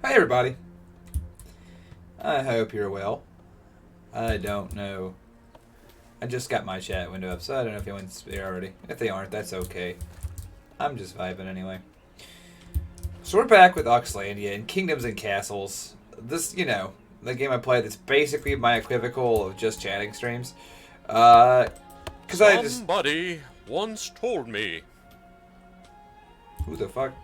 Hi everybody. I hope you're well. I don't know. I just got my chat window up, so I don't know if anyone's there already. If they aren't, that's okay. I'm just vibing anyway. So we're back with Auxlandia and Kingdoms and Castles. This, you know, the game I play that's basically my equivocal of just chatting streams. Cause I just... Somebody once told me. Who the fuck?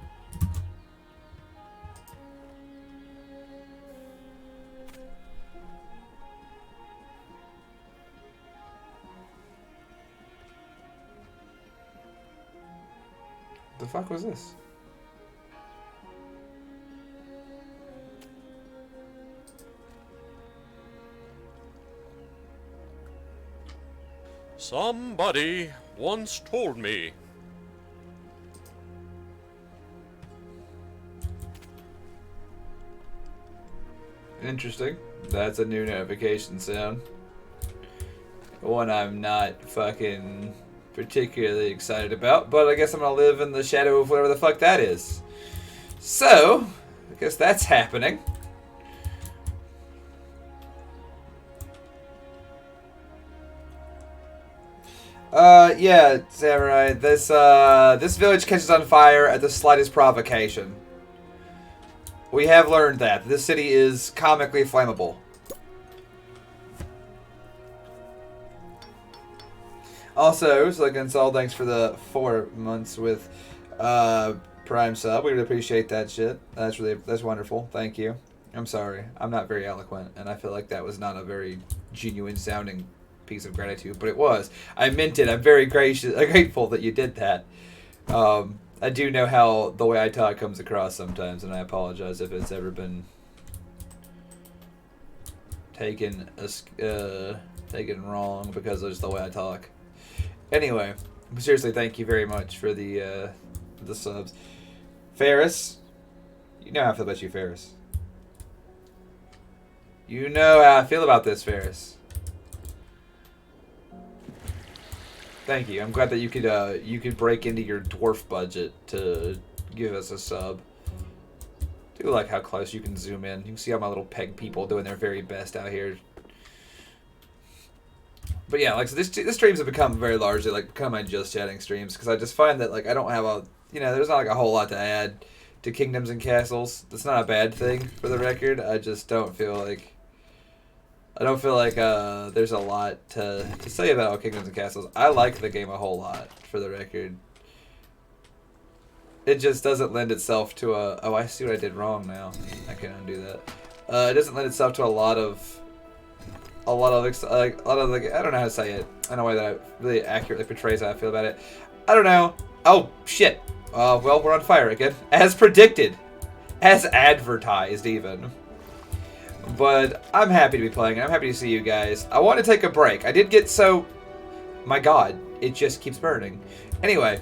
The fuck was this? Somebody once told me. Interesting. That's a new notification sound. One I'm not fucking particularly excited about, but I guess I'm gonna live in the shadow of whatever the fuck that is. So, I guess that's happening. Yeah, Samurai, this village catches on fire at the slightest provocation. We have learned that. This city is comically flammable. Also, Slick thanks for the 4 months with Prime sub. We really appreciate that shit. That's wonderful. Thank you. I'm sorry. I'm not very eloquent, and I feel like that was not a very genuine sounding piece of gratitude, but it was. I meant it. I'm very grateful that you did that. I do know how the way I talk comes across sometimes, and I apologize if it's ever been taken wrong because of just the way I talk. Anyway, seriously, thank you very much for the subs. Ferris, you know how I feel about you, Ferris. You know how I feel about this, Ferris. Thank you. I'm glad that you could break into your dwarf budget to give us a sub. I do like how close you can zoom in. You can see all my little peg people doing their very best out here. But yeah, like so this streams have become very largely like kind of my just chatting streams because I just find that like I don't have a there's not like a whole lot to add to Kingdoms and Castles. That's not a bad thing for the record. I just don't feel like I don't feel like there's a lot to say about Kingdoms and Castles. I like the game a whole lot, for the record. It just doesn't lend itself to a... Oh, I see what I did wrong now. I can undo that. It doesn't lend itself to a lot of I don't know how to say it. I don't know why that really accurately portrays how I feel about it. I don't know. Oh, shit. Well, we're on fire again. As predicted. As advertised, even. But I'm happy to be playing, and I'm happy to see you guys. I want to take a break. I did get so... My god, it just keeps burning. Anyway,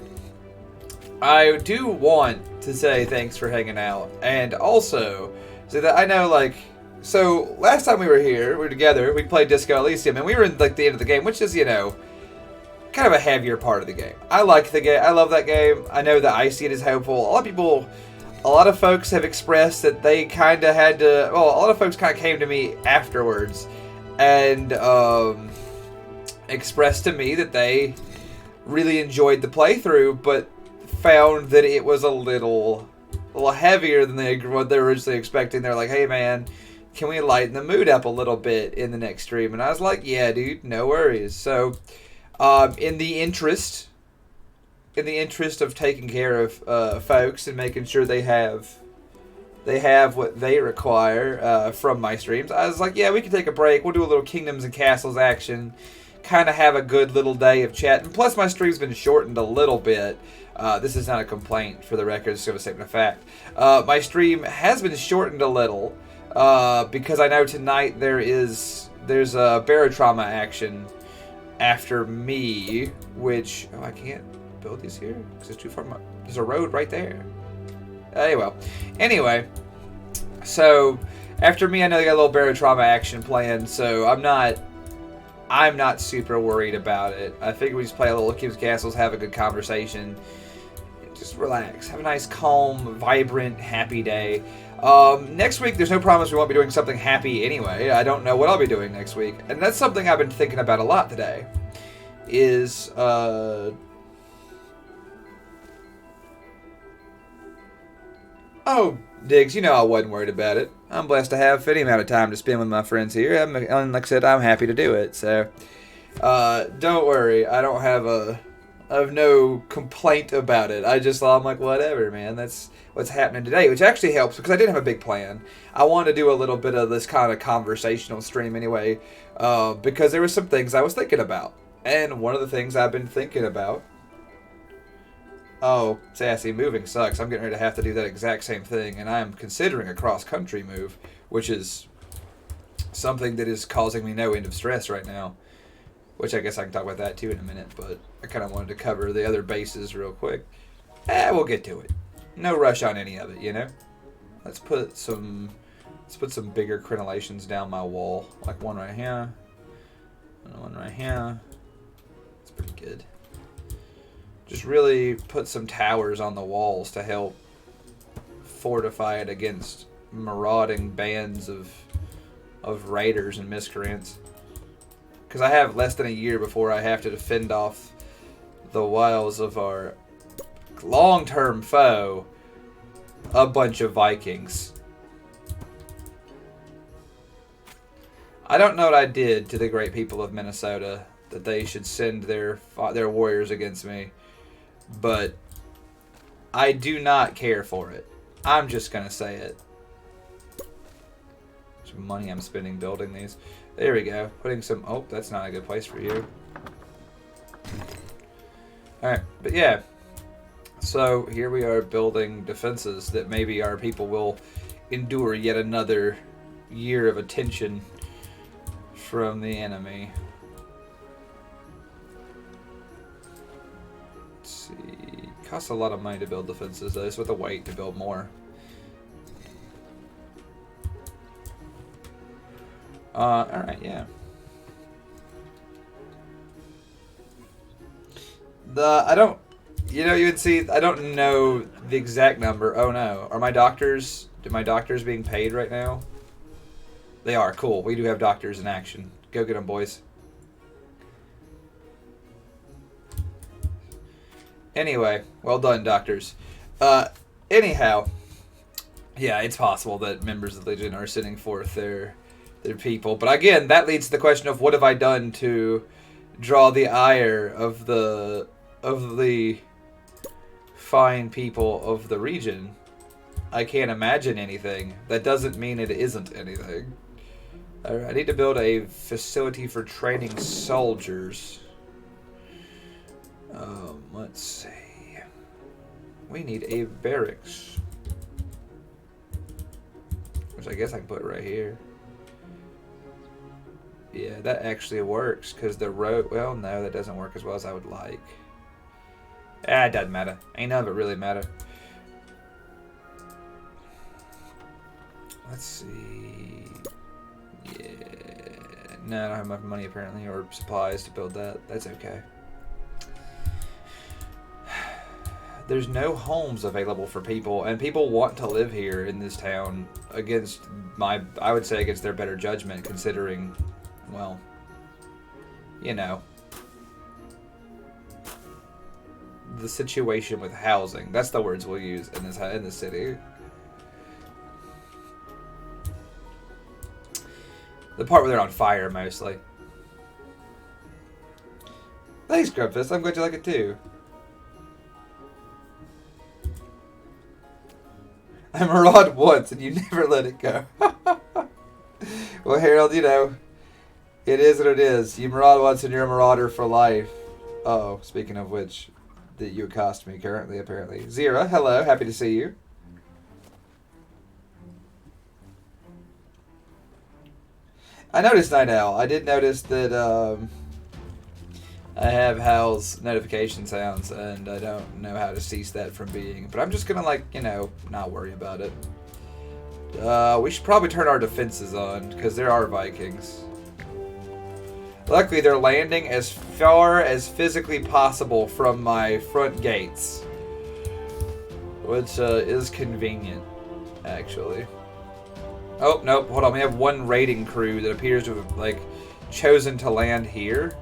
I do want to say thanks for hanging out, and also say that I know, like... So, last time we were here, we were together, we played Disco Elysium, and we were in, like, the end of the game, which is, you know, kind of a heavier part of the game. I like the game. I love that game. I know that I see it as hopeful. A lot of folks have expressed that they kind of had to... Well, a lot of folks kind of came to me afterwards and expressed to me that they really enjoyed the playthrough, but found that it was a little heavier than what they were originally expecting. They're like, hey, man, can we lighten the mood up a little bit in the next stream? And I was like, yeah, dude, no worries. So, in the interest of taking care of folks and making sure they have what they require from my streams, I was like, yeah, we can take a break. We'll do a little Kingdoms and Castles action. Kind of have a good little day of chat. And plus, my stream's been shortened a little bit. This is not a complaint, for the record. It's just a statement of fact. My stream has been shortened a little because I know tonight there's a barotrauma action after me, which... Oh, I can't build these here because it's too far. There's a road right there. Anyway, so after me, I know they got a little barotrauma action planned, so I'm not super worried about it. I figure we just play a little King's Castles, have a good conversation, and just relax, have a nice, calm, vibrant, happy day. Next week, there's no promise we won't be doing something happy anyway. I don't know what I'll be doing next week, and that's something I've been thinking about a lot today. Is Oh, Diggs, you know I wasn't worried about it. I'm blessed to have any amount of time to spend with my friends here, and like I said, I'm happy to do it. So, don't worry. I have no complaint about it. I'm like, whatever, man. That's what's happening today, which actually helps because I did have a big plan. I wanted to do a little bit of this kind of conversational stream anyway, because there were some things I was thinking about, and one of the things I've been thinking about. Oh, sassy, moving sucks. I'm getting ready to have to do that exact same thing, and I'm considering a cross-country move, which is something that is causing me no end of stress right now, which I guess I can talk about that too in a minute, but I kind of wanted to cover the other bases real quick. We'll get to it. No rush on any of it, you know? Let's put some bigger crenellations down my wall, like one right here, and one right here. That's pretty good. Just really put some towers on the walls to help fortify it against marauding bands of raiders and miscreants. Because I have less than a year before I have to defend off the wiles of our long-term foe, a bunch of Vikings. I don't know what I did to the great people of Minnesota that they should send their warriors against me. But I do not care for it. I'm just going to say it. There's money I'm spending building these. There we go. Putting some... Oh, that's not a good place for you. Alright, but yeah. So here we are building defenses that maybe our people will endure yet another year of attention from the enemy. Costs a lot of money to build defenses, though. It's with a weight to build more. Alright, yeah. I don't know the exact number. Oh no. Are my doctors being paid right now? They are. Cool. We do have doctors in action. Go get them, boys. Anyway, well done, doctors. Anyhow, yeah, it's possible that members of the Legion are sending forth their their people. But again, that leads to the question of what have I done to draw the ire of the fine people of the region. I can't imagine anything. That doesn't mean it isn't anything. I need to build a facility for training soldiers. Let's see. We need a barracks. Which I guess I can put right here. Yeah, that actually works, because the road... Well, no, that doesn't work as well as I would like. It doesn't matter. Ain't none of it really matter. Let's see... Yeah... No, I don't have enough money, apparently, or supplies to build that. That's okay. There's no homes available for people, and people want to live here in this town against I would say against their better judgment, considering, well, you know, the situation with housing. That's the words we'll use in this city. The part where they're on fire, mostly. Thanks, Grubfist. I'm glad you like it, too. I marauded once, and you never let it go. Well, Harold, you know, it is what it is. You maraud once, and you're a marauder for life. Uh-oh, speaking of which, that you accost me currently, apparently. Zira, hello, happy to see you. I noticed Night Owl. I did notice that, I have Hal's notification sounds, and I don't know how to cease that from being. But I'm just gonna, like, you know, not worry about it. We should probably turn our defenses on, because there are Vikings. Luckily, they're landing as far as physically possible from my front gates. Which is convenient, actually. Oh, nope, hold on. We have one raiding crew that appears to have, like, chosen to land here.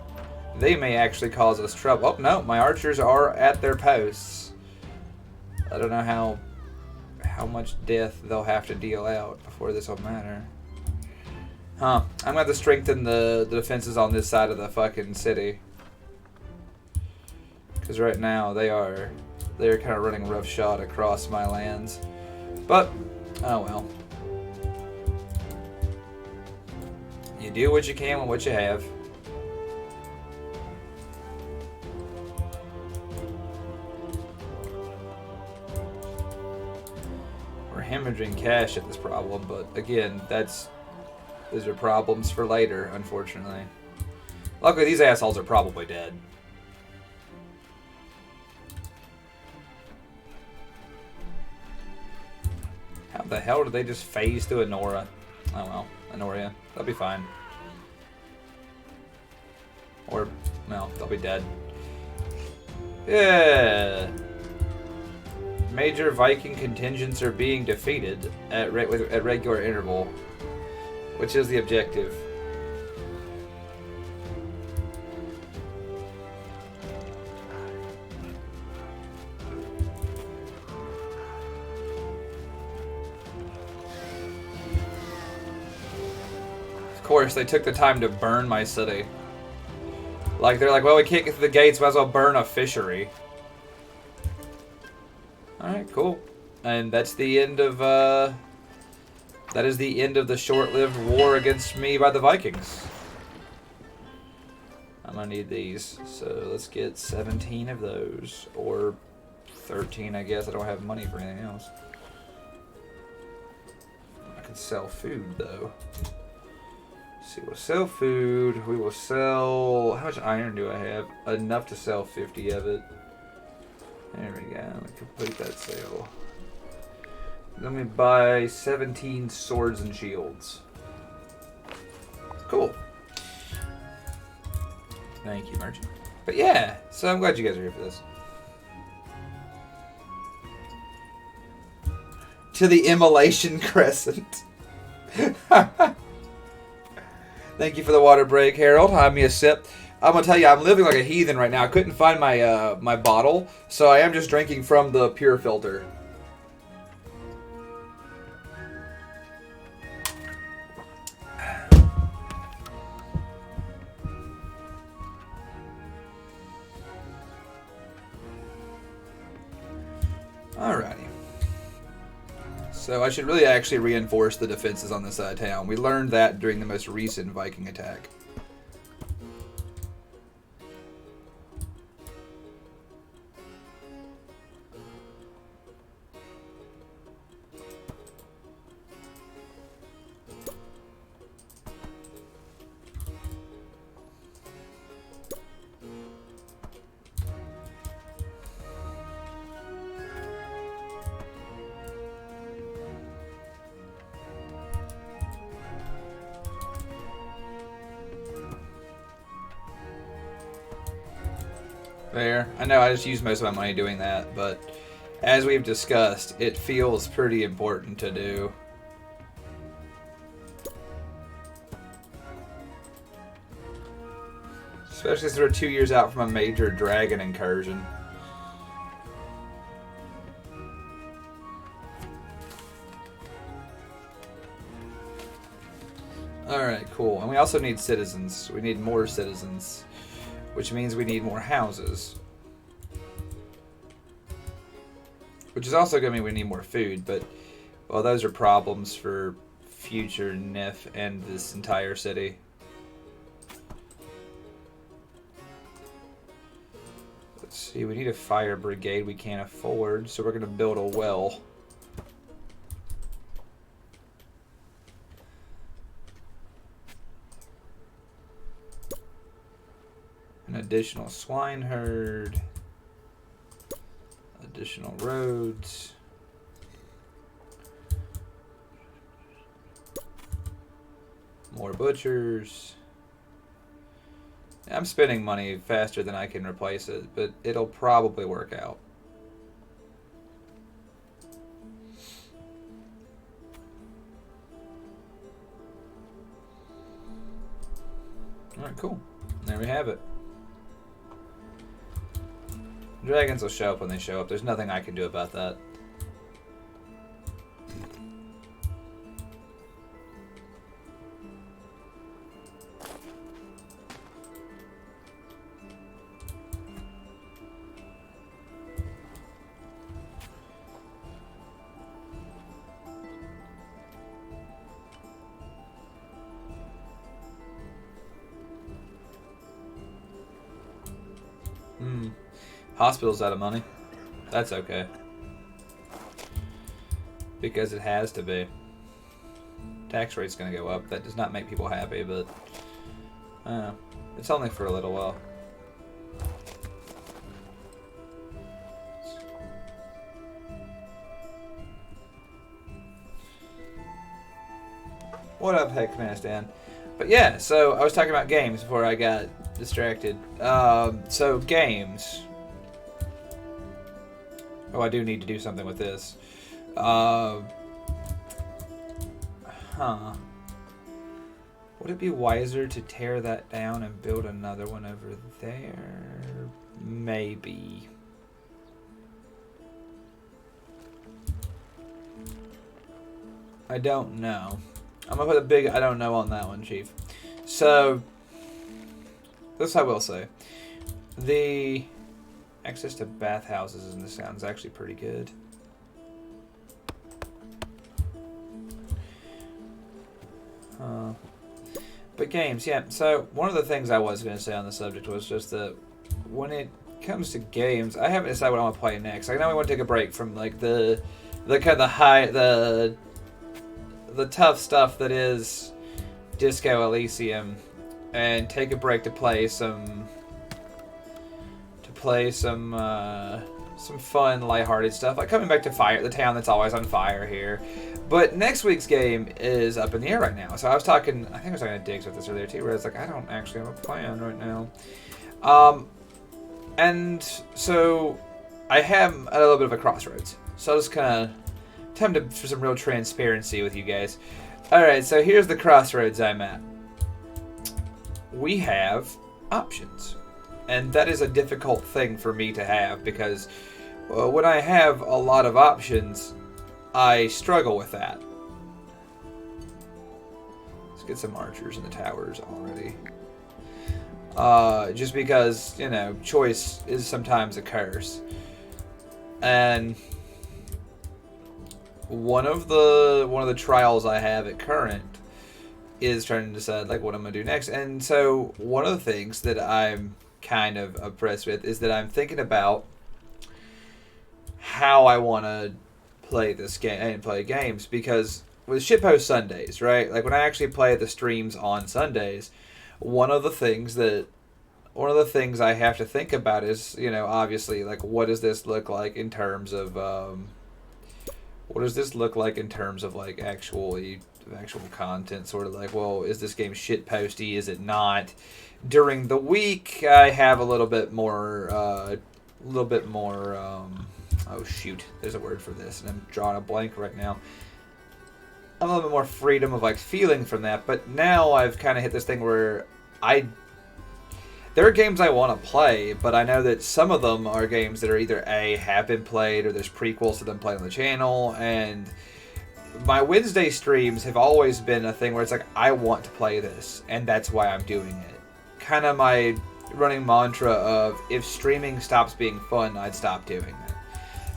They may actually cause us trouble. Oh, no, my archers are at their posts. I don't know how much death they'll have to deal out before this will matter. Huh. I'm going to have to strengthen the defenses on this side of the fucking city. Because right now they're kind of running roughshod across my lands. But, oh well. You do what you can with what you have. We're hemorrhaging cash at this problem, but again, those are problems for later, unfortunately. Luckily, these assholes are probably dead. How the hell did they just phase through Anora? Oh well, Anoria. They'll be fine. Or, no, they'll be dead. Yeah. Major Viking contingents are being defeated at regular interval, which is the objective. Of course, they took the time to burn my city. Like, they're like, well, we can't get to the gates, might as well burn a fishery. Alright, cool. And that's the end of, that is the end of the short-lived war against me by the Vikings. I'm gonna need these, so let's get 17 of those. Or 13, I guess. I don't have money for anything else. I can sell food, though. Let's see, we'll sell food. We will sell... How much iron do I have? Enough to sell 50 of it. There we go. We complete that sale. Let me buy 17 swords and shields. Cool. Thank you, merchant. But yeah, so I'm glad you guys are here for this. To the Immolation Crescent. Thank you for the water break, Harold. Have me a sip. I'm gonna tell you, I'm living like a heathen right now. I couldn't find my my bottle, so I am just drinking from the pure filter. Alrighty. So I should really actually reinforce the defenses on this side of town. We learned that during the most recent Viking attack. There. I know I just used most of my money doing that, but as we've discussed, it feels pretty important to do. Especially since we're 2 years out from a major dragon incursion. Alright, cool. And we also need citizens. We need more citizens. Which means we need more houses. Which is also going to mean we need more food, but, well, those are problems for future Nephi and this entire city. Let's see, we need a fire brigade we can't afford, so we're going to build a well. An additional swine herd. Additional roads. More butchers. I'm spending money faster than I can replace it, but it'll probably work out. Alright, cool. There we have it. Dragons will show up when they show up. There's nothing I can do about that. Hospital's out of money. That's okay. Because it has to be. Tax rate's going to go up. That does not make people happy, but it's only for a little while. What up, Heckmanistan? But yeah, so I was talking about games before I got distracted. So games. Oh, I do need to do something with this. Would it be wiser to tear that down and build another one over there? Maybe. I don't know. I'm gonna put a big I don't know on that one, Chief. So, this I will say. The access to bathhouses in this town is actually pretty good. But games, yeah. So, one of the things I was going to say on the subject was just that when it comes to games, I haven't decided what I want to play next. I know we want to take a break from like the kind of the tough stuff that is Disco Elysium, and take a break to play some fun, lighthearted stuff, like coming back to the town that's always on fire here. But next week's game is up in the air right now. So I think I was talking to Diggs with this earlier too, where I was like, I don't actually have a plan right now. And so I have a little bit of a crossroads. So I'll just kind of for some real transparency with you guys. Alright, so here's the crossroads I'm at. We have options. And that is a difficult thing for me to have because when I have a lot of options, I struggle with that. Let's get some archers in the towers already. Just because, choice is sometimes a curse. And one of the trials I have at current is trying to decide like what I'm gonna do next. And so one of the things that I'm kind of impressed with is that I'm thinking about how I want to play this game and play games, because with shitpost Sundays, right? Like when I actually play the streams on Sundays, one of the things I have to think about is, you know, obviously like what does this look like in terms of like actual content, sort of like, well, is this game shitposty? Is it not? During the week, I have a little bit more oh shoot, there's a word for this, and I'm drawing a blank right now. A little bit more freedom of like feeling from that, but now I've kind of hit this thing where there are games I want to play, but I know that some of them are games that are either have been played or there's prequels to them playing on the channel, and my Wednesday streams have always been a thing where it's like, I want to play this, and that's why I'm doing it. Kind of my running mantra of, if streaming stops being fun, I'd stop doing it.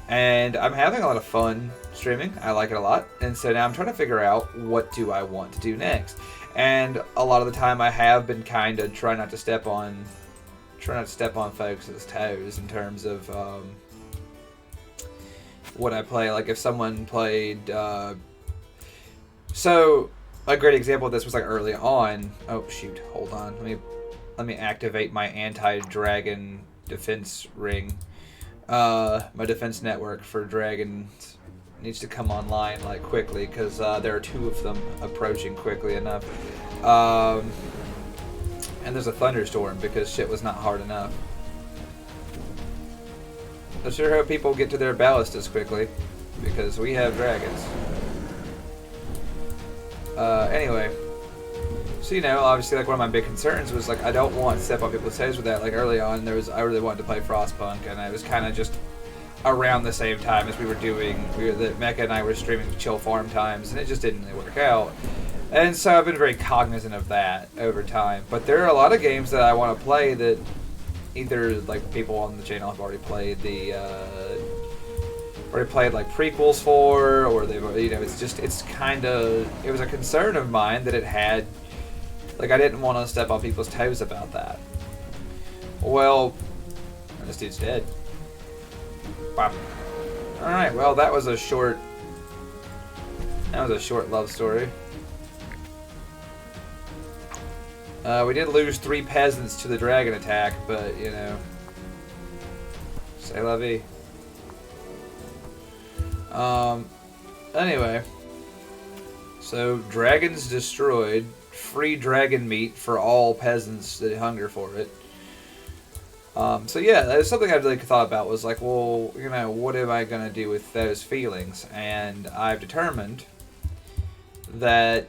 And I'm having a lot of fun streaming. I like it a lot. And so now I'm trying to figure out, what do I want to do next? And a lot of the time I have been kind of trying not to step on folks' toes in terms of what I play. Like if someone played... so a great example of this was like early on. Oh shoot, hold on. Let me activate my anti-dragon defense ring. My defense network for dragons needs to come online like quickly, because there are 2 of them approaching quickly enough. And there's a thunderstorm because shit was not hard enough. I sure hope people get to their ballistas quickly, because we have dragons. Anyway. So, you know, obviously, like, one of my big concerns was, like, I don't want to step on people's toes with that. Like, early on, I really wanted to play Frostpunk, and I was kind of just around the same time as that Mecca and I were streaming Chill Farm Times, and it just didn't really work out. And so I've been very cognizant of that over time. But there are a lot of games that I want to play that either, like, people on the channel have already played like prequels for, or they've, you know, it was a concern of mine that it had, like, I didn't want to step on people's toes about that. Well, this dude's dead. Wow. Alright, well, that was a short love story. We did lose 3 peasants to the dragon attack, but, you know, c'est la vie. Anyway, so dragons destroyed, free dragon meat for all peasants that hunger for it. So yeah, that's something I've really thought about, was like, well, you know, what am I going to do with those feelings? And I've determined that,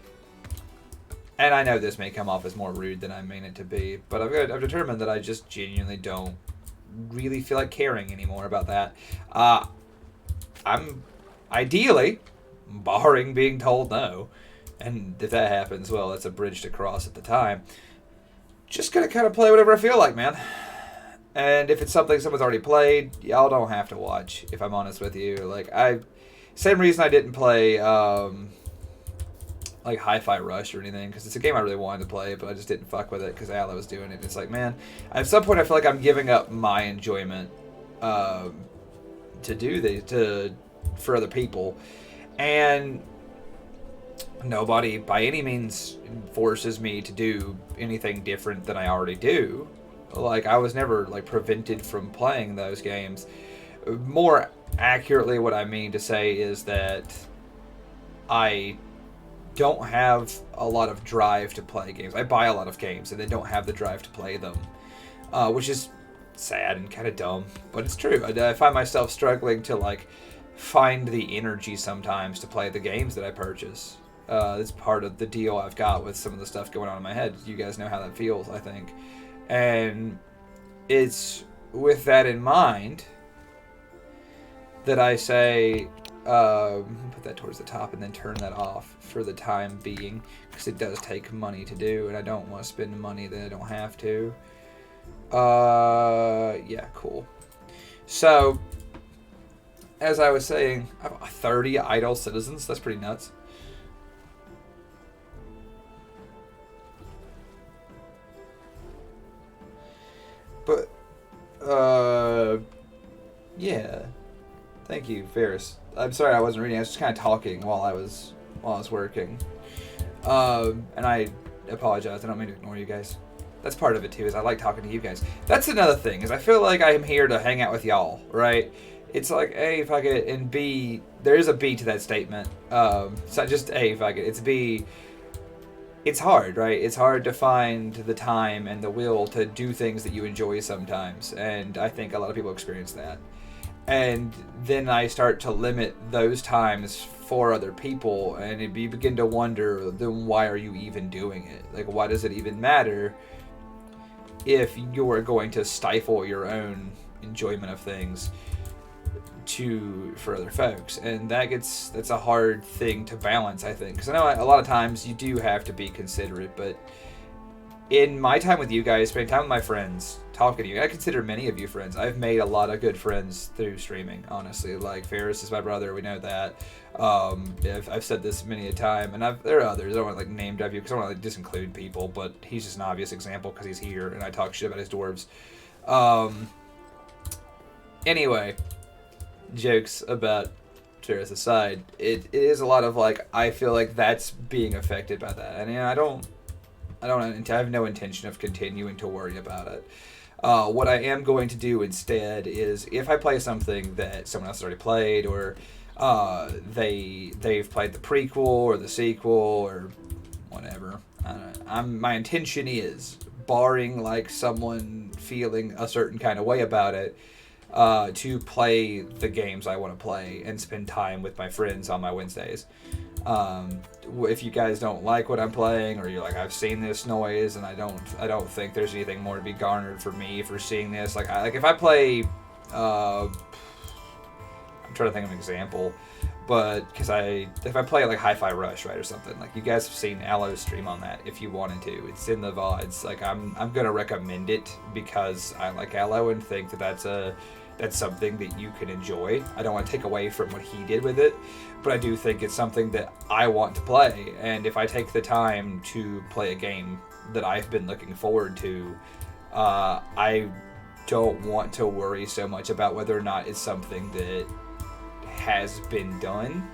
and I know this may come off as more rude than I mean it to be, but I've determined that I just genuinely don't really feel like caring anymore about that. I'm ideally, barring being told no, and if that happens, well, that's a bridge to cross at the time, just gonna kind of play whatever I feel like, man. And if it's something someone's already played, y'all don't have to watch, if I'm honest with you. Like, same reason I didn't play, like, Hi-Fi Rush or anything, because it's a game I really wanted to play, but I just didn't fuck with it because Ala was doing it. It's like, man, at some point I feel like I'm giving up my enjoyment, for other people, and nobody by any means forces me to do anything different than I already do. Like, I was never, like, prevented from playing those games. More accurately, what I mean to say is that I don't have a lot of drive to play games. I buy a lot of games and then don't have the drive to play them, which is sad and kind of dumb, but it's true. I find myself struggling to, like, find the energy sometimes to play the games that I purchase. It's part of the deal I've got with some of the stuff going on in my head. You guys know how that feels, I think. And it's with that in mind that I say, put that towards the top and then turn that off for the time being, because it does take money to do, and I don't want to spend money that I don't have to. Yeah, cool. So, as I was saying, I have 30 idle citizens. That's pretty nuts. But, yeah. Thank you, Ferris. I'm sorry I wasn't reading. I was just kind of talking while I was working. And I apologize. I don't mean to ignore you guys. That's part of it too. Is I like talking to you guys. That's another thing. Is I feel like I am here to hang out with y'all, right? It's like A, fuck it, and B, there is a B to that statement. It's not just A, fuck it. It's B. It's hard, right? It's hard to find the time and the will to do things that you enjoy sometimes, and I think a lot of people experience that. And then I start to limit those times for other people, and you begin to wonder, then why are you even doing it? Like, why does it even matter if you're going to stifle your own enjoyment of things for other folks? And that's a hard thing to balance, I think, because I know a lot of times you do have to be considerate, but in my time with you guys, spending time with my friends, talking to you, I consider many of you friends. I've made a lot of good friends through streaming, honestly. Like, Ferris is my brother, we know that. I've said this many a time, and there are others. I don't want to name drop you because I don't want to disinclude people, but he's just an obvious example because he's here and I talk shit about his dwarves. Anyway, jokes about Ferris aside, it is a lot of I feel like that's being affected by that, and I have no intention of continuing to worry about it. What I am going to do instead is, if I play something that someone else has already played, or they've played the prequel or the sequel or whatever, my intention is, barring someone feeling a certain kind of way about it, to play the games I want to play and spend time with my friends on my Wednesdays. If you guys don't like what I'm playing, or you're like, I've seen this noise and I don't think there's anything more to be garnered for me for seeing this, if I play, I'm trying to think of an example, but if I play Hi-Fi Rush, right, or something, you guys have seen Aloe's stream on that. If you wanted to, it's in the VODs. I'm gonna recommend it because I like Aloe and think that's something that you can enjoy. I don't want to take away from what he did with it, but I do think it's something that I want to play. And if I take the time to play a game that I've been looking forward to, I don't want to worry so much about whether or not it's something that has been done.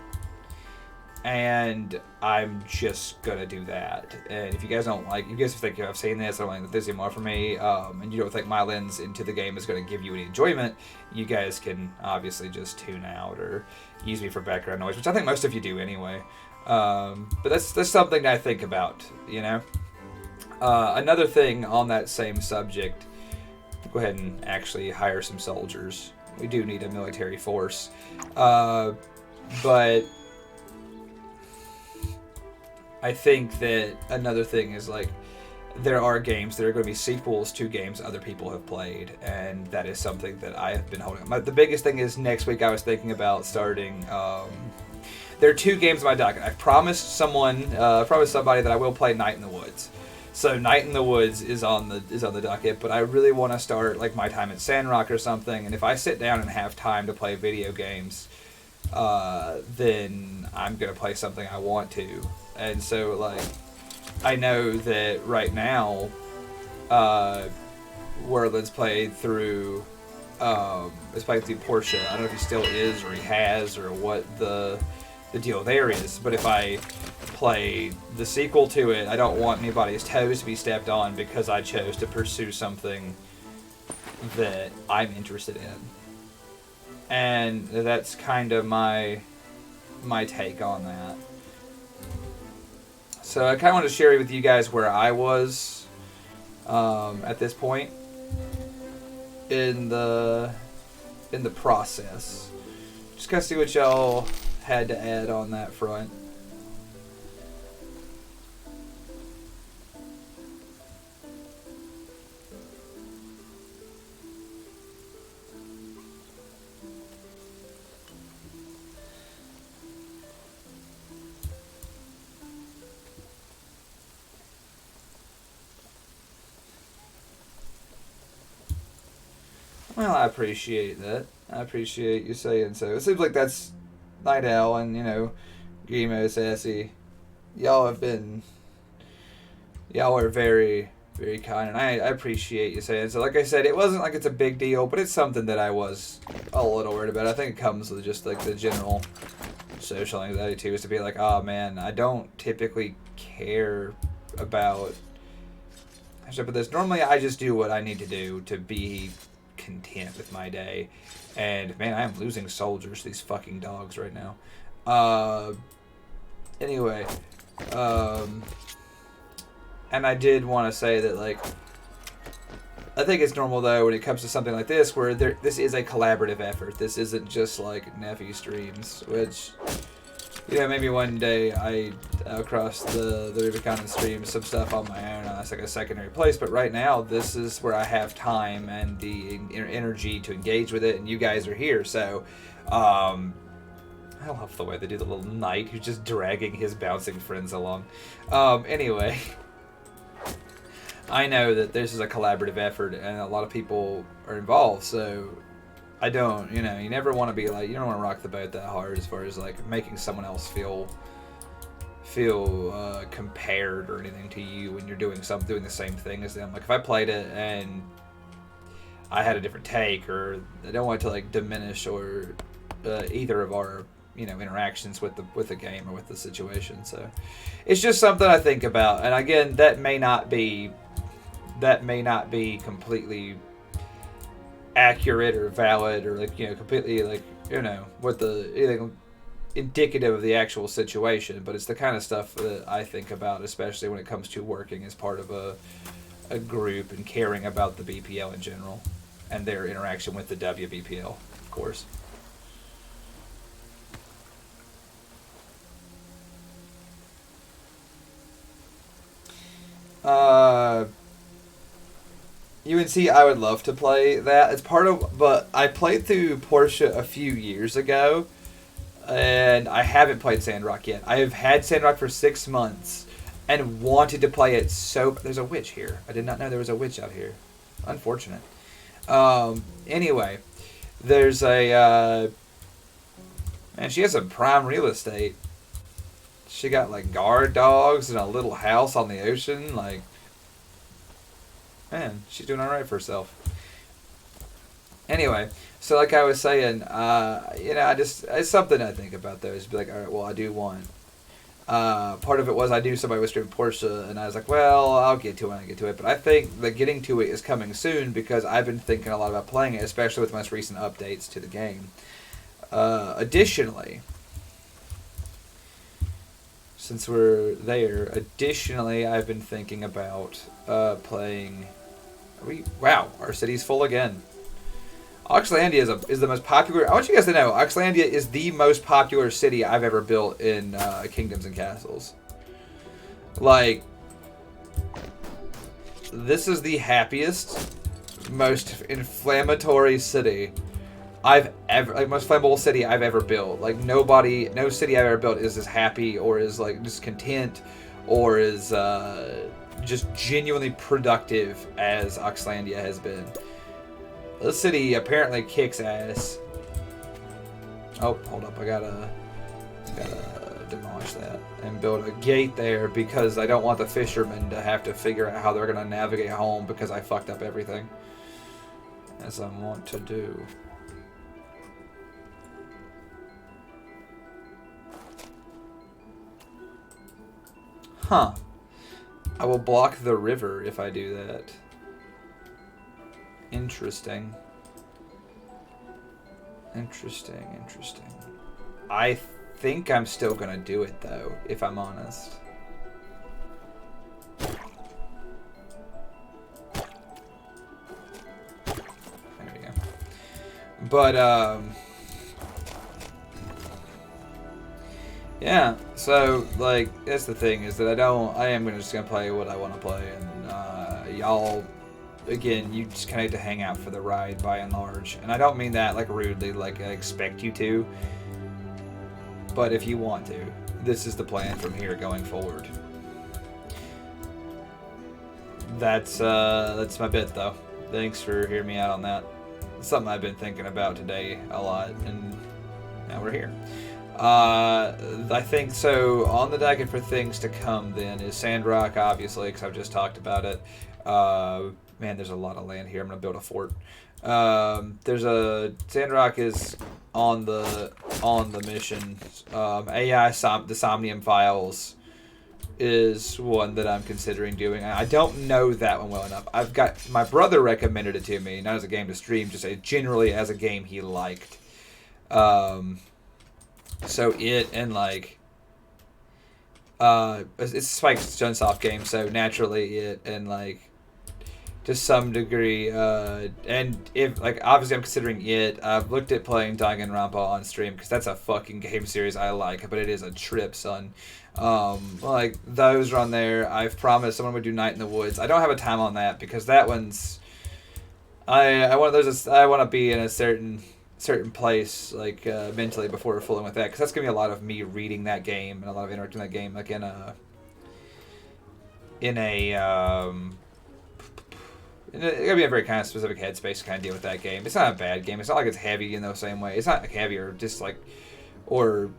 And I'm just gonna do that. And if you guys don't you guys think I've seen this, I don't think this anymore for me, and you don't think my lens into the game is gonna give you any enjoyment, you guys can obviously just tune out or use me for background noise, which I think most of you do anyway. But that's something I think about, you know. Another thing on that same subject, go ahead and actually hire some soldiers. We do need a military force, but I think that another thing is there are games that are going to be sequels to games other people have played, and that is something that I have been holding on. The biggest thing is next week I was thinking about starting. There are 2 games in my docket. I've promised somebody that I will play Night in the Woods. So Night in the Woods is on the docket, but I really want to start My Time at Sandrock or something. And if I sit down and have time to play video games, then I'm gonna play something I want to. And so I know that right now, Werlin's played through Portia. I don't know if he still is or he has or what the deal there is, but if I play the sequel to it, I don't want anybody's toes to be stepped on because I chose to pursue something that I'm interested in. And that's kind of my take on that. So I kind of want to share with you guys where I was at this point in the process. Just kind of see what y'all had to add on that front. Well, I appreciate that. I appreciate you saying so. It seems like that's Night Owl and, you know, Gimo, Sassy. Y'all are very, very kind, and I appreciate you saying so. Like I said, it wasn't like it's a big deal, but it's something that I was a little worried about. I think it comes with just like the general social anxiety too, is to be like, oh man, I don't typically care about. How should I put this? Normally, I just do what I need to do to be content with my day, and man, I am losing soldiers to these fucking dogs right now. Anyway, and I did want to say that, like, I think it's normal, though, when it comes to something like this, where this is a collaborative effort. This isn't just, like, Nephi streams, which, you know, maybe one day I'll cross the Rubicon and stream some stuff on my own. That's like a secondary place, but right now, this is where I have time and the energy to engage with it, and you guys are here, so, I love the way they do the little knight who's just dragging his bouncing friends along. Anyway, I know that this is a collaborative effort and a lot of people are involved, so I don't, you know, you never want to be like, you don't want to rock the boat that hard as far as like making someone else feel compared or anything to you when you're doing the same thing as them. Like if I played it and I had a different take, or I don't want to like diminish or either of our, you know, interactions with the game or with the situation. So it's just something I think about, and again, that may not be completely accurate or valid or like, you know, completely like, you know, what the anything indicative of the actual situation, but it's the kind of stuff that I think about, especially when it comes to working as part of a group and caring about the BPL in general and their interaction with the WBPL, of course. UNC, I would love to play that. It's part of, but I played through Portia a few years ago, and I haven't played Sandrock yet. I have had Sandrock for 6 months, and wanted to play it so. There's a witch here. I did not know there was a witch out here. Unfortunate. Anyway, there's a man. She has some prime real estate. She got like guard dogs and a little house on the ocean. Like, man, she's doing all right for herself. Anyway, so like I was saying, you know, it's something I think about though. Is be like, all right, well, I do want. Part of it was I knew somebody was streaming Porsche, and I was like, well, I'll get to it when I get to it. But I think that getting to it is coming soon because I've been thinking a lot about playing it, especially with the most recent updates to the game. Additionally, since we're there, I've been thinking about playing. Wow, our city's full again. Auxlandia is the most popular. I want you guys to know, Auxlandia is the most popular city I've ever built in Kingdoms and Castles. Like, this is the happiest, most inflammatory city I've ever, like, most flammable city I've ever built. Like, no city I've ever built is as happy or is like just content or is just genuinely productive as Auxlandia has been. This city apparently kicks ass. Oh, hold up. I gotta demolish that and build a gate there because I don't want the fishermen to have to figure out how they're gonna navigate home because I fucked up everything. As I want to do. Huh. I will block the river if I do that. Interesting. I think I'm still gonna do it though, if I'm honest. There we go. But yeah, so like that's the thing is that I am just gonna play what I want to play, and y'all. Again, you just kind of have to hang out for the ride by and large. And I don't mean that like rudely, like I expect you to. But if you want to, this is the plan from here going forward. That's my bit though. Thanks for hearing me out on that. something I've been thinking about today a lot, and now we're here. I think so. On the docket for things to come, then, is Sandrock, obviously, because I've just talked about it. Man, there's a lot of land here. I'm gonna build a fort. Sandrock is on the mission. AI the Somnium Files is one that I'm considering doing. I don't know that one well enough. I've got my brother recommended it to me, not as a game to stream, just generally as a game he liked. So it and like it's Spike's Sunsoft game, so naturally it and like to some degree and if like obviously I'm considering it. I've looked at playing Danganronpa on stream because that's a fucking game series I like, but it is a trip, son. Like those are on there. I've promised someone would do Night in the Woods. I don't have a time on that because that one's I want those. I want to be in a certain place like mentally before fooling with that, because that's gonna be a lot of me reading that game and a lot of interacting with that game like in a it's gotta be a very kind of specific headspace to kind of deal with that game. It's not a bad game. It's not like it's heavy in the same way. It's not like heavy or just like or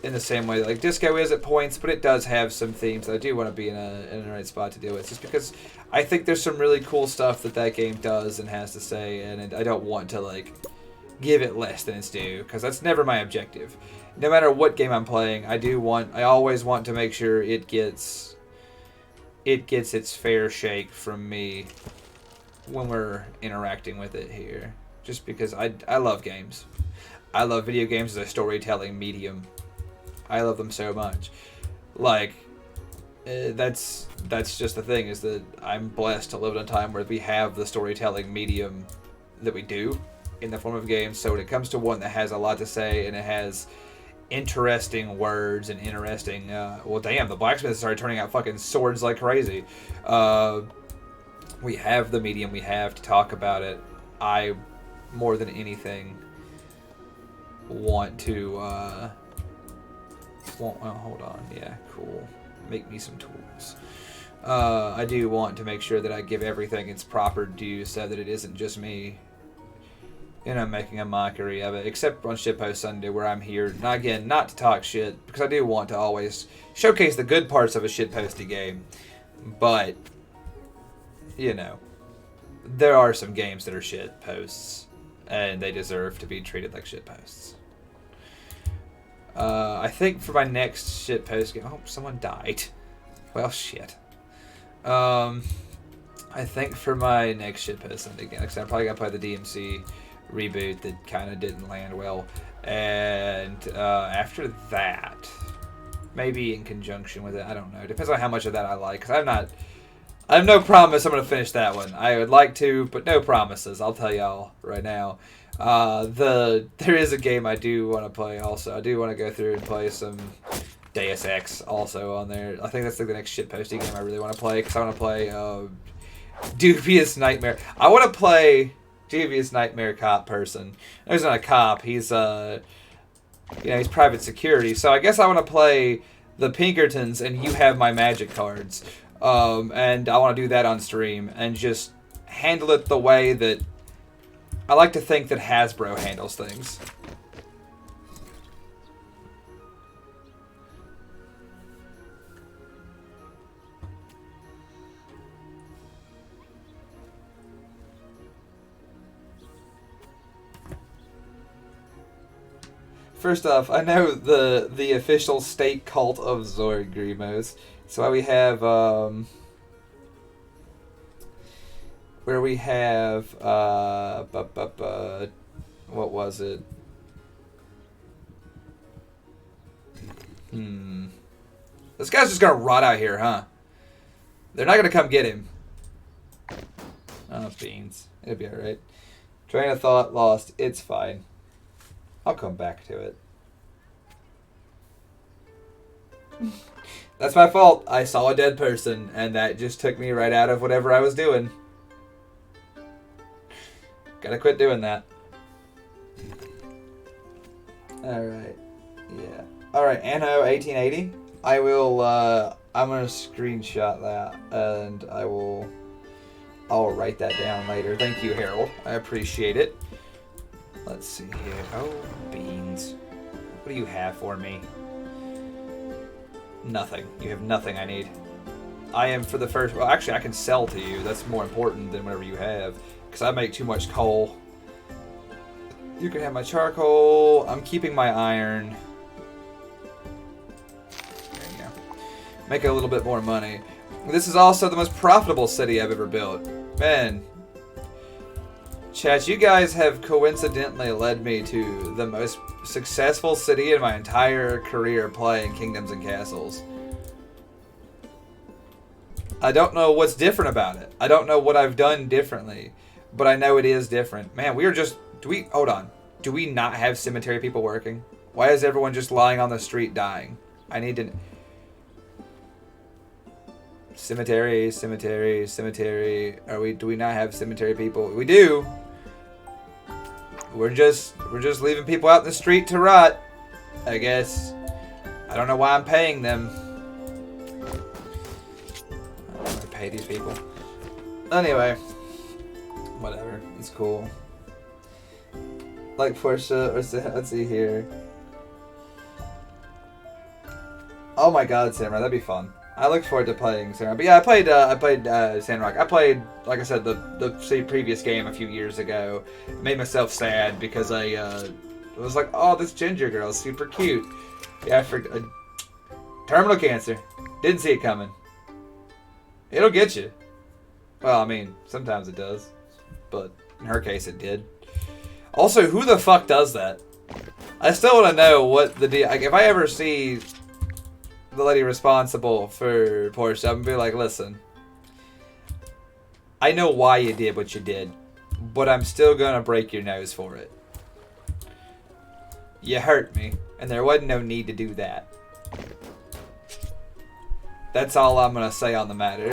in the same way that like Disco is at points, but it does have some themes that I do want to be in a right spot to deal with, just because I think there's some really cool stuff that game does and has to say, and I don't want to like give it less than its due, because that's never my objective. No matter what game I'm playing, I always want to make sure it gets its fair shake from me when we're interacting with it here. Just because I love games. I love video games as a storytelling medium. I love them so much. Like, that's just the thing, is that I'm blessed to live in a time where we have the storytelling medium that we do in the form of games. So when it comes to one that has a lot to say and it has interesting words and interesting well damn, the blacksmiths started turning out fucking swords like crazy. We have the medium, we have to talk about it. I more than anything want to hold on, yeah, cool, make me some tools. I do want to make sure that I give everything its proper due, so that it isn't just me making a mockery of it, except on Shitpost Sunday, where I'm here, not to talk shit, because I do want to always showcase the good parts of a shitposty game, but, there are some games that are shit posts, and they deserve to be treated like shit posts. I think for my next shit post game, oh, someone died. Well, shit. I think for my next shit post Sunday game, because I'm probably gonna play the DMC reboot that kind of didn't land well, and after that, maybe in conjunction with it, I don't know, depends on how much of that I like, because I have no promise I'm going to finish that one. I would like to, but no promises, I'll tell y'all right now. There is a game I do want to play also. I do want to go through and play some Deus Ex also on there. I think that's like the next shitposty game I really want to play, because I want to play Dubious Nightmare. I want to play Dubious Nightmare cop person. No, he's not a cop. He's he's private security. So I guess I want to play the Pinkertons and you have my magic cards. And I want to do that on stream and just handle it the way that I like to think that Hasbro handles things. First off, I know the official state cult of Zord Grimos. So we have where we have what was it? This guy's just gonna rot out here, huh? They're not gonna come get him. Oh, beans. It'll be alright. Train of thought lost. It's fine. I'll come back to it. That's my fault. I saw a dead person, and that just took me right out of whatever I was doing. Gotta quit doing that. Alright. Yeah. Alright, Anno 1880. I will, I'm gonna screenshot that, and I will I'll write that down later. Thank you, Harold. I appreciate it. Let's see here. Oh, beans. What do you have for me? Nothing. You have nothing I need. I am for the first... Well, actually, I can sell to you. That's more important than whatever you have. Because I make too much coal. You can have my charcoal. I'm keeping my iron. There you go. Make a little bit more money. This is also the most profitable city I've ever built. Man. Chat, you guys have coincidentally led me to the most successful city in my entire career playing Kingdoms and Castles. I don't know what's different about it. I don't know what I've done differently. But I know it is different. Man, we are just... Hold on. Do we not have cemetery people working? Why is everyone just lying on the street dying? I need to... Cemetery, cemetery, cemetery. Do we not have cemetery people? We do. We're just leaving people out in the street to rot, I guess. I don't know why I'm paying them. I'm gonna pay these people. Anyway, whatever. It's cool. Like Portia, or let's see here. Oh my God, Samurai, that'd be fun. I look forward to playing Sandrock. But yeah, I played Sandrock. I played, like I said, the previous game a few years ago. Made myself sad because I was like, oh, this ginger girl is super cute. Yeah, terminal cancer. Didn't see it coming. It'll get you. Well, I mean, sometimes it does. But in her case, it did. Also, who the fuck does that? I still want to know what the deal... Like, if I ever see... the lady responsible for Porsche, I'm gonna be like, listen, I know why you did what you did, but I'm still gonna break your nose for it. You hurt me, and there wasn't no need to do that. That's all I'm gonna say on the matter.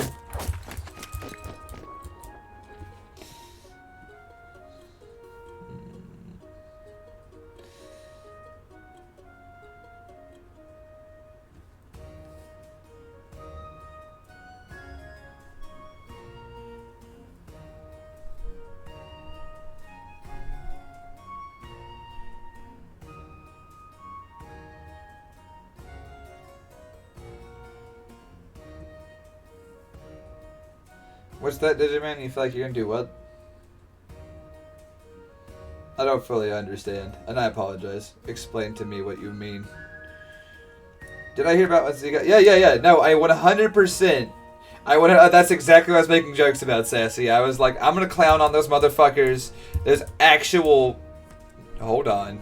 What's that, Digiman? You feel like you're gonna do what? I don't fully understand, and I apologize. Explain to me what you mean. Did I hear about what you got? Yeah. No, I 100%. That's exactly what I was making jokes about, Sassy. I was like, I'm gonna clown on those motherfuckers. There's actual... Hold on.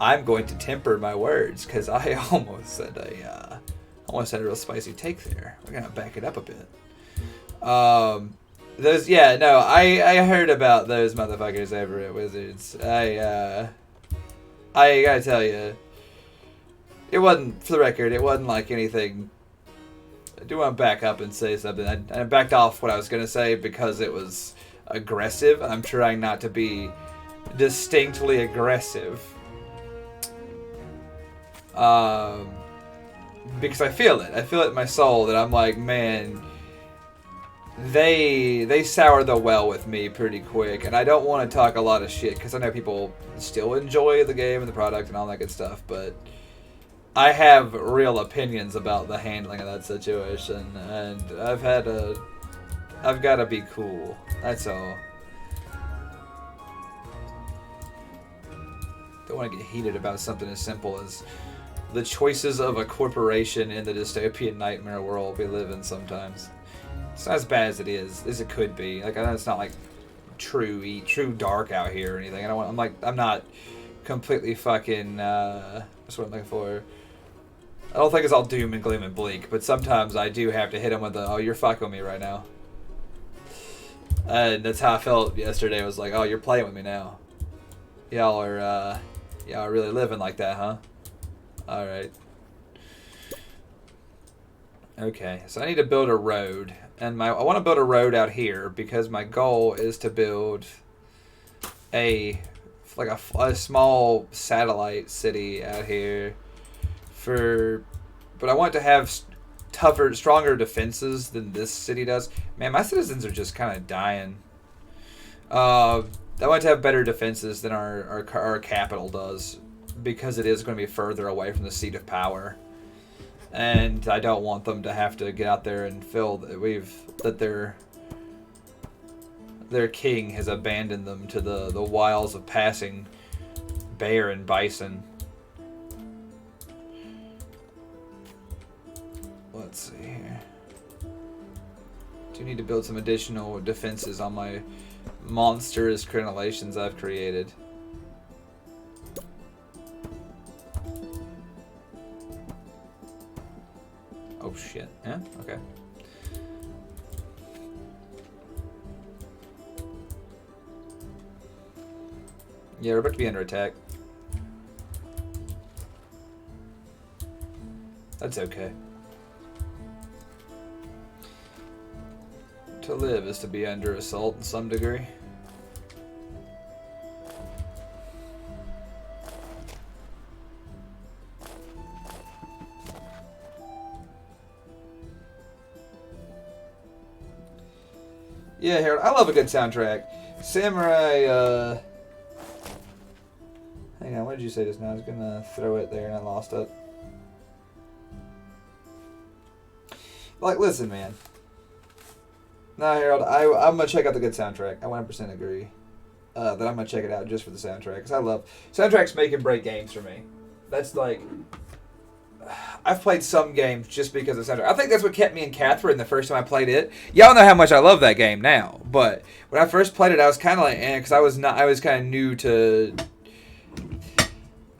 I'm going to temper my words, because I almost said a real spicy take there. We're gonna back it up a bit. I heard about those motherfuckers over at Wizards. I gotta tell you, it wasn't, for the record, it wasn't like anything. I do want to back up and say something. I backed off what I was gonna say because it was aggressive. I'm trying not to be distinctly aggressive. Because I feel it. I feel it in my soul that I'm like, man, they sour the well with me pretty quick, and I don't want to talk a lot of shit because I know people still enjoy the game and the product and all that good stuff, but I have real opinions about the handling of that situation, and I've got to be cool. That's all. Don't want to get heated about something as simple as the choices of a corporation in the dystopian nightmare world we live in sometimes. It's not as bad as it is, as it could be. Like, I know it's not like true dark out here or anything. I'm not completely fucking, that's what I'm looking for. I don't think it's all doom and gloom and bleak, but sometimes I do have to hit him with the, oh, you're fucking with me right now. And that's how I felt yesterday. I was like, oh, you're playing with me now. Y'all are really living like that, huh? Alright. Okay, so I need to build a road. And I want to build a road out here because my goal is to build a small satellite city out here but I want to have tougher, stronger defenses than this city does. Man, my citizens are just kind of dying. I want to have better defenses than our capital does, because it is going to be further away from the seat of power. And I don't want them to have to get out there and feel that their king has abandoned them to the wiles of passing bear and bison. Let's see here. Do need to build some additional defenses on my monstrous crenellations I've created. Oh shit. Yeah? Okay. Yeah, we're about to be under attack. That's okay. To live is to be under assault in some degree. Yeah, Harold, I love a good soundtrack. Samurai, hang on, what did you say just now? I was gonna throw it there and I lost it. Like, listen, man. No, Harold, I'm gonna check out the good soundtrack. I 100% agree that I'm gonna check it out just for the soundtrack, because I love soundtracks. Make and break games for me. That's like, I've played some games just because of the soundtrack. I think that's what kept me in Catherine the first time I played it. Y'all know how much I love that game now, but when I first played it, I was kind of like, because I was kind of new to.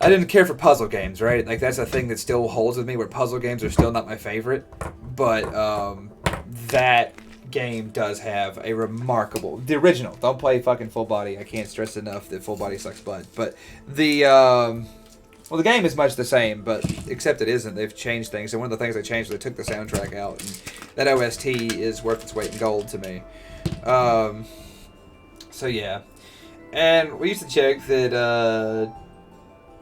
I didn't care for puzzle games, right? Like, that's a thing that still holds with me, where puzzle games are still not my favorite. But that game does have a remarkable... The original. Don't play fucking Full Body. I can't stress enough that Full Body sucks butt. But the... well, the game is much the same, but except it isn't. They've changed things. And one of the things they changed was they took the soundtrack out. And that OST is worth its weight in gold to me. So, yeah. And we used to check that...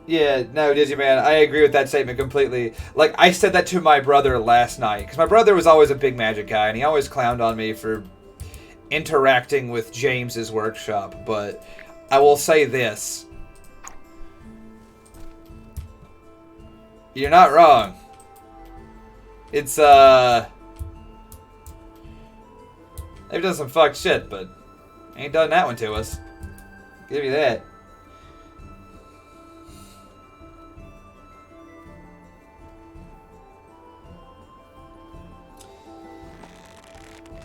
Yeah, no, Digiman, I agree with that statement completely. Like, I said that to my brother last night, because my brother was always a big Magic guy, and he always clowned on me for interacting with James's workshop, but I will say this. You're not wrong. It's, they've done some fucked shit, but ain't done that one to us. Give you that.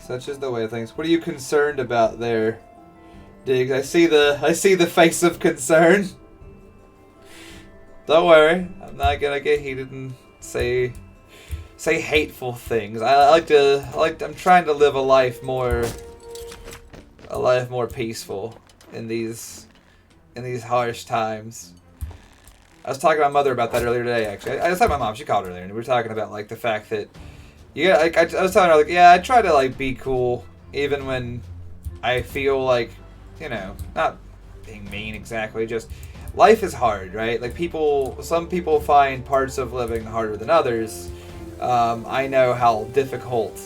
Such is the way of things. What are you concerned about there, Diggs? I see the face of concern. Don't worry, I'm not gonna get heated and say hateful things. I'm trying to live a life more peaceful in these harsh times. I was talking to my mother about that earlier today. Actually, I was talking to my mom. She called earlier, and we were talking about like the fact that. Yeah, like, I was telling her, like, yeah, I try to, like, be cool, even when I feel like, you know, not being mean exactly, just, life is hard, right? Like, some people find parts of living harder than others. I know how difficult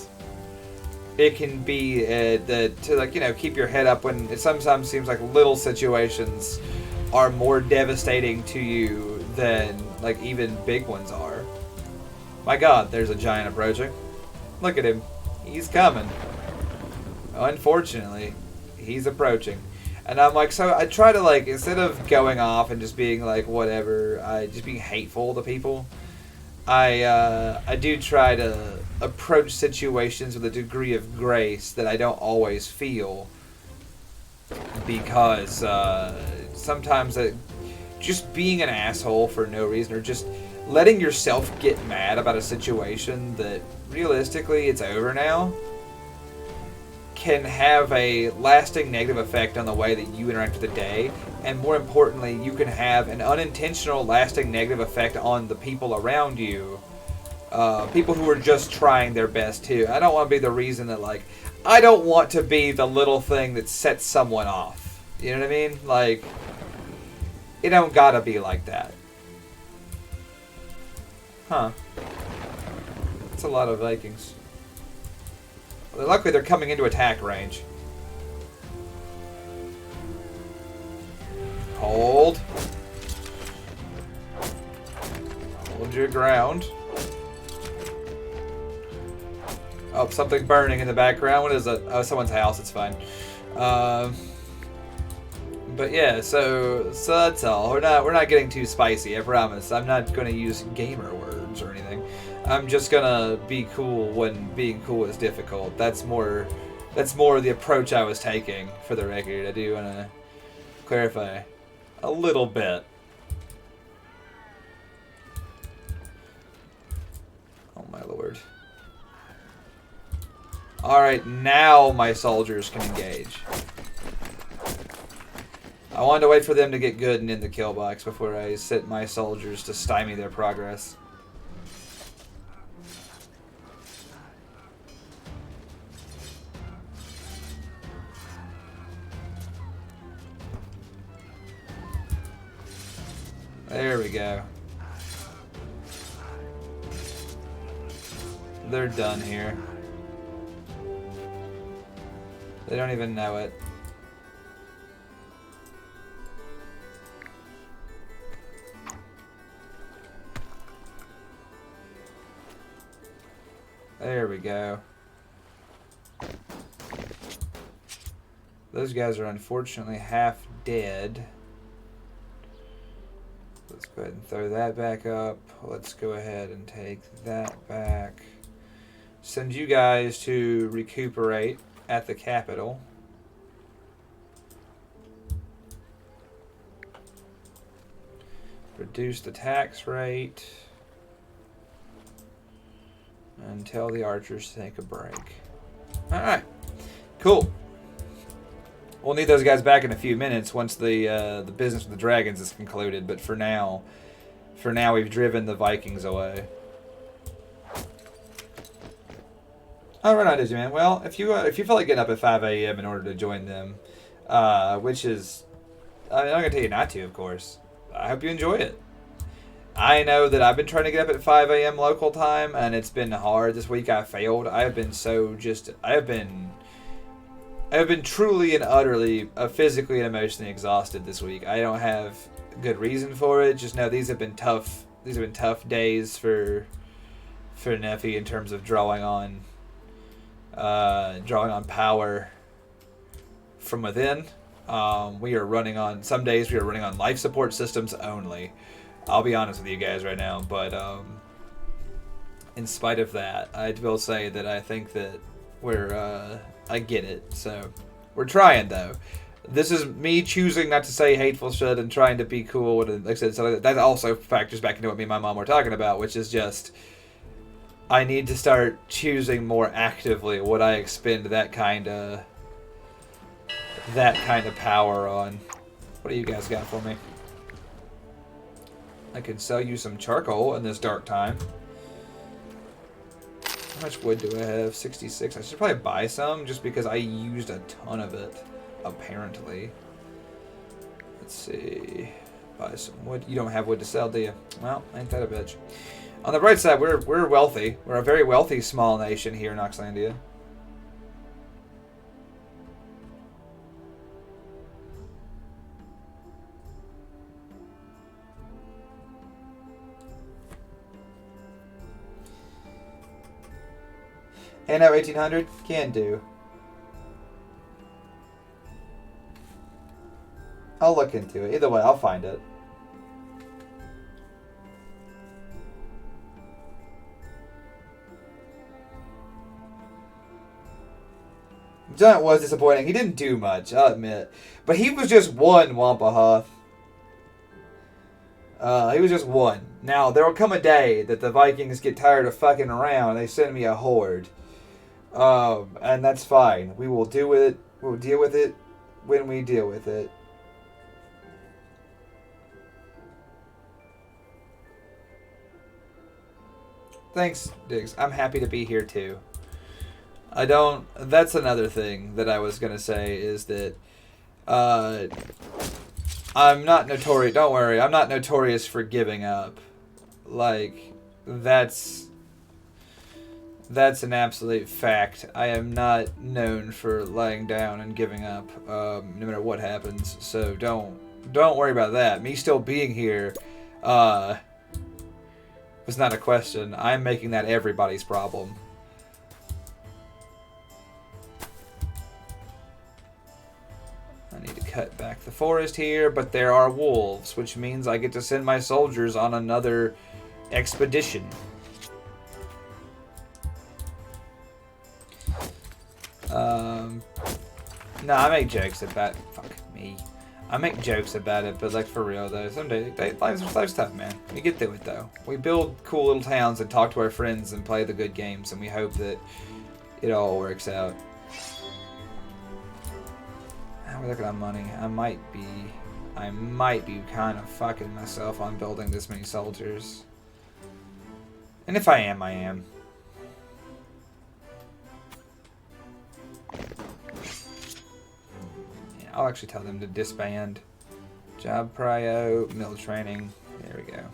it can be to, like, you know, keep your head up when it sometimes seems like little situations are more devastating to you than, like, even big ones are. My god, there's a giant approaching. Look at him. He's coming. Unfortunately, he's approaching. And I'm like, so I try to, like, instead of going off and just being like, whatever, just being hateful to people, I do try to approach situations with a degree of grace that I don't always feel. Because sometimes just being an asshole for no reason, or just letting yourself get mad about a situation that realistically it's over now, can have a lasting negative effect on the way that you interact with the day, and more importantly, you can have an unintentional lasting negative effect on the people around you, people who are just trying their best too. I don't want to be the reason that, like, I don't want to be the little thing that sets someone off. You know what I mean? Like, it don't gotta be like that. Huh. That's a lot of Vikings. Well, luckily, they're coming into attack range. Hold. Hold your ground. Oh, something burning in the background. What is it? Oh, someone's house. It's fine. But yeah, so that's all. We're not getting too spicy. I promise. I'm not going to use gamer words or anything. I'm just gonna be cool when being cool is difficult. That's more the approach I was taking for the record. I do want to clarify a little bit. Oh my lord. Alright, now my soldiers can engage. I wanted to wait for them to get good and in the kill box before I set my soldiers to stymie their progress. There we go. They're done here. They don't even know it. There we go. Those guys are unfortunately half dead. Let's go ahead and throw that back up. Let's go ahead and take that back. Send you guys to recuperate at the capital. Reduce the tax rate. And tell the archers to take a break. Alright. Cool. We'll need those guys back in a few minutes once the business with the dragons is concluded. But for now we've driven the Vikings away. Oh, right on, did you, man? Well, if you feel like getting up at 5 a.m. in order to join them, which is, I'm not gonna tell you not to, of course. I hope you enjoy it. I know that I've been trying to get up at 5 a.m. local time, and it's been hard. This week I failed. I have been truly and utterly physically and emotionally exhausted this week. I don't have good reason for it. Just know these have been tough. These have been tough days for Nephi in terms of drawing on power from within. We are running on some days. We are running on life support systems only. I'll be honest with you guys right now, but in spite of that, I will say that I think that I get it. So we're trying though. This is me choosing not to say hateful shit and trying to be cool. And like I said, so that also factors back into what me and my mom were talking about, which is just I need to start choosing more actively what I expend that kind of power on. What do you guys got for me? I could sell you some charcoal in this dark time. How much wood do I have? 66. I should probably buy some just because I used a ton of it, apparently. Let's see. Buy some wood. You don't have wood to sell, do you? Well, ain't that a bitch. On the bright side, we're wealthy. We're a very wealthy small nation here in Auxlandia. And now 1800 can do. I'll look into it. Either way, I'll find it. Giant was disappointing. He didn't do much, I'll admit. But he was just one Wampahoth. He was just one. Now, there will come a day that the Vikings get tired of fucking around and they send me a horde. And that's fine. We will deal with it. We'll deal with it when we deal with it. Thanks, Diggs. I'm happy to be here too. That's another thing that I was gonna say is that, I'm not notorious, don't worry, I'm not notorious for giving up. Like, that's That's an absolute fact. I am not known for lying down and giving up, no matter what happens. So don't worry about that. Me still being here, was not a question. I'm making that everybody's problem. I need to cut back the forest here, but there are wolves, which means I get to send my soldiers on another expedition. No, I make jokes about fuck me. I make jokes about it, but like for real though, someday life's tough, man. We get through it though. We build cool little towns and talk to our friends and play the good games, and we hope that it all works out. We're looking at money. I might be kind of fucking myself on building this many soldiers. And if I am, I am. I'll actually tell them to disband. Job prio, mill training. There we go.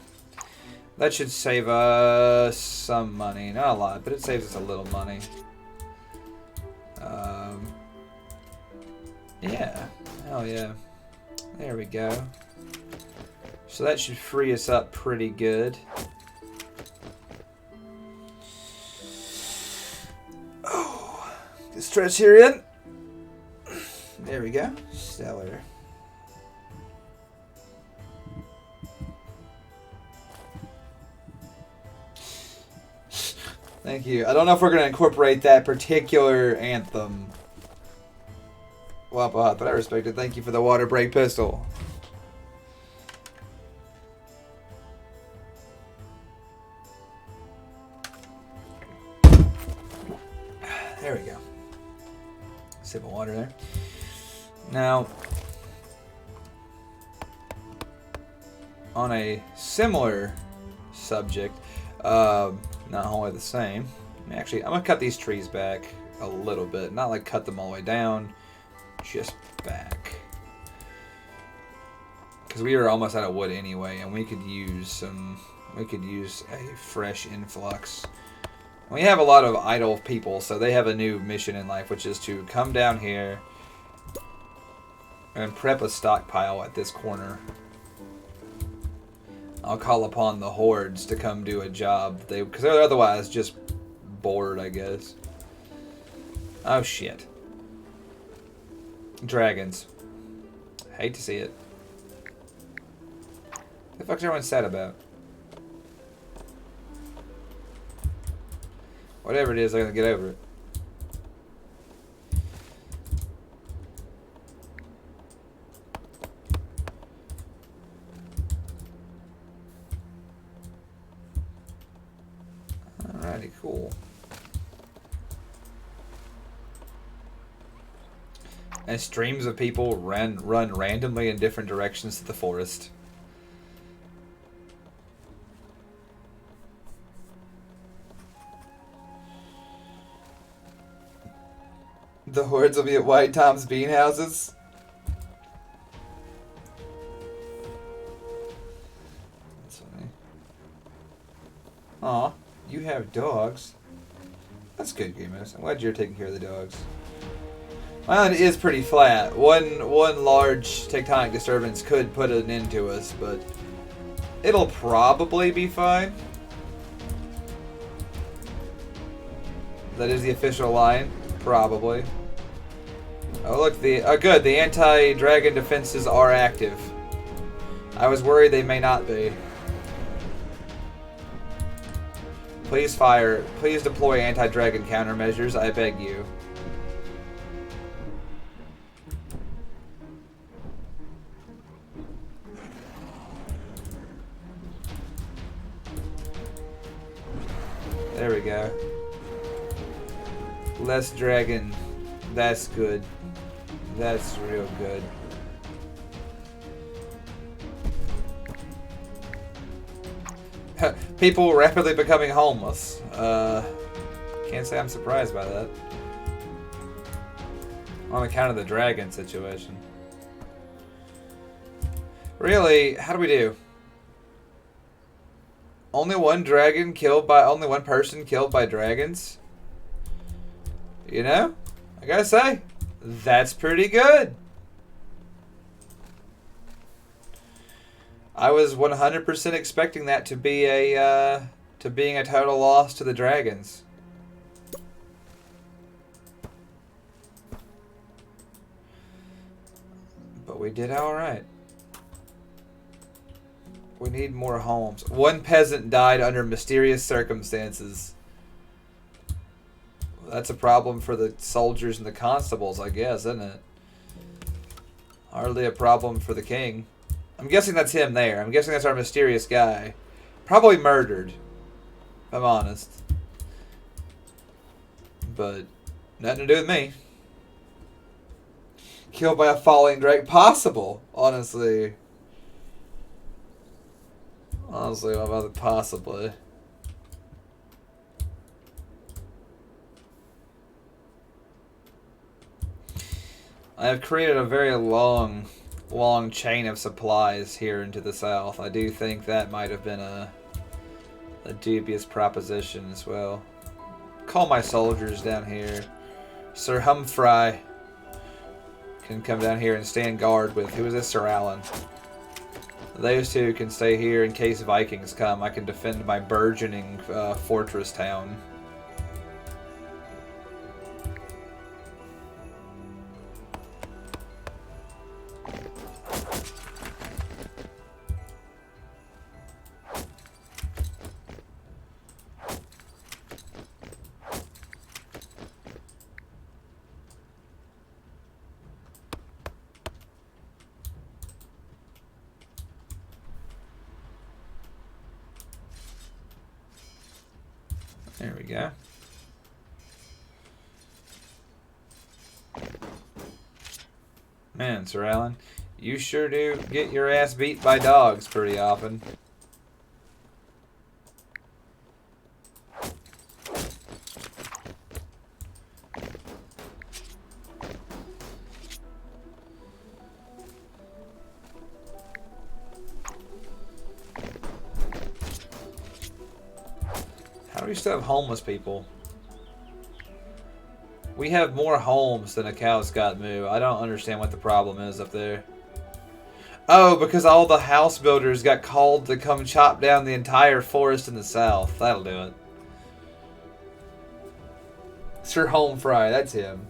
That should save us some money. Not a lot, but it saves us a little money. Yeah. Hell yeah. There we go. So that should free us up pretty good. Oh. Get stretch here in. There we go. Stellar. Thank you. I don't know if we're going to incorporate that particular anthem. Wapahat, but I respect it. Thank you for the water break pistol. There we go. Sip of water there. Now, on a similar subject, not wholly the same. Actually, I'm going to cut these trees back a little bit. Not like cut them all the way down, just back. Because we are almost out of wood anyway, and we could use a fresh influx. We have a lot of idle people, so they have a new mission in life, which is to come down here and prep a stockpile at this corner. I'll call upon the hordes to come do a job, because they're otherwise just bored, I guess. Oh shit. Dragons. Hate to see it. What the fuck's everyone sad about? Whatever it is, I'm gonna get over it. Alrighty, cool. And streams of people run randomly in different directions to the forest. The hordes will be at White Tom's bean houses. That's funny. Aw, you have dogs. That's good, Grimace. I'm glad you're taking care of the dogs. My island is pretty flat. One large tectonic disturbance could put an end to us, but it'll probably be fine. That is the official line. Probably. Oh look, good. The anti-dragon defenses are active. I was worried they may not be. Please deploy anti-dragon countermeasures, I beg you. There we go. Less dragon. That's good. That's real good. People rapidly becoming homeless. Can't say I'm surprised by that. On account of the dragon situation. Really, how do we do? Only one person killed by dragons? You know? I gotta say, that's pretty good. I was 100% expecting that to be being a total loss to the dragons. But we did alright. We need more homes. One peasant died under mysterious circumstances. Well, that's a problem for the soldiers and the constables, I guess, isn't it? Hardly a problem for the king. I'm guessing that's him there. I'm guessing that's our mysterious guy. Probably murdered, if I'm honest. But nothing to do with me. Killed by a falling drake. Possible, honestly. Honestly, what about the possibly? I have created a very long chain of supplies here into the south. I do think that might have been a dubious proposition as well. Call my soldiers down here. Sir Humphrey can come down here and stand guard with, who is this, Sir Alan? Those two can stay here in case Vikings come. I can defend my burgeoning fortress town. There we go. Man, Sir Alan, you sure do get your ass beat by dogs pretty often. How do we still have homeless people? We have more homes than a cow's got moo. I don't understand what the problem is up there. Oh, because all the house builders got called to come chop down the entire forest in the south. That'll do it. Sir Humphrey, that's him.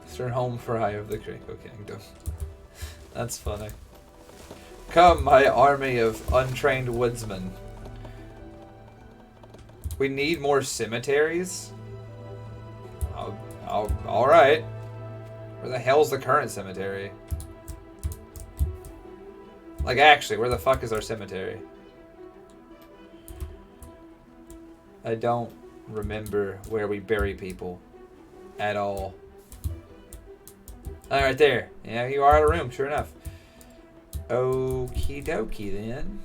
Sir Humphrey of the Crinkle Kingdom. That's funny. Come, my army of untrained woodsmen. We need more cemeteries? Alright. Where the hell's the current cemetery? Like, actually, where the fuck is our cemetery? I don't remember where we bury people. At all. Oh, right there. Yeah, you are out of room, sure enough. Okie dokie then.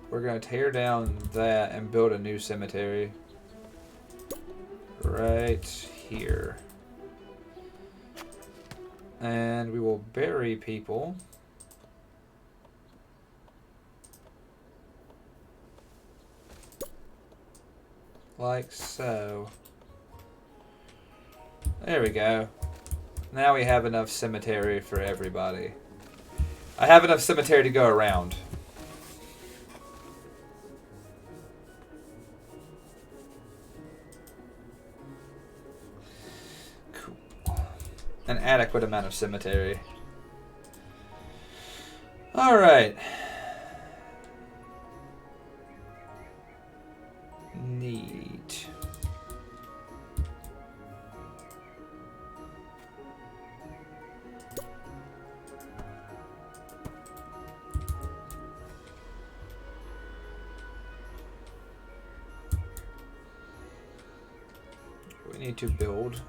We're gonna tear down that and build a new cemetery. Right here. And we will bury people. Like so. There we go. Now we have enough cemetery for everybody. I have enough cemetery to go around. Cool. An adequate amount of cemetery. Alright. Neat. We need to build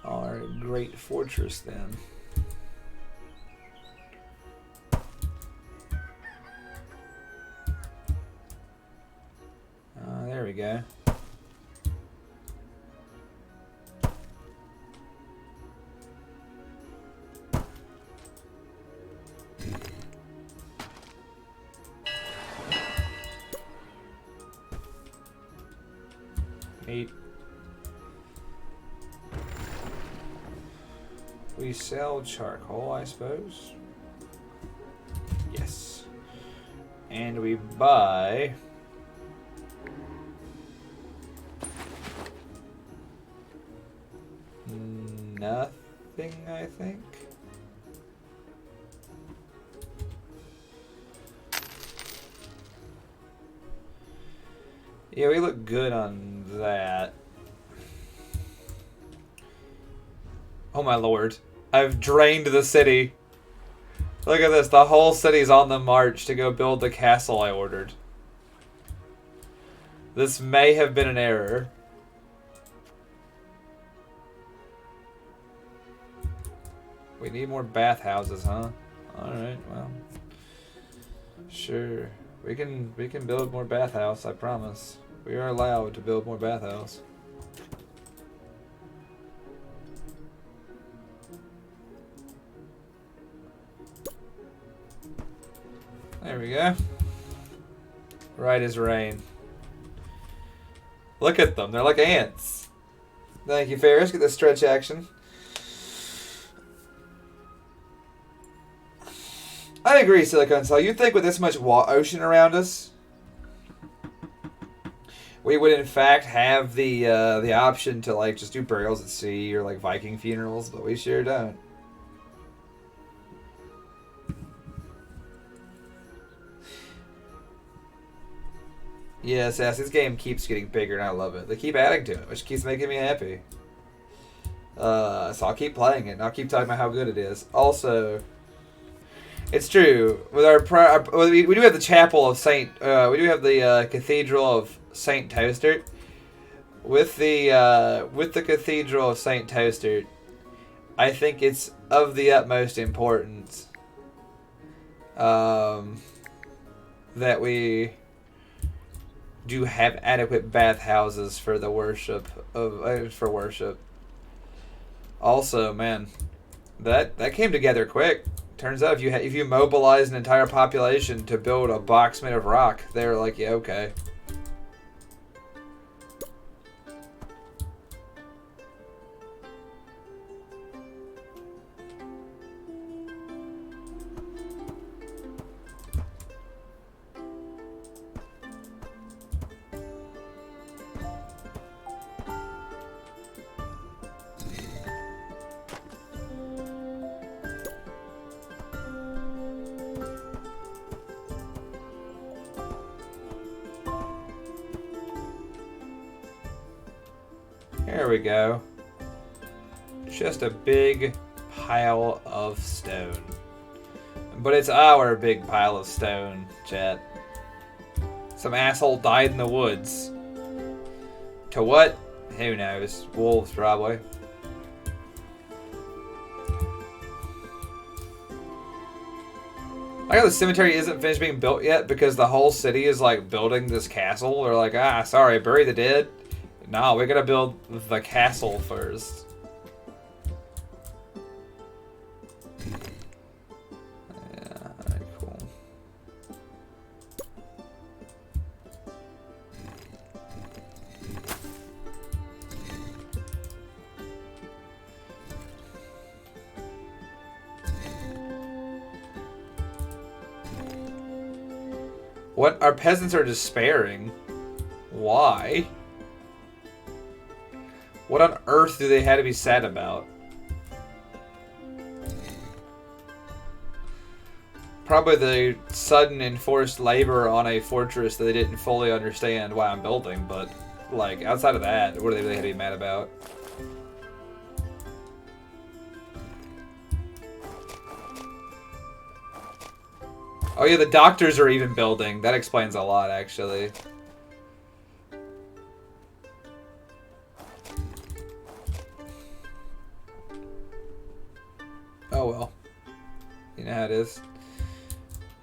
our great fortress then. There we we go. Neat. We sell charcoal, I suppose. Yes. And we buy nothing, I think. Yeah, we look good on that. Oh my lord. I've drained the city. Look at this. The whole city's on the march to go build the castle I ordered. This may have been an error. We need more bathhouses, huh? Alright, well. Sure. We can build more bathhouse, I promise. We are allowed to build more bathhouse. There we go. Right as rain. Look at them. They're like ants. Thank you, Ferris. Get the stretch action. I agree, Silicon Cell. You'd think with this much ocean around us, we would in fact have the option to like just do burials at sea or like Viking funerals, but we sure don't. Yes, this game keeps getting bigger and I love it. They keep adding to it, which keeps making me happy. So I'll keep playing it and I'll keep talking about how good it is. Also, it's true. With we do have the chapel of Saint. We do have the Cathedral of Saint Toaster. With the Cathedral of Saint Toaster, I think it's of the utmost importance that we do have adequate bathhouses for the worship of for worship. Also, man, that came together quick. Turns out if you mobilize an entire population to build a box made of rock, they're like, yeah, okay. There we go. Just a big pile of stone. But it's our big pile of stone, chat. Some asshole died in the woods. To what? Who knows? Wolves, probably. I know the cemetery isn't finished being built yet because the whole city is like building this castle. They're like, ah, sorry, bury the dead. No, we gotta build the castle first. Yeah, alright, cool. What? Our peasants are despairing. Why? What on earth do they have to be sad about? Probably the sudden enforced labor on a fortress that they didn't fully understand why I'm building, but like outside of that, what do they really have to be mad about? Oh yeah, the doctors are even building. That explains a lot, actually. Oh well. You know how it is.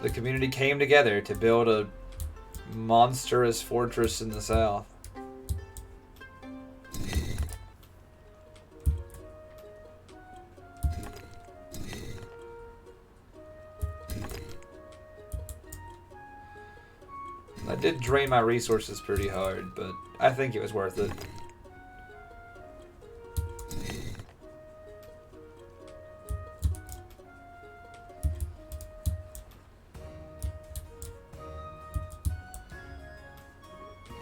The community came together to build a monstrous fortress in the south. I did drain my resources pretty hard, but I think it was worth it.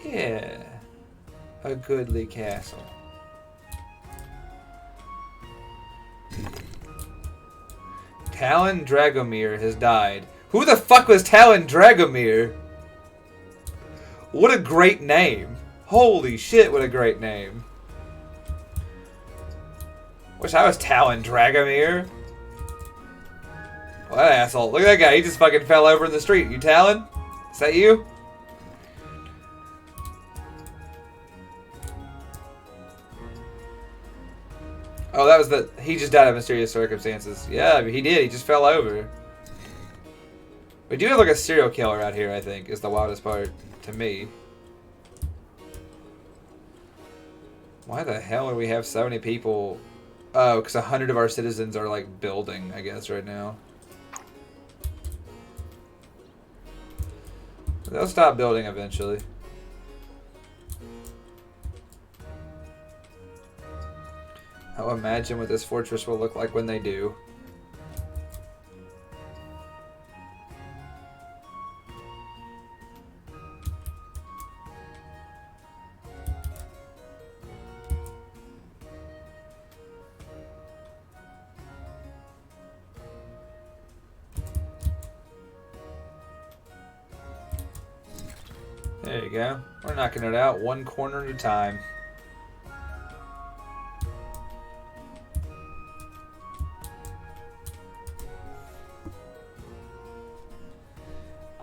Yeah, a goodly castle. Talon Dragomir has died. Who the fuck was Talon Dragomir? What a great name. Holy shit, what a great name. Wish I was Talon Dragomir. What an asshole. Look at that guy. He just fucking fell over in the street. You Talon? Is that you? Oh, that was the... He just died of mysterious circumstances. Yeah, he did. He just fell over. We do have like a serial killer out here, I think, is the wildest part to me. Why the hell do we have so many people? Oh, because 100 of our citizens are like building, I guess, right now. They'll stop building eventually. I'll imagine what this fortress will look like when they do. There you go. We're knocking it out one corner at a time.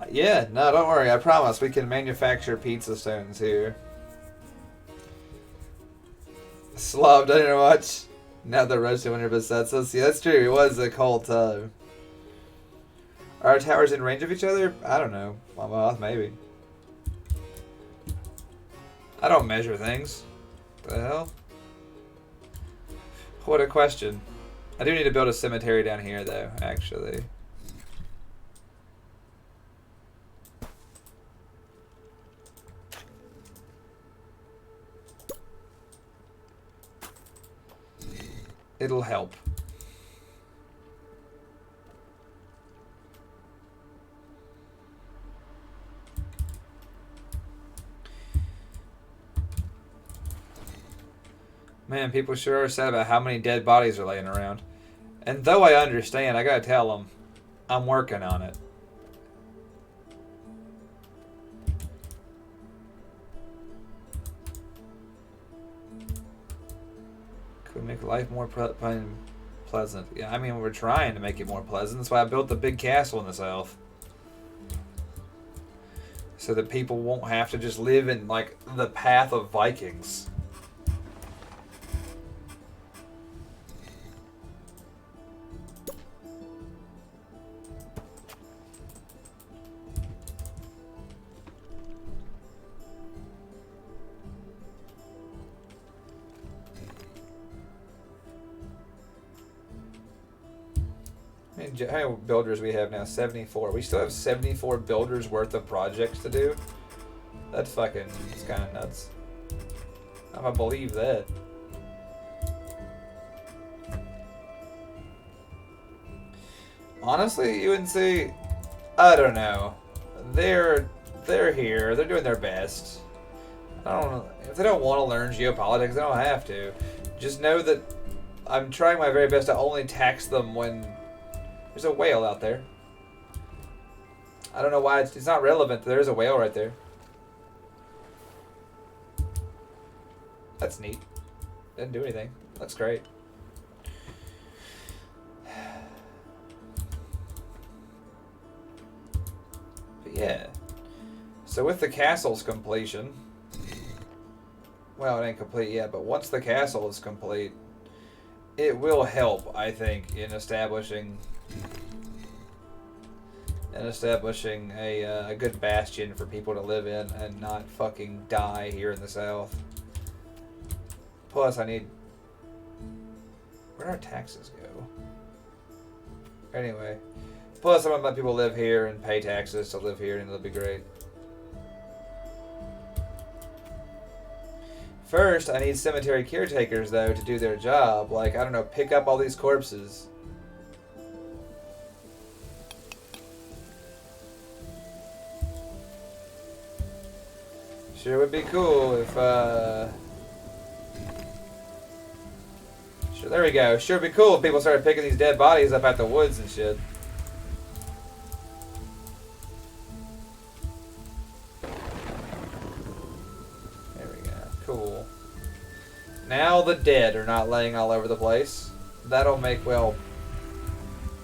Yeah, no, don't worry. I promise we can manufacture pizza stones here. Slob, didn't you watch? Now the Russian winter besets us. Yeah, that's true. It was a cold time. Are our towers in range of each other? I don't know. Well, maybe. I don't measure things. What the hell? What a question. I do need to build a cemetery down here, though, actually. It'll help. Man, people sure are sad about how many dead bodies are laying around. And though I understand, I gotta tell them, I'm working on it. Could we make life more pleasant? Yeah, I mean, we're trying to make it more pleasant. That's why I built the big castle in the south. So that people won't have to just live in, like, the path of Vikings. How many builders we have now? 74. We still have 74 builders worth of projects to do. That's fucking, it's kind of nuts. I believe that. Honestly, UNC, I don't know. They're here. They're doing their best. I don't know. If they don't want to learn geopolitics, they don't have to. Just know that I'm trying my very best to only tax them when there's a whale out there. I don't know why it's not relevant. There's a whale right there. That's neat. Didn't do anything. That's great. But yeah. So with the castle's completion, well, it ain't complete yet, but once the castle is complete, it will help, I think, in establishing a good bastion for people to live in and not fucking die here in the south. Plus, I need... Where'd our taxes go? Anyway. Plus, I'm gonna let people live here and pay taxes to live here, and it'll be great. First, I need cemetery caretakers, though, to do their job. Like, I don't know, pick up all these corpses. Sure would be cool if, Sure, there we go. Sure would be cool if people started picking these dead bodies up out the woods and shit. There we go. Cool. Now the dead are not laying all over the place. That'll make, well,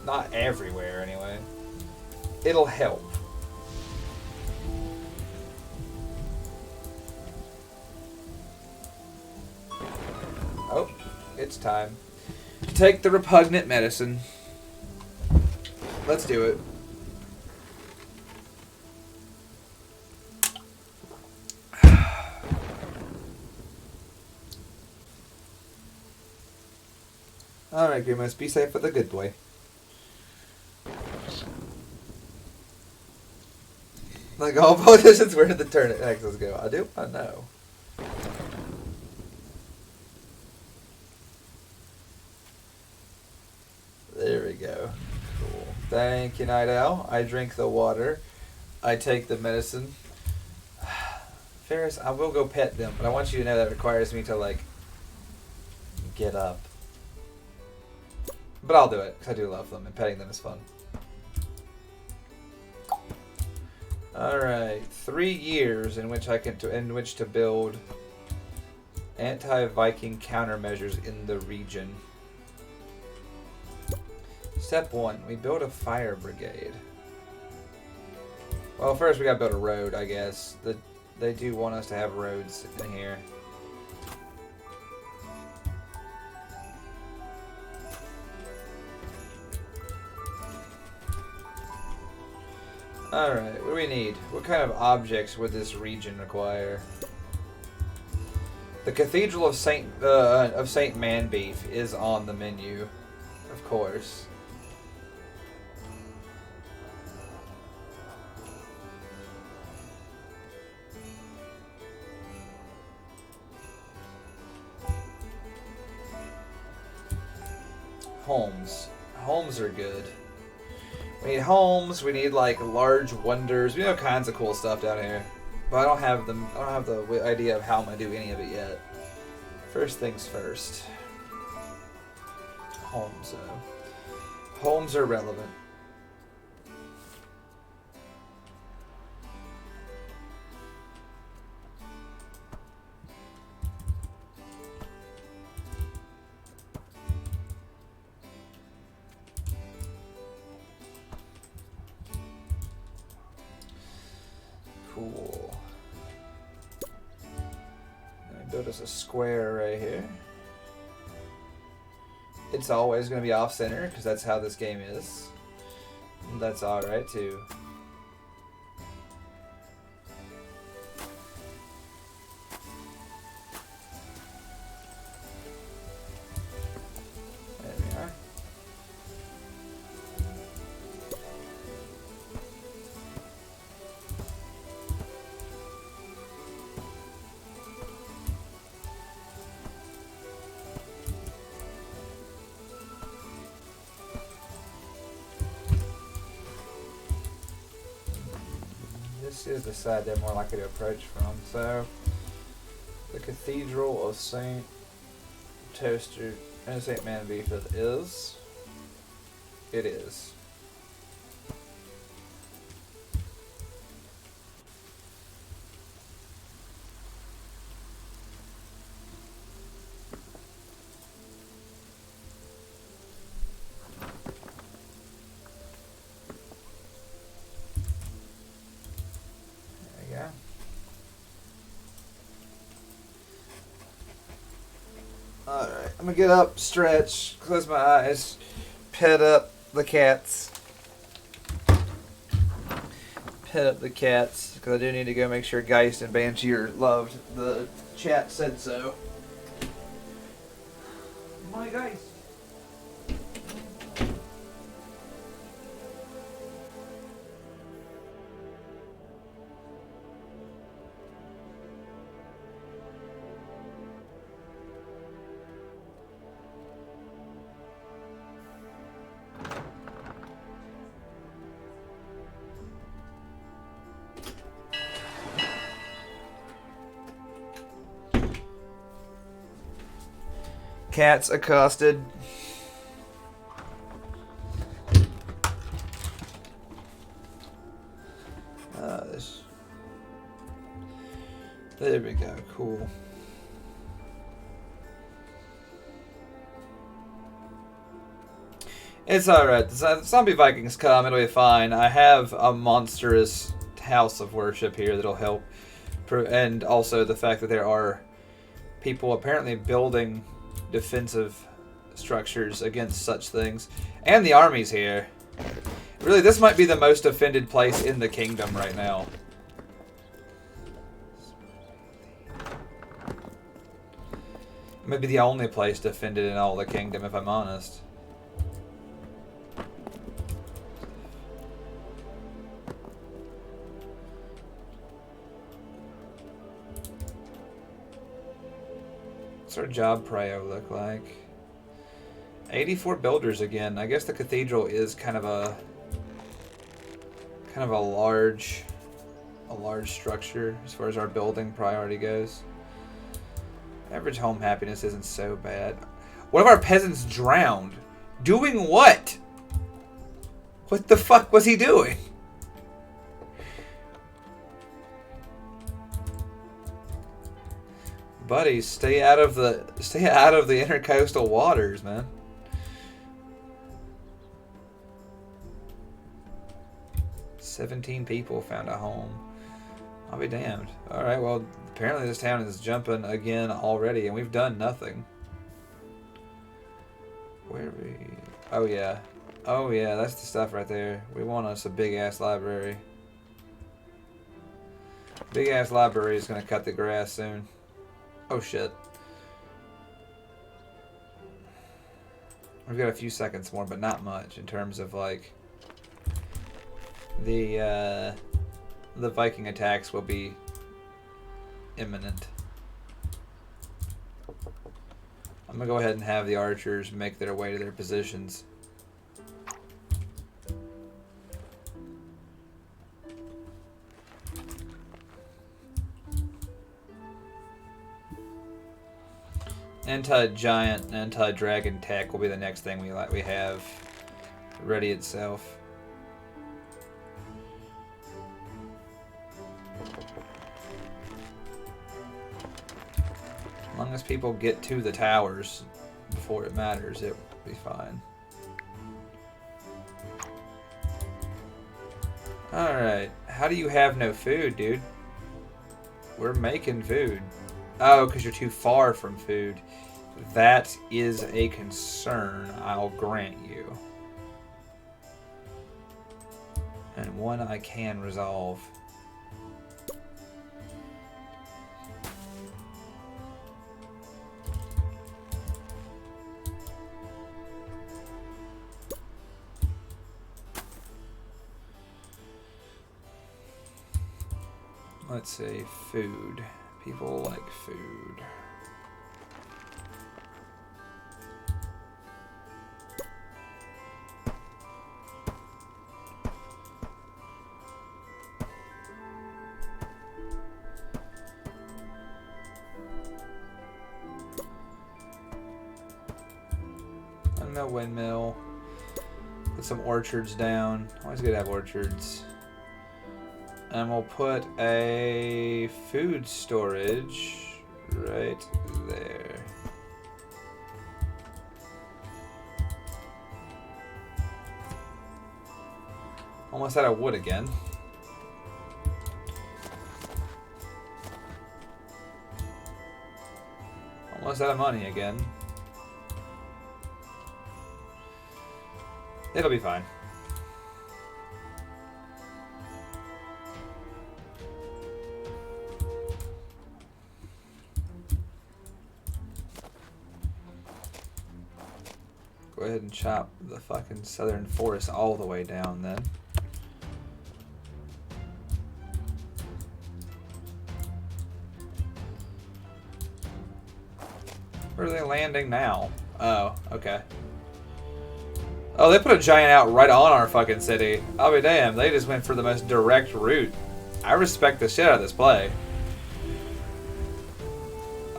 not everywhere anyway. It'll help. Oh, it's time to take the repugnant medicine. Let's do it. Alright, Grimace, be safe with the good boy. Like all politicians, where did the turn axles go? I do? I know. There we go. Cool. Thank you, Night Owl. I drink the water. I take the medicine. Ferris, I will go pet them, but I want you to know that requires me to, like, get up. But I'll do it, because I do love them, and petting them is fun. Alright, 3 years in which to build anti-Viking countermeasures in the region. Step 1, we build a fire brigade. Well, first we gotta build a road, I guess. They do want us to have roads in here. Alright, what do we need? What kind of objects would this region require? The Cathedral of Saint Manbeef is on the menu, of course. Homes. Homes are good. We need homes. We need like large wonders. We have kinds of cool stuff down here, but I don't have them. I don't have the idea of how I'm gonna do any of it yet. First things first. Homes, though. Homes are relevant. Cool. Build us a square right here. It's always going to be off-center because that's how this game is. And that's alright too. There we are. This is the side they're more likely to approach from. So, the Cathedral of St. Toaster and St. Manbeef is. It is. Alright, I'm gonna get up, stretch, close my eyes, pet up the cats. Pet up the cats, because I do need to go make sure Geist and Banshee are loved. The chat said so. My Geist. Cats accosted. There we go. Cool. It's alright. The zombie Vikings come. It'll be fine. I have a monstrous house of worship here that'll help. And also the fact that there are people apparently building defensive structures against such things. And the army's here. Really, this might be the most defended place in the kingdom right now. Maybe the only place defended in all the kingdom, if I'm honest. What's our job prio look like? 84 builders again. I guess the cathedral is kind of a large structure as far as our building priority goes. Average home happiness isn't so bad. One of our peasants drowned. Doing what? What the fuck was he doing? Buddy, stay out of the intercoastal waters, man. "17 people found a home." I'll be damned. Alright, well, apparently this town is jumping again already, and we've done nothing. Where are we? Oh, yeah. Oh, yeah, that's the stuff right there. We want us a big-ass library. Big-ass library is going to cut the grass soon. Oh, shit. We've got a few seconds more, but not much in terms of, like, the Viking attacks will be imminent. I'm gonna go ahead and have the archers make their way to their positions. Anti-giant, anti-dragon tech will be the next thing we have ready itself. As long as people get to the towers before it matters, it will be fine. Alright, how do you have no food, dude? We're making food. Oh, because you're too far from food. That is a concern, I'll grant you. And one I can resolve. Let's say food. People like food. No windmill. Put some orchards down. Always good to have orchards. And we'll put a food storage right there. Almost out of wood again. Almost out of money again. It'll be fine. Go ahead and chop the fucking southern forest all the way down then. Where are they landing now? Oh, okay. Oh, they put a giant out right on our fucking city. I'll be damned. They just went for the most direct route. I respect the shit out of this play.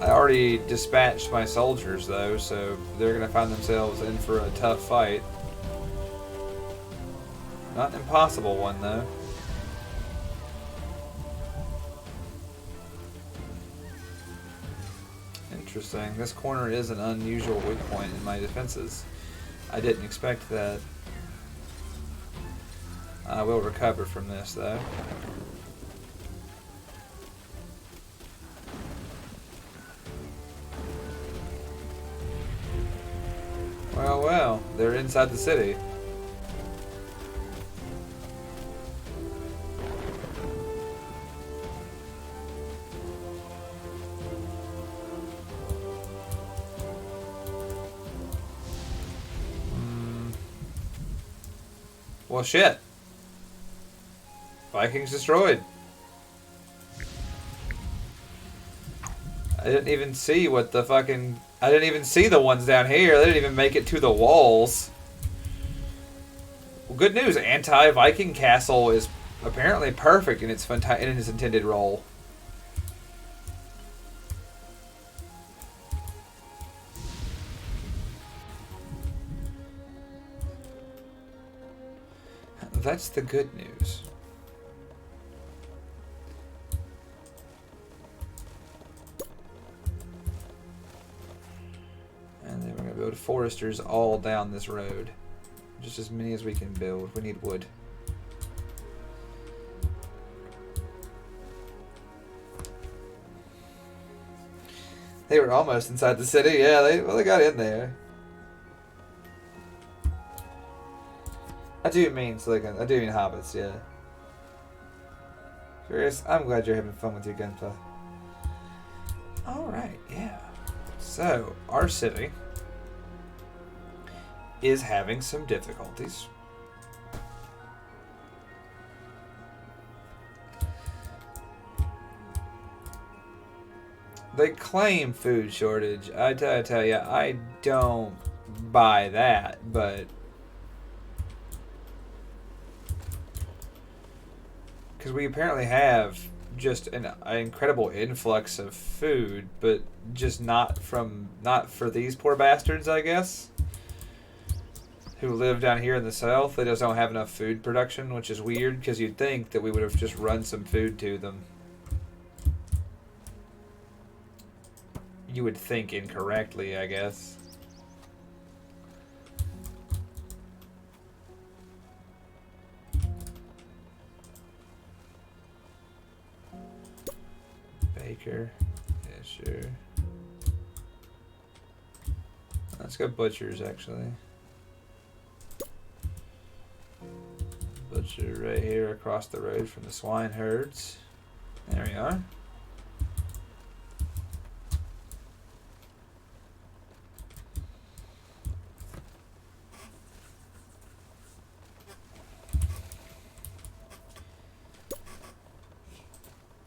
I already dispatched my soldiers, though, so they're going to find themselves in for a tough fight. Not an impossible one, though. Interesting. This corner is an unusual weak point in my defenses. I didn't expect that. I will recover from this, though. Well, well, they're inside the city. Well, shit. Vikings destroyed. I didn't even see what the fucking... I didn't even see the ones down here. They didn't even make it to the walls. Well, good news. Anti-Viking castle is apparently perfect in its intended role. That's the good news. And then we're going to build foresters all down this road. Just as many as we can build. We need wood. They were almost inside the city. Yeah, they got in there. I do mean hobbits, yeah. Curious, I'm glad you're having fun with your gunplay. Alright, yeah. So, our city is having some difficulties. They claim food shortage. I tell you, I don't buy that, but... Because we apparently have just an incredible influx of food, but just not for these poor bastards, I guess, who live down here in the south. They just don't have enough food production, which is weird, because you'd think that we would have just run some food to them. You would think incorrectly, I guess. Baker. Yeah, sure. Let's go butchers, actually. Butcher right here across the road from the swine herds. There we are.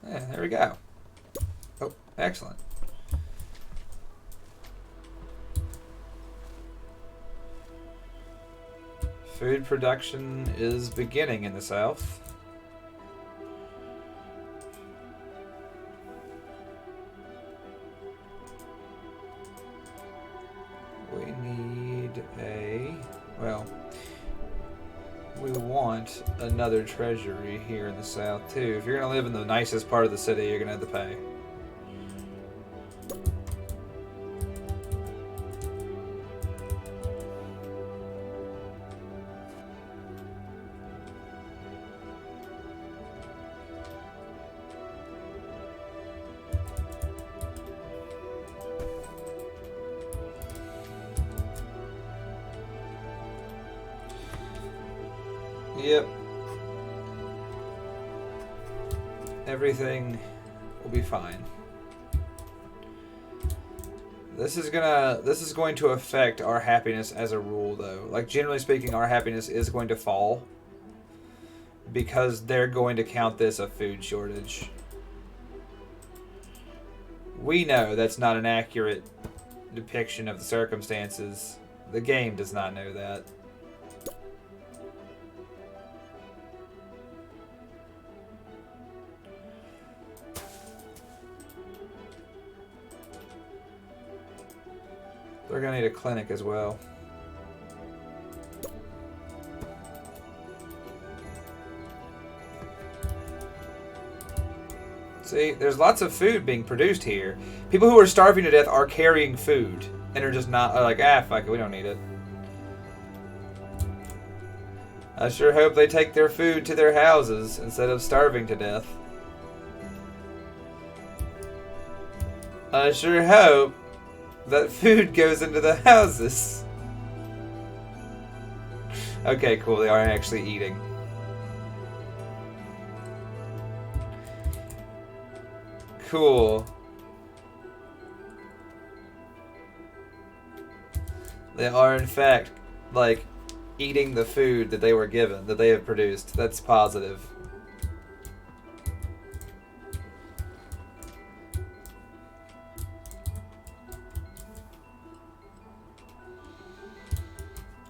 Yeah, there we go. Oh, excellent. Food production is beginning in the south. We need we want another treasury here in the south too. If you're going to live in the nicest part of the city, you're going to have to pay. Yep. Everything will be fine. This is going to affect our happiness as a rule, though. Like, generally speaking, our happiness is going to fall because they're going to count this a food shortage. We know that's not an accurate depiction of the circumstances. The game does not know that. They're gonna need a clinic as well. See, there's lots of food being produced here. People who are starving to death are carrying food. And are just not, like, fuck it, we don't need it. I sure hope they take their food to their houses instead of starving to death. I sure hope that food goes into the houses. Okay, cool, they are actually eating. Cool. They are, in fact, like, eating the food that they were given, that they have produced. That's positive.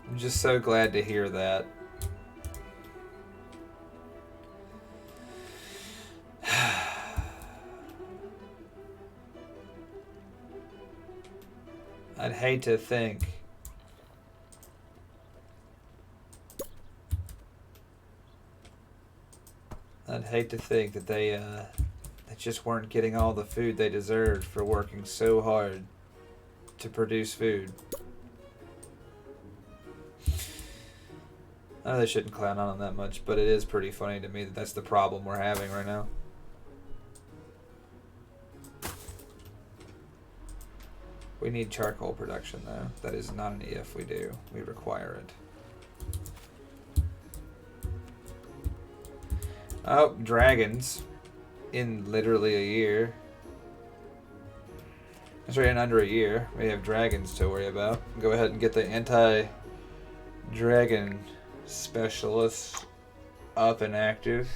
I'm just so glad to hear that. I'd hate to think that they just weren't getting all the food they deserved for working so hard to produce food. I know they shouldn't clown on them that much, but it is pretty funny to me that that's the problem we're having right now. We need charcoal production, though. That is not an if we do. We require it. Oh, dragons. In literally a year. Sorry, in under a year. We have dragons to worry about. Go ahead and get the anti-dragon specialist up and active.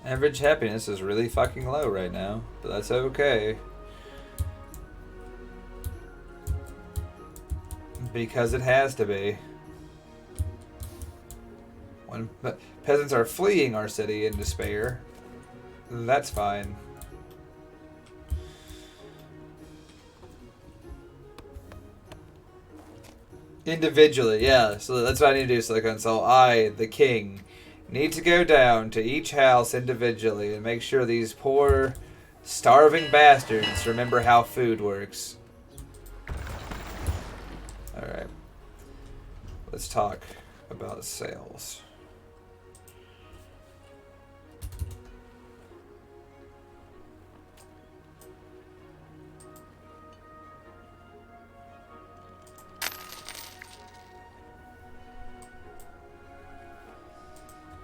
Average happiness is really fucking low right now, but that's okay. Because it has to be. When peasants are fleeing our city in despair, that's fine. Individually, yeah. So that's what I need to do, Silicon. So I, the king, need to go down to each house individually and make sure these poor, starving bastards remember how food works. Alright. Let's talk about sales.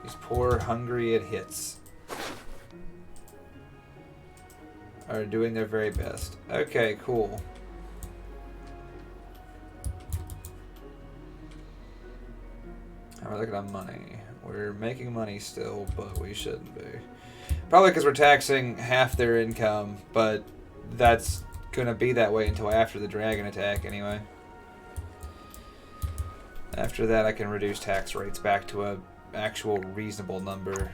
These poor, hungry hits are doing their very best. Okay, cool. Alright, look at money. We're making money still, but we shouldn't be. Probably because we're taxing half their income, but that's gonna be that way until after the dragon attack anyway. After that, I can reduce tax rates back to a actual reasonable number.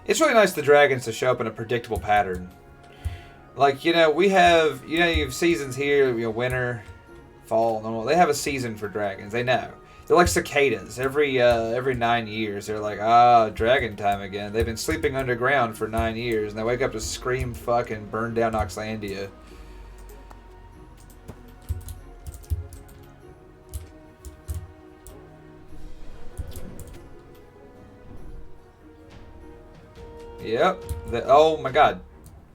It's really nice the dragons to show up in a predictable pattern. Like, you know, we have, you have seasons here, winter, fall, normal. They have a season for dragons. They know. They're like cicadas. Every 9 years, they're like, dragon time again. They've been sleeping underground for 9 years, and they wake up to scream fuck and burn down Auxlandia. Yep. Oh my god.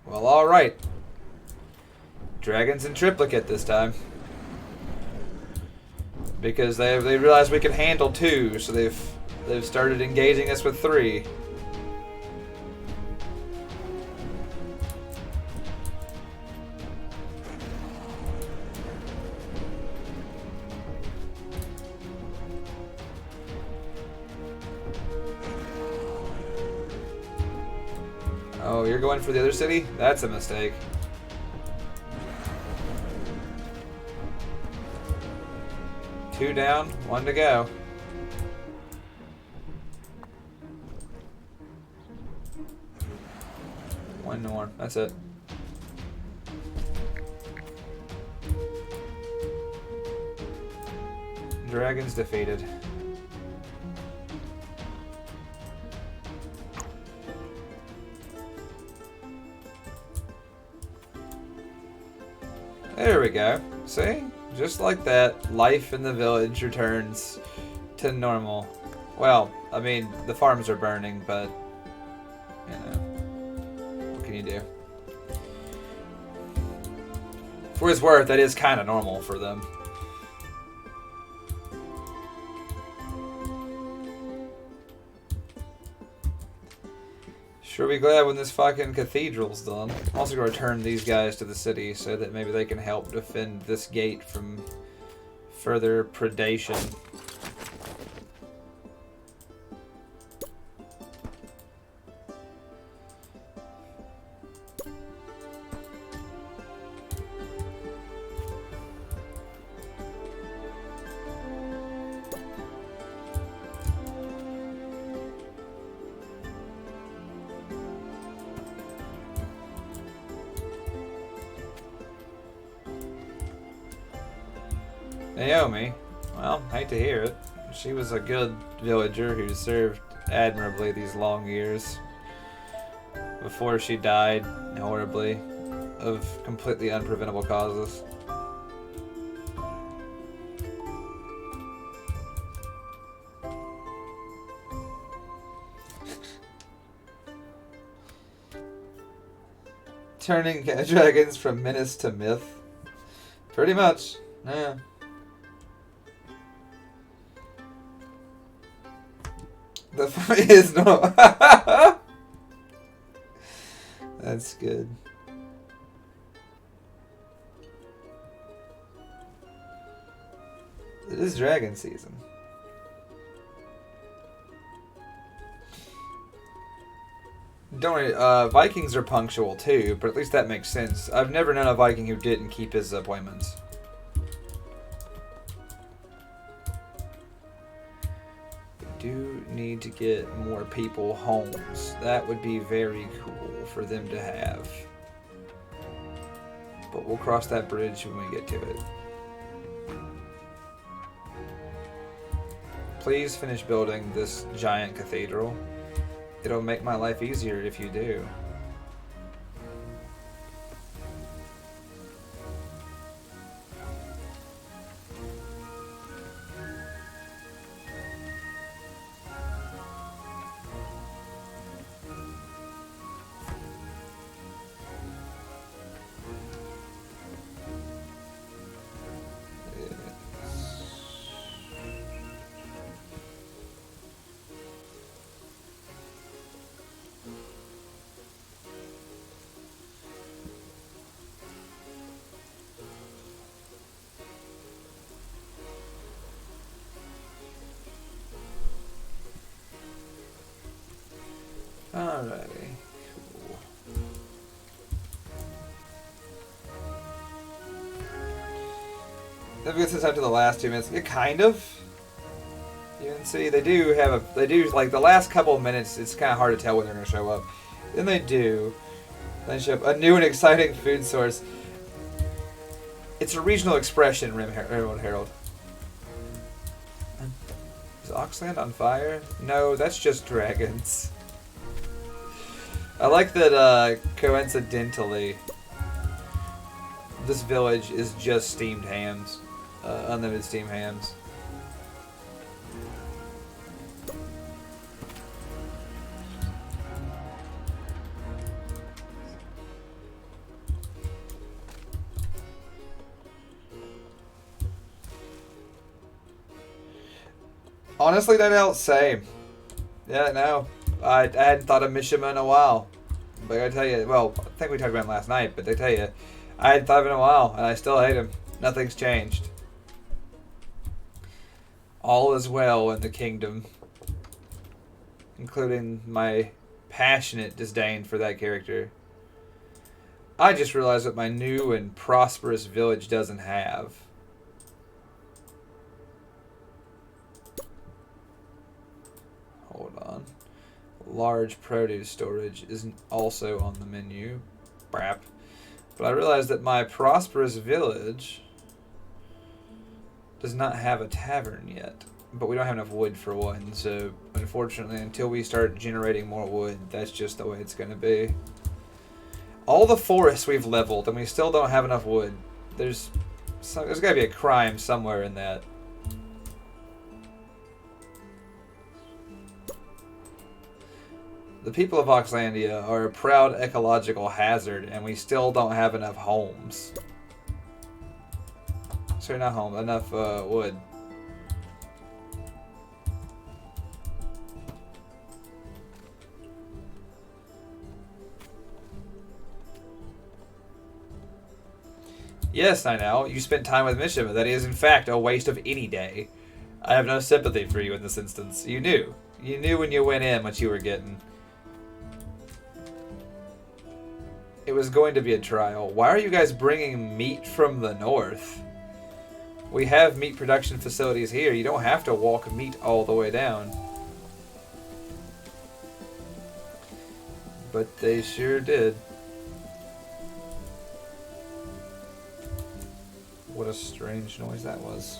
Well, alright. Dragons in triplicate this time. Because they realized we can handle 2, so they've started engaging us with 3. Oh, you're going for the other city? That's a mistake. Two down, one to go. One more. That's it. Dragons defeated. There we go. See? Just like that, life in the village returns to normal. Well, I mean, the farms are burning, but, you know, what can you do? For what it's worth, that is kind of normal for them. Sure be glad when this fucking cathedral's done. I'm also going to return these guys to the city so that maybe they can help defend this gate from further predation. Naomi, well, hate to hear it. She was a good villager who served admirably these long years before she died horribly of completely unpreventable causes. Turning dragons from menace to myth. Pretty much, yeah. The fight is normal. That's good. It is dragon season. Don't worry, Vikings are punctual too, but at least that makes sense. I've never known a Viking who didn't keep his appointments. Do need to get more people homes. That would be very cool for them to have. But we'll cross that bridge when we get to it. Please finish building this giant cathedral. It'll make my life easier if you do. Alrighty. Cool. Then we get this up to the last 2 minutes. Yeah, kind of. You can see they do like the last couple of minutes. It's kind of hard to tell when they're going to show up. Then they do. Then show up a new and exciting food source. It's a regional expression, Railroad Herald. Is Auxlandia on fire? No, that's just dragons. I like that, coincidentally, this village is just steamed hams. Unlimited steamed hams. Honestly, that else same. Yeah, no. I hadn't thought of Mishima in a while. But I tell you, well, I think we talked about him last night, but they tell you, I hadn't thought of him in a while, and I still hate him. Nothing's changed. All is well in the kingdom. Including my passionate disdain for that character. I just realized what my new and prosperous village doesn't have. Hold on. Large produce storage isn't also on the menu. Crap. But I realized that my prosperous village does not have a tavern yet. But we don't have enough wood for one, so unfortunately, until we start generating more wood, that's just the way it's going to be. All the forests we've leveled, and we still don't have enough wood. There's got to be a crime somewhere in that. The people of Auxlandia are a proud ecological hazard, and we still don't have enough homes. Sorry, not home, enough wood. Yes, I know. You spent time with Mishima. That is, in fact, a waste of any day. I have no sympathy for you in this instance. You knew. You knew when you went in what you were getting. It was going to be a trial. Why are you guys bringing meat from the north? We have meat production facilities here. You don't have to walk meat all the way down. But they sure did. What a strange noise that was.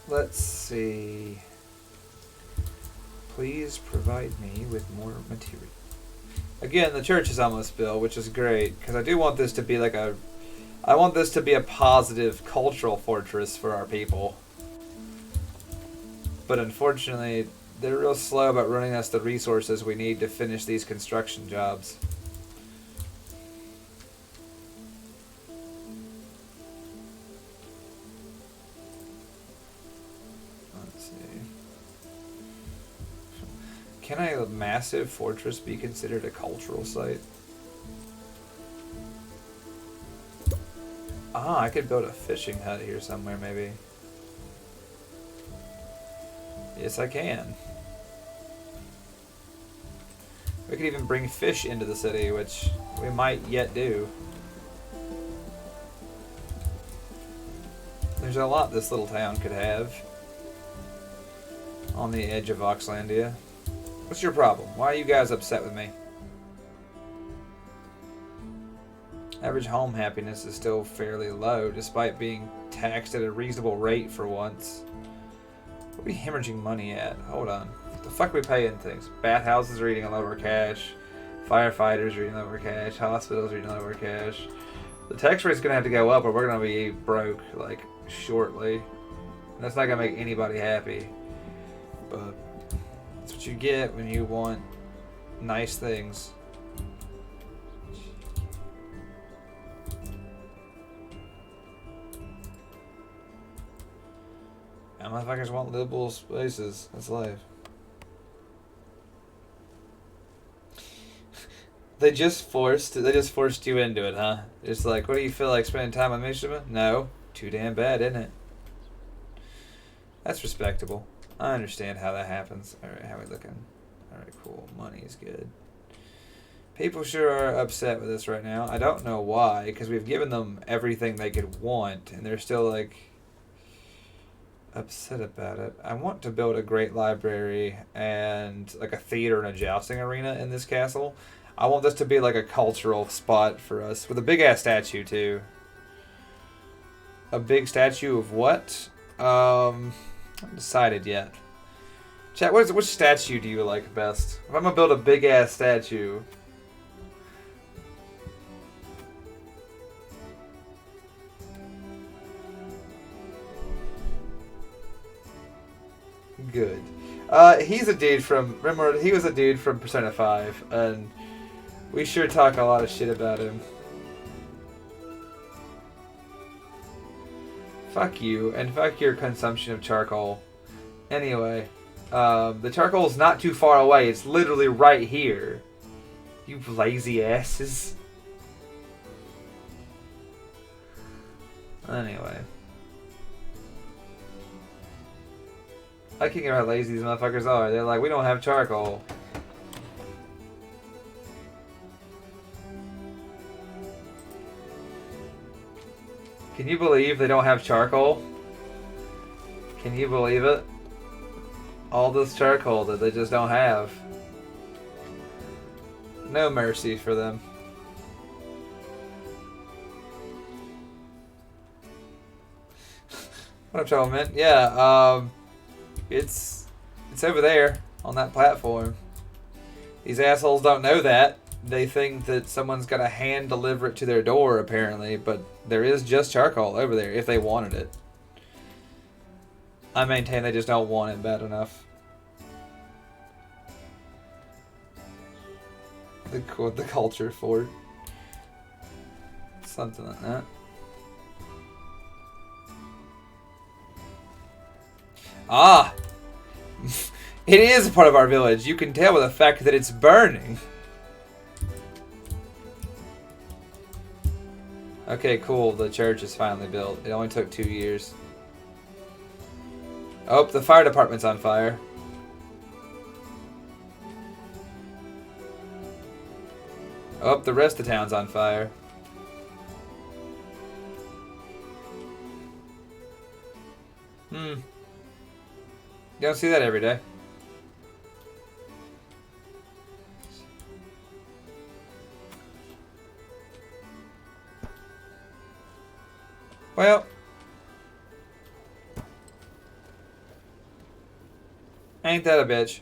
Let's see. Please provide me with more material. Again, the church is almost built, which is great, because I do want this to be like a... I want this to be a positive cultural fortress for our people. But unfortunately, they're real slow about running us the resources we need to finish these construction jobs. Can a massive fortress be considered a cultural site? Ah, I could build a fishing hut here somewhere, maybe. Yes, I can. We could even bring fish into the city, which we might yet do. There's a lot this little town could have on the edge of Auxlandia. What's your problem? Why are you guys upset with me? Average home happiness is still fairly low, despite being taxed at a reasonable rate for once. What are we hemorrhaging money at? Hold on. What the fuck are we paying things? Bathhouses are eating lower cash. Firefighters are eating lower cash. Hospitals are eating lower cash. The tax rate's going to have to go up or we're going to be broke, like, shortly. And that's not going to make anybody happy. But... that's what you get when you want nice things. And motherfuckers want livable spaces. That's life. They just forced you into it, huh? It's like, what do you feel like spending time with Mishima? No. Too damn bad, isn't it? That's respectable. I understand how that happens. Alright, how are we looking? Alright, cool. Money's good. People sure are upset with us right now. I don't know why, because we've given them everything they could want, and they're still, like, upset about it. I want to build a great library and, like, a theater and a jousting arena in this castle. I want this to be, like, a cultural spot for us, with a big-ass statue, too. A big statue of what? Not decided yet. Chat, which statue do you like best? If I'm gonna build a big ass statue. Good. He's a dude from... remember, he was a dude from Persona 5, and we sure talk a lot of shit about him. Fuck you, and fuck your consumption of charcoal. Anyway, the charcoal's not too far away. It's literally right here. You lazy asses. Anyway. I can't get how lazy these motherfuckers are. They're like, we don't have charcoal. Can you believe they don't have charcoal? Can you believe it? All this charcoal that they just don't have. No mercy for them. What up, gentlemen? Yeah, it's over there on that platform. These assholes don't know that. They think that someone's gonna hand deliver it to their door, apparently, but there is just charcoal over there if they wanted it. I maintain they just don't want it bad enough. The culture for it. Something like that. Ah! It is a part of our village. You can tell by the fact that it's burning. Okay, cool. The church is finally built. It only took 2 years. Oh, the fire department's on fire. Oh, the rest of the town's on fire. You don't see that every day. Well, ain't that a bitch?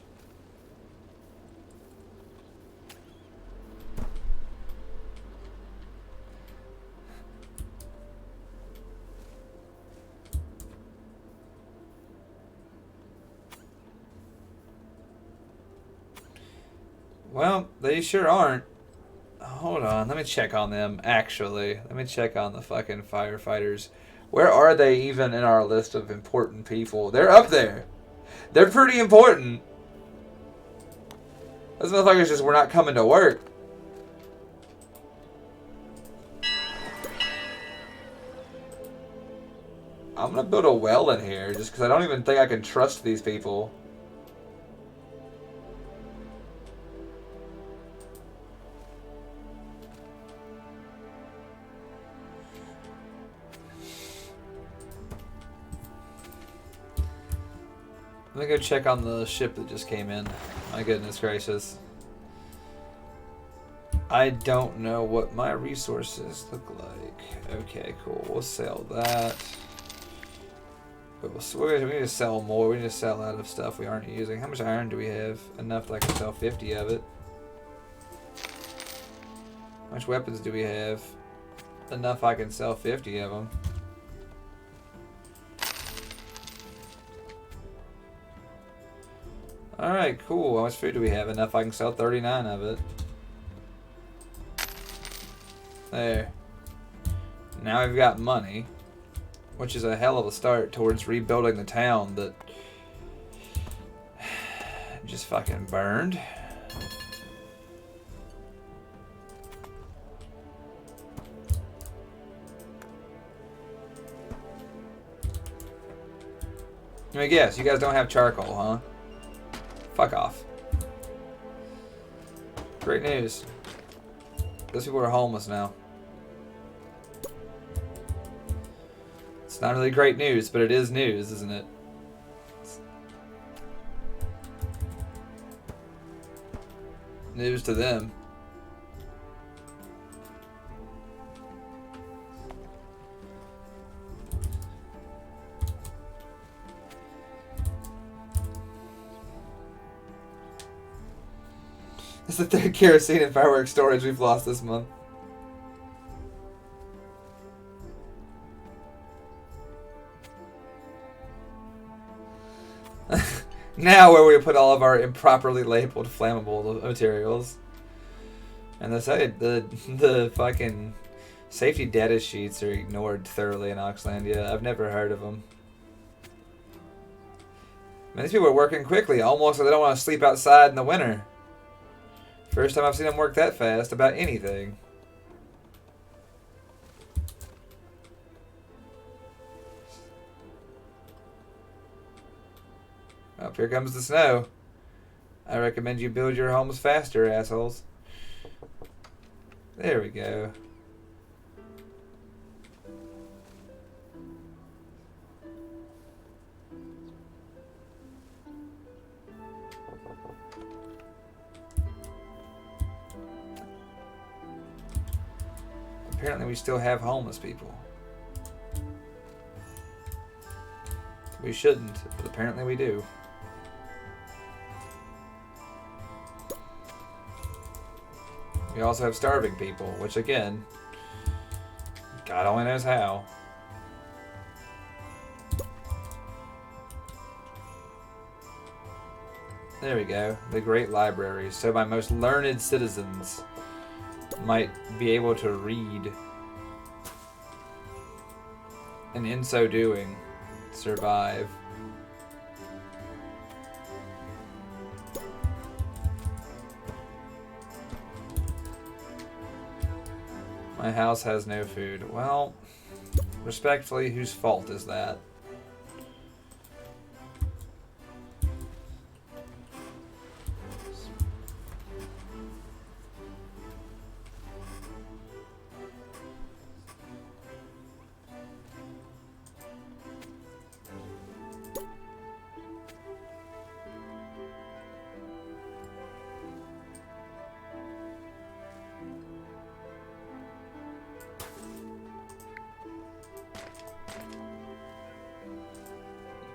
Well, they sure aren't. Hold on, let me check on them, actually. Let me check on the fucking firefighters. Where are they even in our list of important people? They're up there. They're pretty important. Those motherfuckers just were not coming to work. I'm gonna build a well in here, just because I don't even think I can trust these people. Let me go check on the ship that just came in. My goodness gracious. I don't know what my resources look like. Okay, cool. We'll sell that. We need to sell more. We need to sell out of stuff we aren't using. How much iron do we have? Enough that I can sell 50 of it. How much weapons do we have? Enough I can sell 50 of them. Alright, cool. How much food do we have? Enough I can sell 39 of it. There. Now we've got money, which is a hell of a start towards rebuilding the town that just fucking burned. Let me guess, you guys don't have charcoal, huh? Fuck off. Great news. Those people are homeless now. It's not really great news, but it is news, isn't it? News to them. It's the third kerosene and fireworks storage we've lost this month. Now where we put all of our improperly labeled flammable materials. And the fucking safety data sheets are ignored thoroughly in Auxlandia. I've never heard of them. Man, these people are working quickly, almost like they don't want to sleep outside in the winter. First time I've seen them work that fast about anything. Oh, here comes the snow. I recommend you build your homes faster, assholes. There we go. Apparently we still have homeless people. We shouldn't, but apparently we do. We also have starving people, which again, God only knows how. There we go. The great library. So my most learned citizens might be able to read. And in so doing, survive. My house has no food. Well, respectfully, whose fault is that?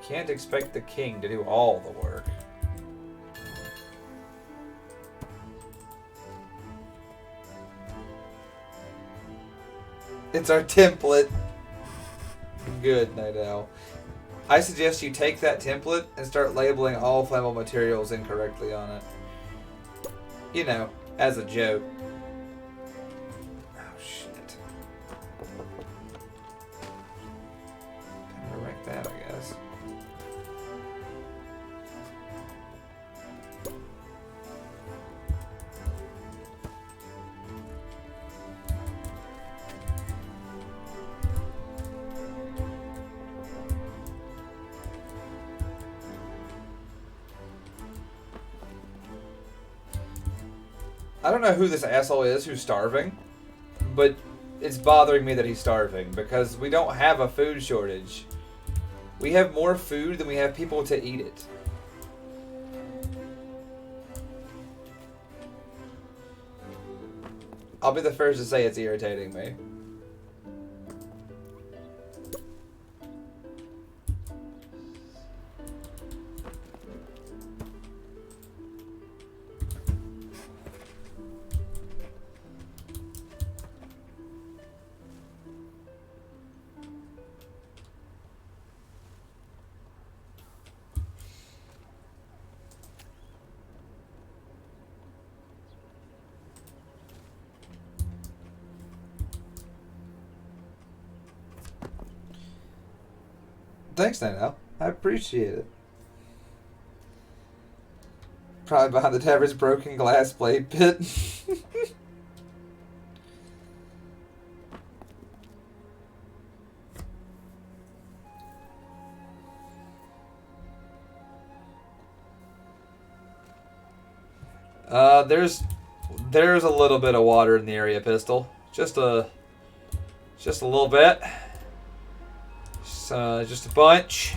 Can't expect the king to do all the work. It's our template. Good, Night Owl. I suggest you take that template and start labeling all flammable materials incorrectly on it. You know, as a joke. Oh, shit. Time to wreck that, I guess. I don't know who this asshole is who's starving, but it's bothering me that he's starving because we don't have a food shortage. We have more food than we have people to eat it. I'll be the first to say it's irritating me. Thanks, Nano. I appreciate it. Probably behind the tavern's broken glass blade pit. There's a little bit of water in the area, Pistol. Just a little bit. Just a bunch.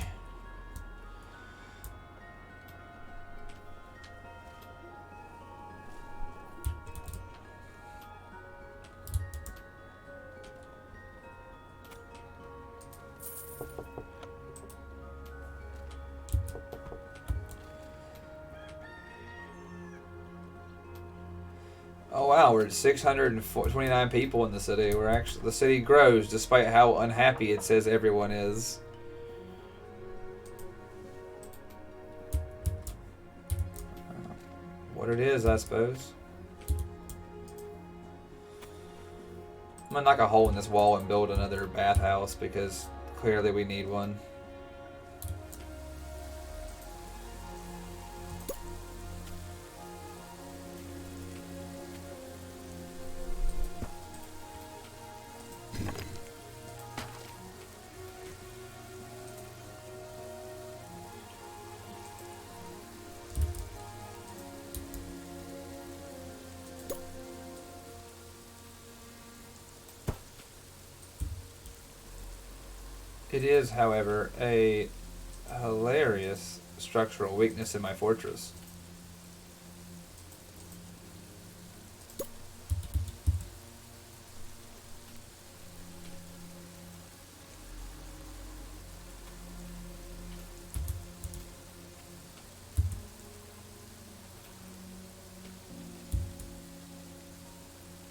Oh wow, we're at 629 people in the city. The city grows despite how unhappy it says everyone is. What it is, I suppose. I'm gonna knock a hole in this wall and build another bathhouse because clearly we need one. It is, however, a hilarious structural weakness in my fortress.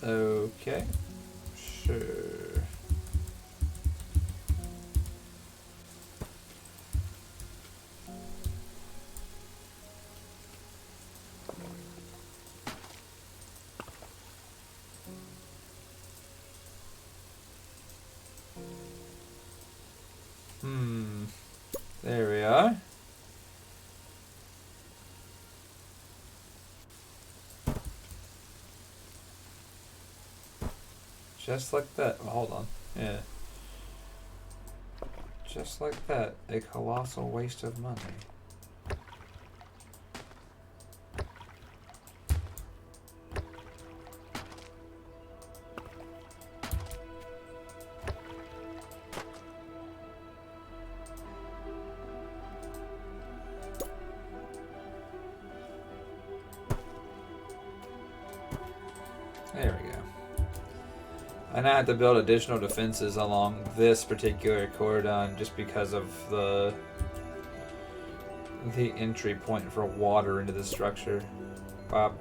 Okay, sure. There we are. Just like that. Oh, hold on. Yeah. Just like that. A colossal waste of money. There we go. I now have to build additional defenses along this particular cordon just because of the entry point for water into the structure. Bob.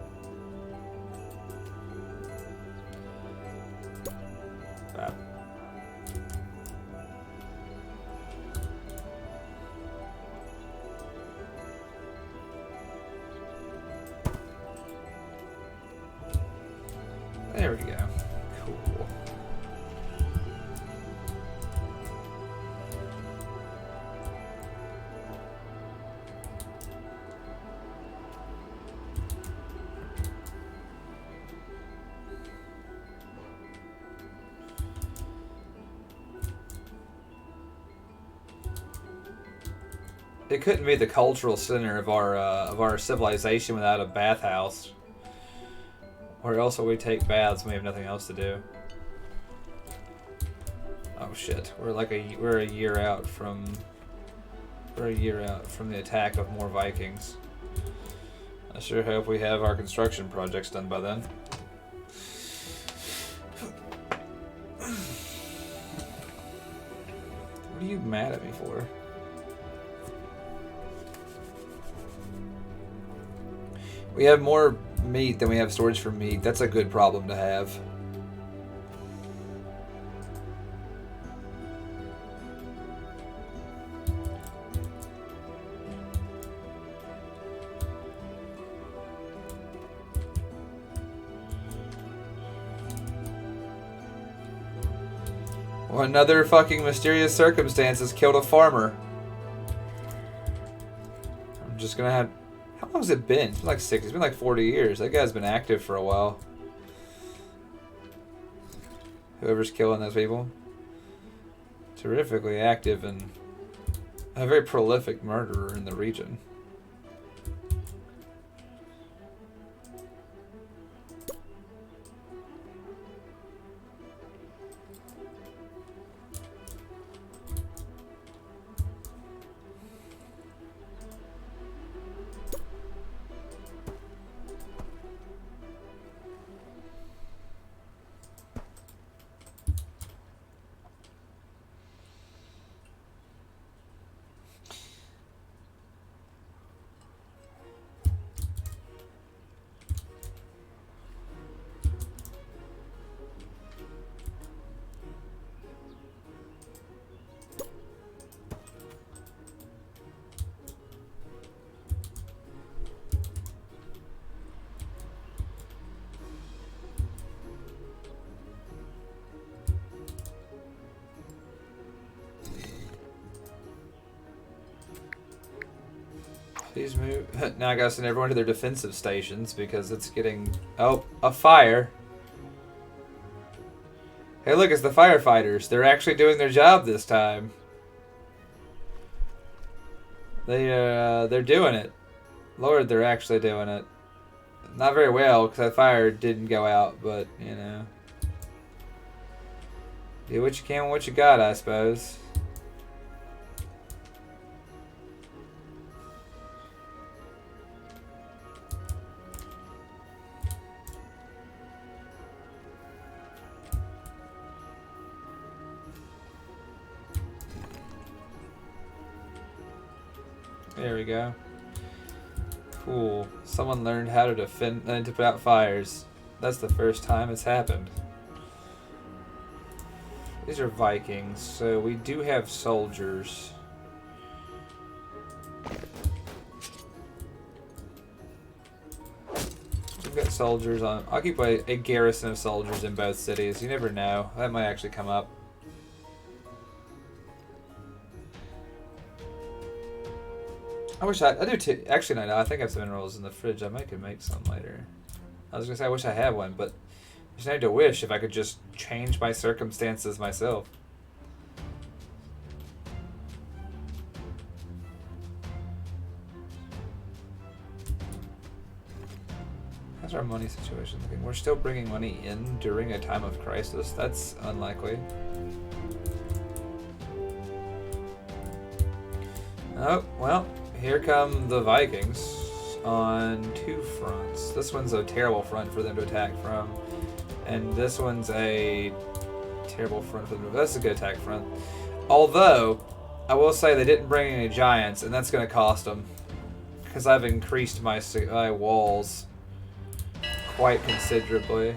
Bob. There we go. Cool. It couldn't be the cultural center of our civilization without a bathhouse. Or else we take baths when we have nothing else to do. Oh shit! We're a year out from the attack of more Vikings. I sure hope we have our construction projects done by then. What are you mad at me for? We have more meat than we have storage for meat. That's a good problem to have. Well, another fucking mysterious circumstance has killed a farmer. I'm just gonna have... How long has it been? It's been like 6. It's been like 40 years. That guy's been active for a while. Whoever's killing those people. Terrifically active and a very prolific murderer in the region. Please move. Now I gotta send everyone to their defensive stations because it's getting... Oh, a fire. Hey look, it's the firefighters. They're actually doing their job this time. They're doing it. Lord, they're actually doing it. Not very well, because that fire didn't go out, but, you know. Do what you can with what you got, I suppose. There we go. Cool. Someone learned how to defend and to put out fires. That's the first time it's happened. These are Vikings, so we do have soldiers. We've got soldiers on. I'll keep a garrison of soldiers in both cities. You never know. That might actually come up. I wish I do too. Actually, no, I think I have some minerals in the fridge. I might could make some later. I was gonna say I wish I had one, but I just need to wish if I could just change my circumstances myself. How's our money situation looking? We're still bringing money in during a time of crisis. That's unlikely. Oh, well, here come the Vikings on two fronts. This one's a terrible front for them to attack from, and this one's a terrible front for them. That's a good attack front. Although, I will say they didn't bring any giants, and that's going to cost them, because I've increased my walls quite considerably.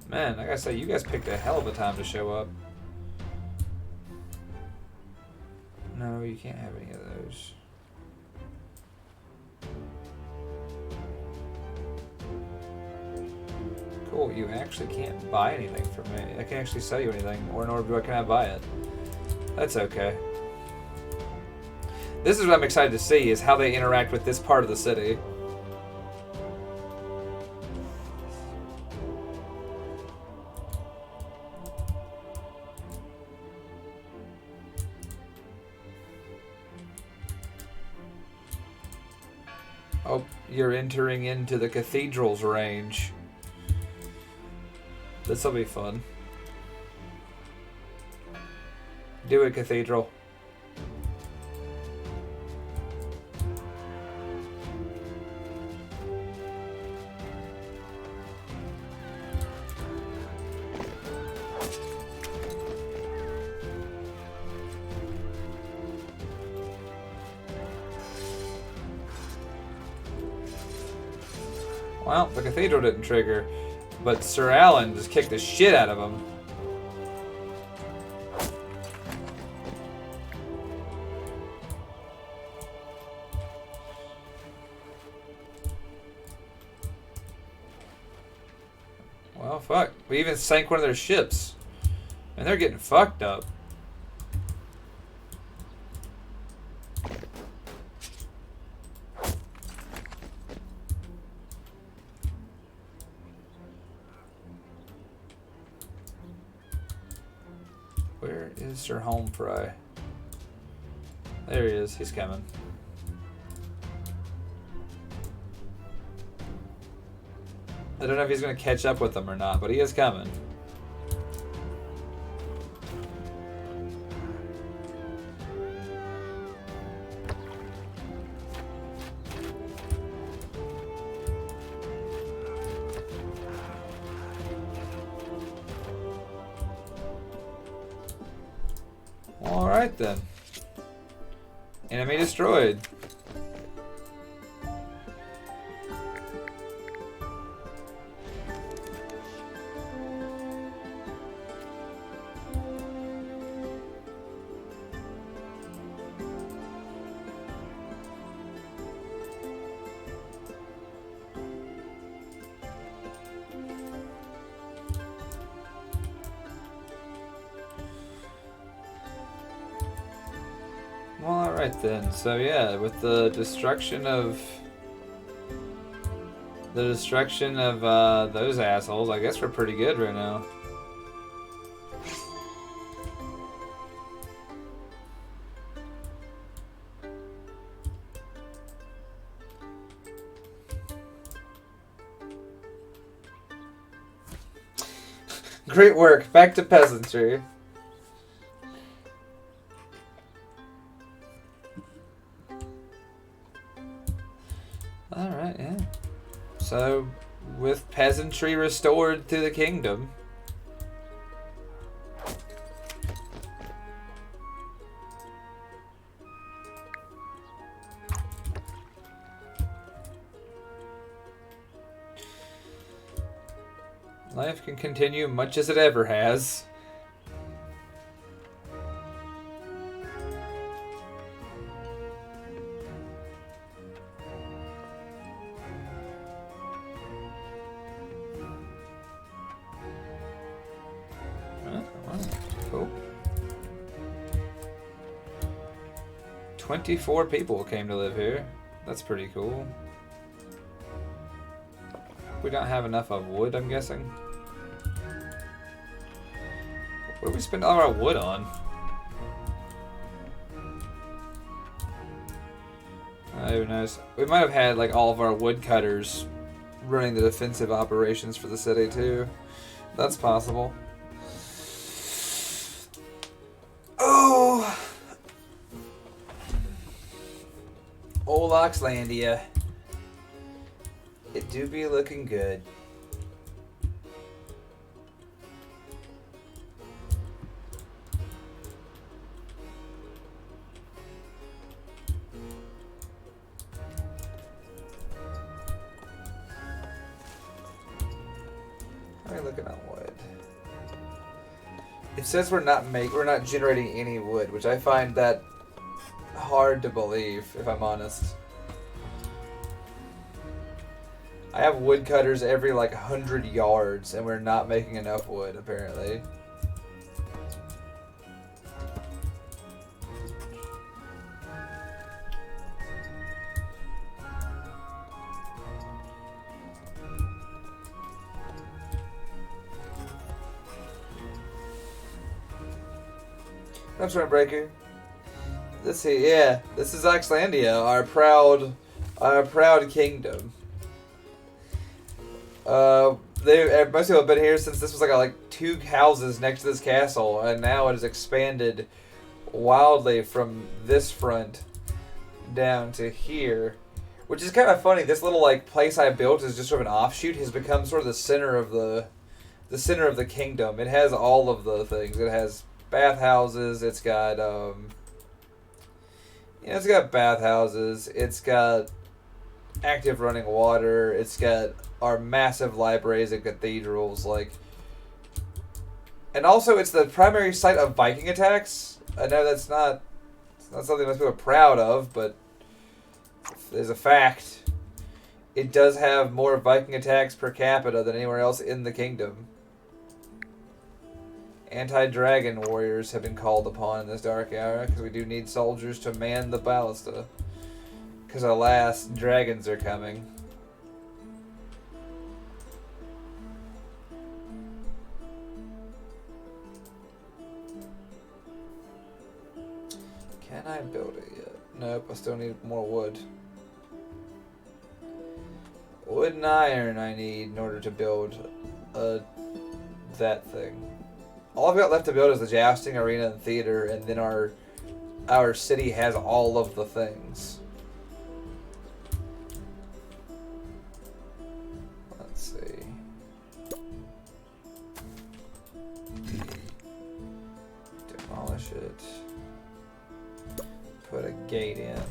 Man, like I say, you guys picked a hell of a time to show up. No, you can't have any of those. Cool, you actually can't buy anything from me. I can't actually sell you anything, or nor can I buy it. That's okay. This is what I'm excited to see, is how they interact with this part of the city. Oh, you're entering into the cathedral's range. This'll be fun. Do it, cathedral. Well, the cathedral didn't trigger, but Sir Alan just kicked the shit out of him. Well, fuck. We even sank one of their ships. And they're getting fucked up. Where is Sir Homefry? There he is. He's coming. I don't know if he's going to catch up with them or not, but he is coming. Alright then. Enemy destroyed. Well, alright then. So yeah, with the destruction of those assholes, I guess we're pretty good right now. Great work. Back to peasantry. Alright, yeah. So, with peasantry restored to the kingdom, Life can continue much as it ever has. Cool. 24 people came to live here. That's pretty cool. We don't have enough of wood, I'm guessing. What do we spend all our wood on? Who knows? We might have had like all of our woodcutters running the defensive operations for the city too. That's possible. Oh, old Auxlandia. It do be looking good. How are we looking on wood? It says we're not generating any wood, which I find that hard to believe, if I'm honest. I have woodcutters every like 100 yards, and we're not making enough wood, apparently. I'm Stormbreaker. Let's see, yeah, this is Auxlandia, our proud kingdom. Most people have been here since this was like 2 houses next to this castle, and now it has expanded wildly from this front down to here, which is kind of funny. This little like place I built is just sort of an offshoot, has become sort of the center of the kingdom. It has all of the things. It has bathhouses. It's got it's got bathhouses. It's got active running water. It's got our massive libraries and cathedrals, and also it's the primary site of Viking attacks. I know it's not something most people are proud of, but there's a fact. It does have more Viking attacks per capita than anywhere else in the kingdom. Anti-dragon warriors have been called upon in this dark hour, because we do need soldiers to man the ballista. Because alas, dragons are coming. Can I build it yet? Nope, I still need more wood. Wood and iron I need in order to build that thing. All I've got left to build is the jousting arena and theater, and then our city has all of the things. Let's see. Demolish it. Put a gate in.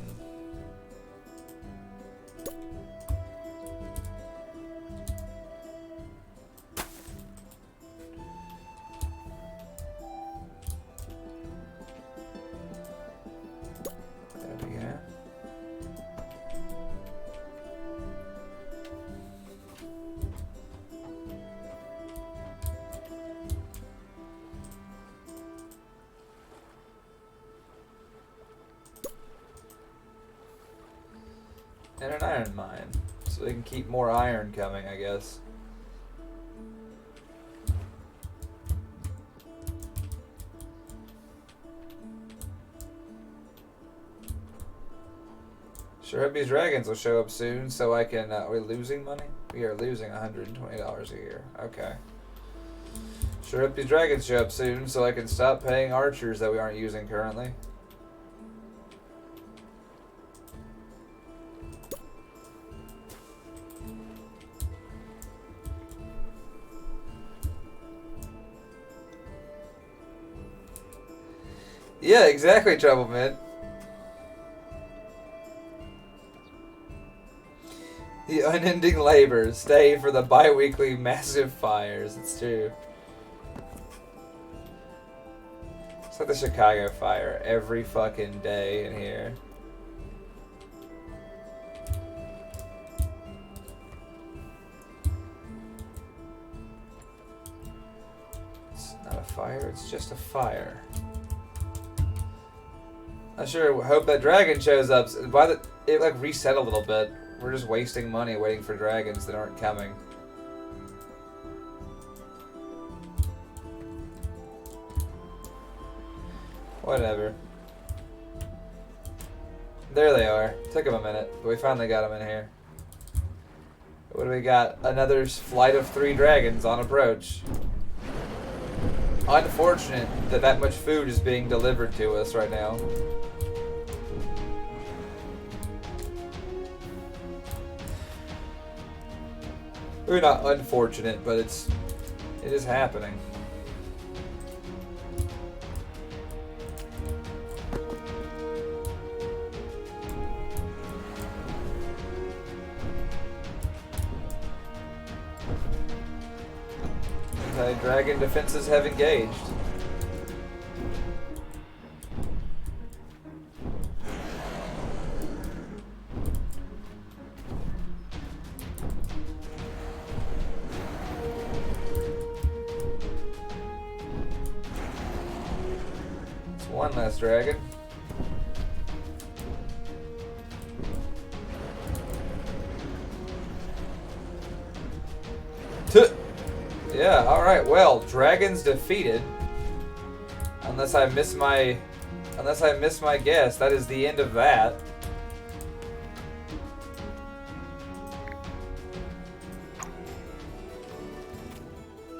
And an iron mine, so they can keep more iron coming, I guess. Sure hope these dragons will show up soon, so I can. Are we losing money? We are losing $120 a year. Okay. Sure hope these dragons show up soon, so I can stop paying archers that we aren't using currently. Yeah, exactly, Troubleman. The unending labor. Stay for the bi-weekly massive fires. It's true. It's like the Chicago fire every fucking day in here. It's not a fire, it's just a fire. I sure hope that dragon shows up. Why the it like reset a little bit. We're just wasting money waiting for dragons that aren't coming. Whatever. There they are. Took them a minute, but we finally got them in here. What do we got? Another flight of 3 dragons on approach. Unfortunate that that much food is being delivered to us right now. We're not unfortunate, but it is happening. Okay, dragon defenses have engaged. It's one less dragon. Yeah, alright, well, dragons defeated. Unless I miss my guess, that is the end of that.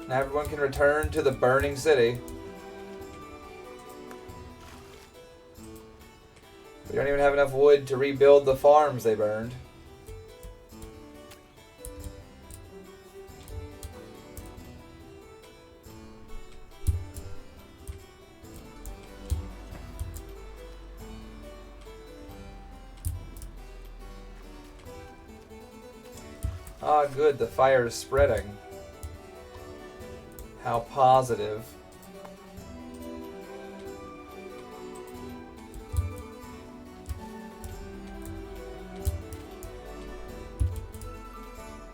Now everyone can return to the burning city. We don't even have enough wood to rebuild the farms they burned. Ah, good, the fire is spreading. How positive.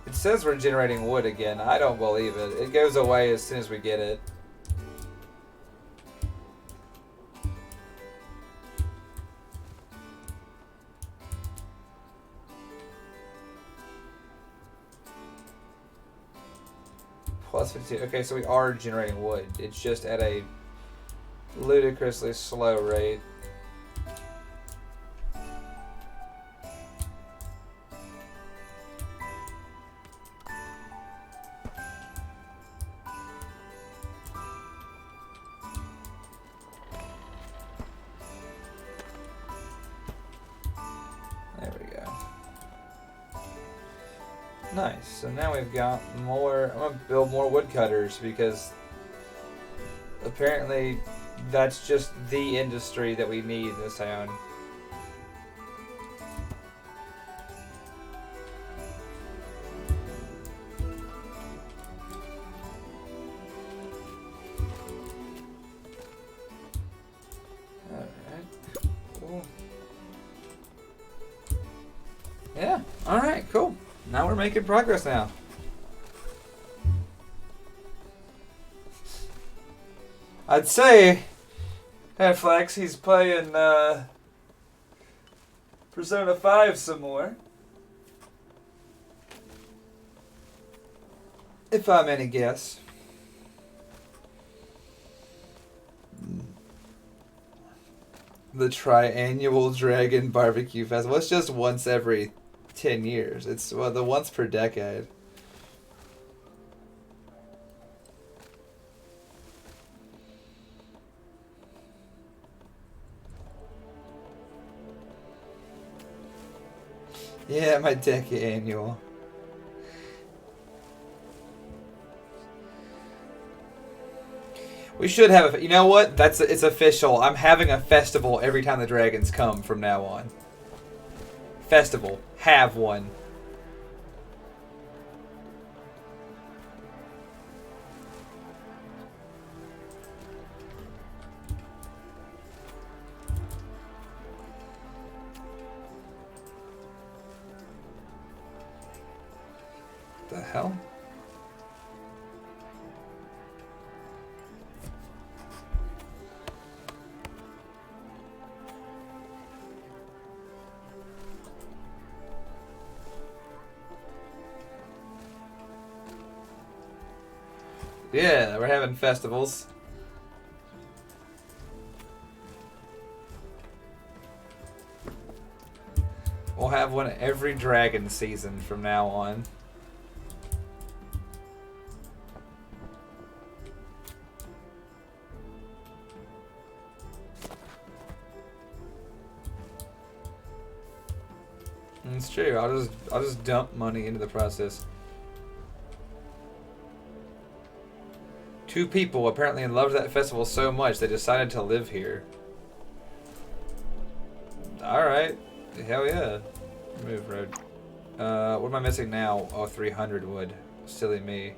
It says we're generating wood again. I don't believe it. It goes away as soon as we get it. Plus 52. Okay, so we are generating wood. It's just at a ludicrously slow rate. There we go. Nice. So now we've got more. I'm gonna build more woodcutters because apparently that's just the industry that we need in this town. Alright. Cool. Yeah. Alright, cool. Now we're making progress now. I'd say, hey Flex, he's playing Persona 5 some more. If I'm any guess. The triannual Dragon Barbecue Festival. It's just once every 10 years. It's the once per decade. Yeah, my decade annual. We should have a. You know what? It's official. I'm having a festival every time the dragons come from now on. Festival. Have one. The hell? Yeah, we're having festivals. We'll have one every dragon season from now on. It's true. I'll just dump money into the process. 2 people apparently loved that festival so much they decided to live here. Alright. Hell yeah. Move, road. What am I missing now? Oh, 300 wood. Silly me.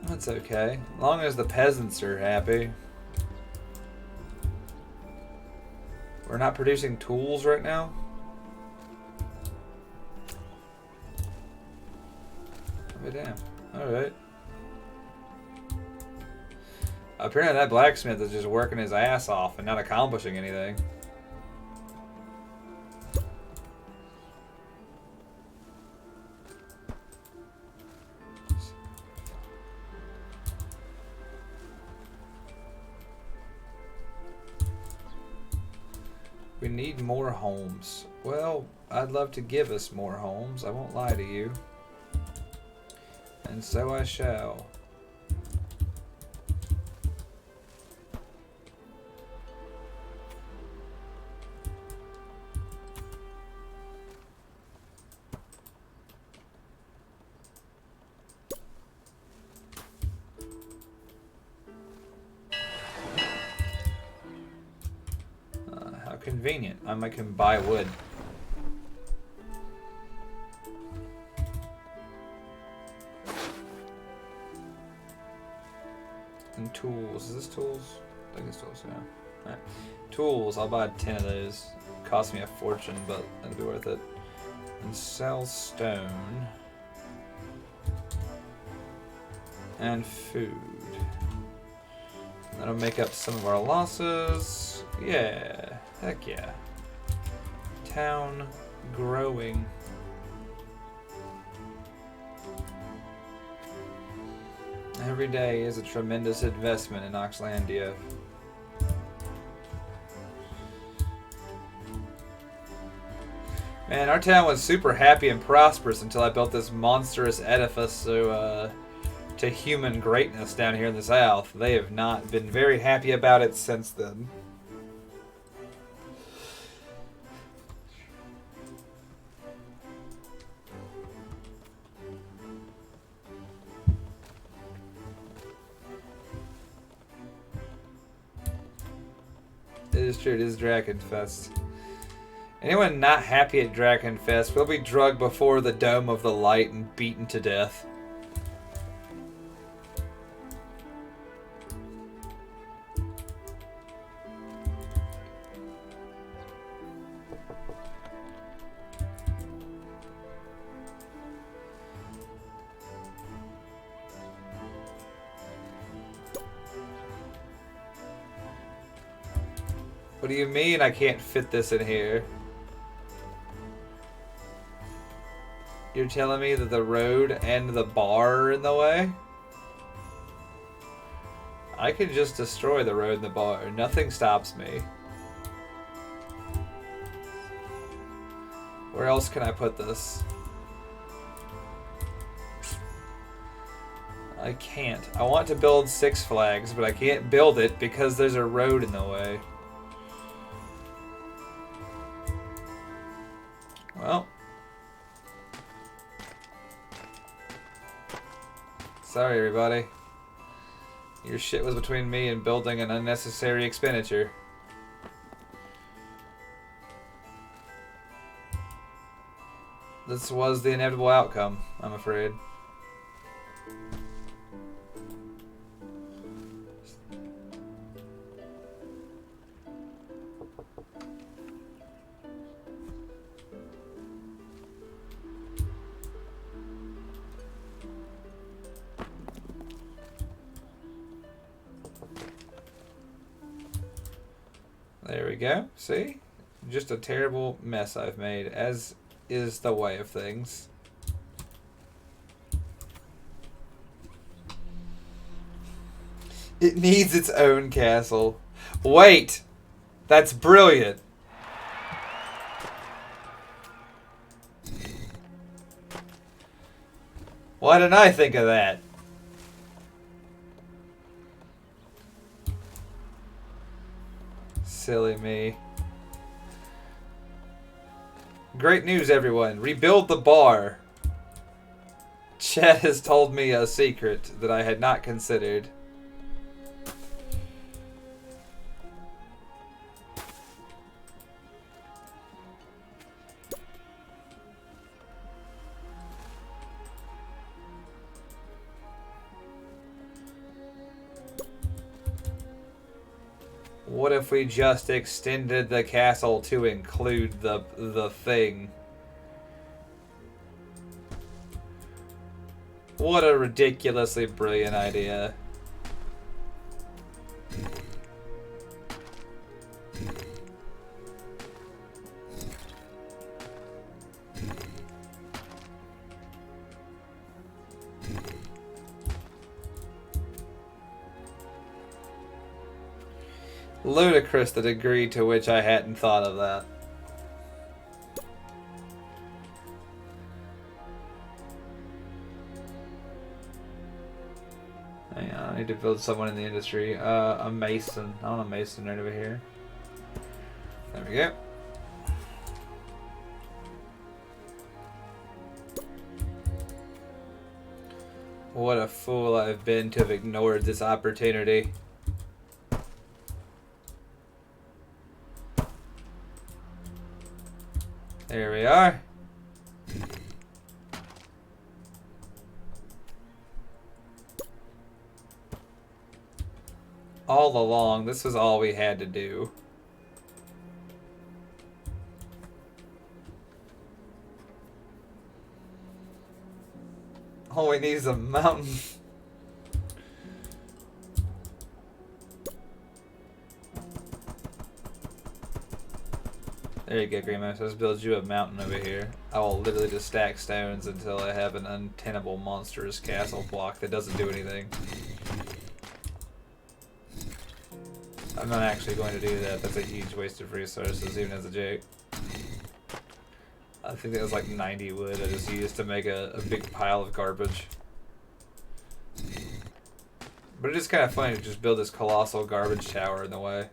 That's okay. As long as the peasants are happy. We're not producing tools right now? Oh, damn. Alright. Apparently that blacksmith is just working his ass off and not accomplishing anything. We need more homes. Well, I'd love to give us more homes. I won't lie to you. And so I shall. How convenient. I can buy wood. And tools. Is this tools? I think it's tools, yeah. Alright. Tools. I'll buy 10 of those. Cost me a fortune, but it'll be worth it. And sell stone. And food. That'll make up some of our losses. Yeah. Heck yeah. Town growing. Every day is a tremendous investment in Auxlandia. Man, our town was super happy and prosperous until I built this monstrous edifice to human greatness down here in the south. They have not been very happy about it since then. It is true, it is Dragonfest. Anyone not happy at Dragonfest will be drugged before the Dome of the Light and beaten to death. What do you mean I can't fit this in here? You're telling me that the road and the bar are in the way? I can just destroy the road and the bar. Nothing stops me. Where else can I put this? I can't. I want to build Six Flags, but I can't build it because there's a road in the way. Well. Sorry, everybody. Your shit was between me and building an unnecessary expenditure. This was the inevitable outcome, I'm afraid. There we go. See? Just a terrible mess I've made, as is the way of things. It needs its own castle. Wait! That's brilliant! Why didn't I think of that? Silly me. Great news, everyone. Rebuild the bar. Chet has told me a secret that I had not considered. What if we just extended the castle to include the thing? What a ridiculously brilliant idea. Ludicrous the degree to which I hadn't thought of that. Hang on, I need to build someone in the industry. A mason. I want a mason right over here. There we go. What a fool I've been to have ignored this opportunity. There we are. All along, this was all we had to do. All we need is a mountain. There you go, Grandma. So let's build you a mountain over here. I will literally just stack stones until I have an untenable, monstrous castle block that doesn't do anything. I'm not actually going to do that. That's a huge waste of resources, even as a joke. I think that was like 90 wood I just used to make a big pile of garbage. But it is kind of funny to just build this colossal garbage tower in the way.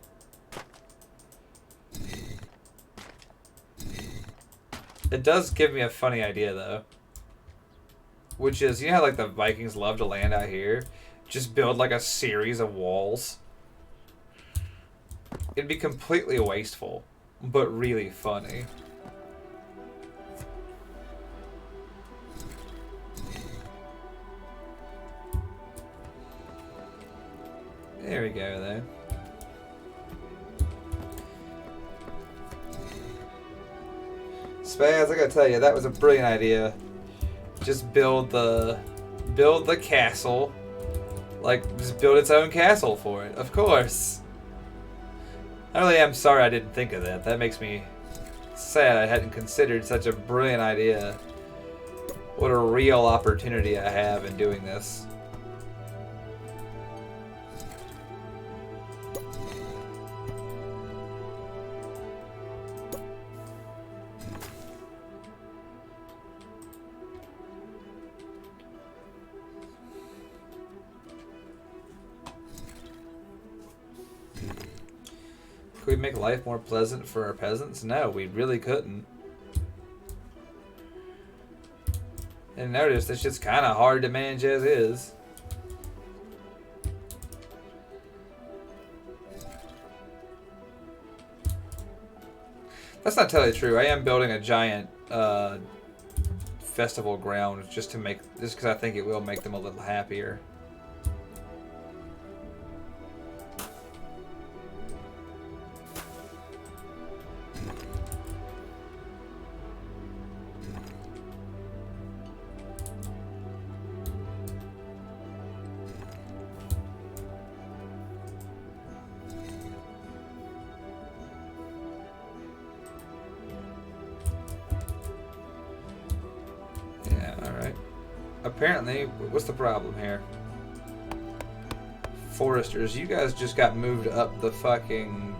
It does give me a funny idea, though. Which is, you know how like the Vikings love to land out here? Just build like a series of walls. It'd be completely wasteful, but really funny. There we go, though. Spaz, I gotta tell you, that was a brilliant idea. Just build the castle. Like, just build its own castle for it, of course. I really am sorry I didn't think of that. That makes me sad I hadn't considered such a brilliant idea. What a real opportunity I have in doing this. Could we make life more pleasant for our peasants? No, we really couldn't. And notice, this shit's kind of hard to manage as is. That's not totally true. I am building a giant festival ground just because I think it will make them a little happier. apparently, what's the problem here? Foresters, you guys just got moved up the fucking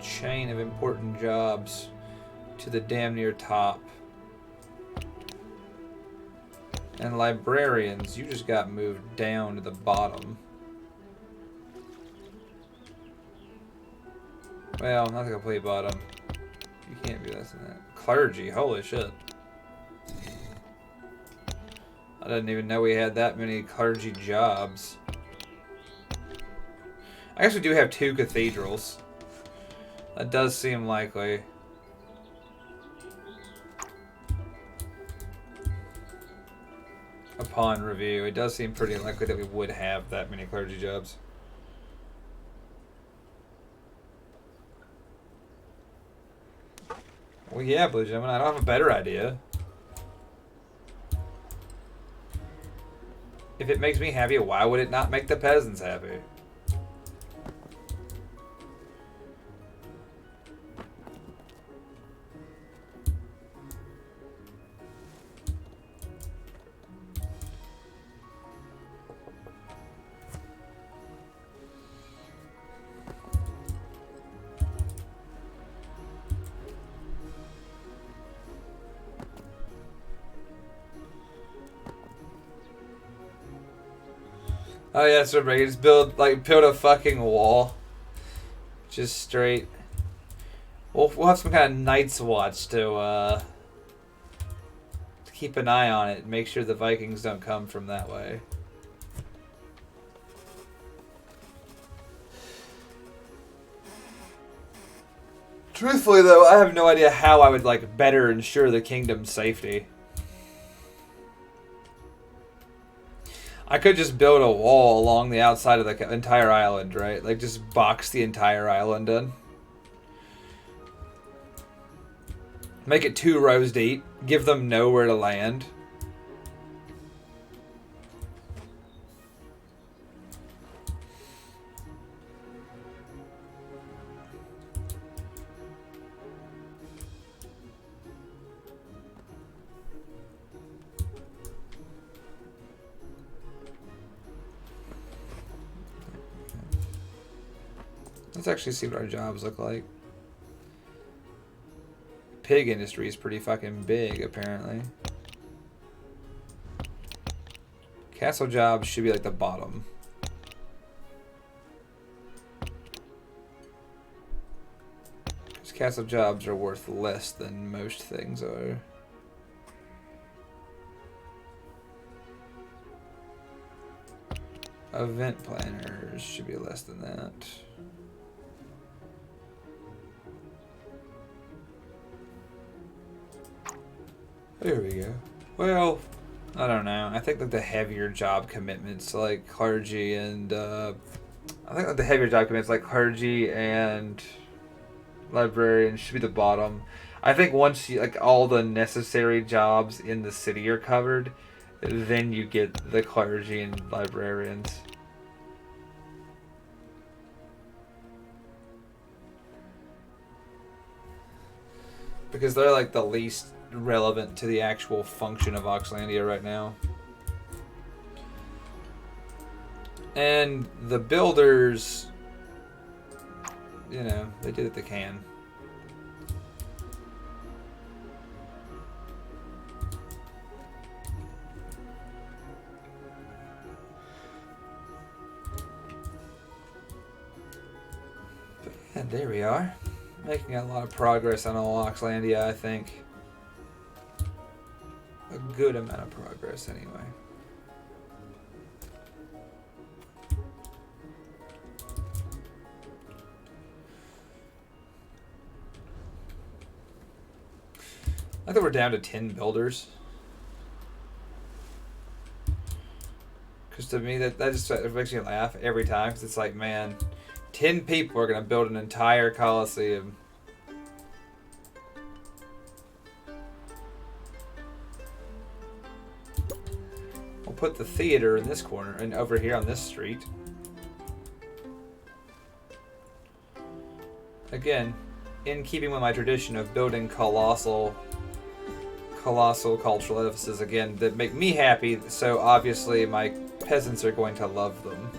chain of important jobs to the damn near top. And librarians, you just got moved down to the bottom. Well, not the complete bottom. You can't be less than that. Clergy, holy shit. I didn't even know we had that many clergy jobs. I guess we do have 2 cathedrals. That does seem likely. Upon review, it does seem pretty likely that we would have that many clergy jobs. Well, yeah, Blue Gentleman, I don't have a better idea. If it makes me happy, why would it not make the peasants happy? Oh yeah, so right, just build a fucking wall. Just straight. We'll have some kind of Night's Watch to keep an eye on it and make sure the Vikings don't come from that way. Truthfully though, I have no idea how I would better ensure the kingdom's safety. I could just build a wall along the outside of the entire island, right? Just box the entire island in. Make it 2 rows deep. Give them nowhere to land. Let's actually see what our jobs look like. Pig industry is pretty fucking big, apparently. Castle jobs should be the bottom. Because castle jobs are worth less than most things are. Event planners should be less than that. There we go. Well, I don't know. I think the heavier job commitments like clergy and clergy and librarians should be the bottom. I think once you all the necessary jobs in the city are covered, then you get the clergy and librarians. Because they're the least relevant to the actual function of Auxlandia right now. And the builders, you know, they do what they can. But yeah, there we are. Making a lot of progress on Auxlandia, I think. A good amount of progress, anyway. I think we're down to 10 builders. Because to me, that just makes me laugh every time. Because it's man, 10 people are going to build an entire coliseum. Put the theater in this corner and over here on this street. Again, in keeping with my tradition of building colossal colossal cultural edifices again that make me happy, so obviously my peasants are going to love them.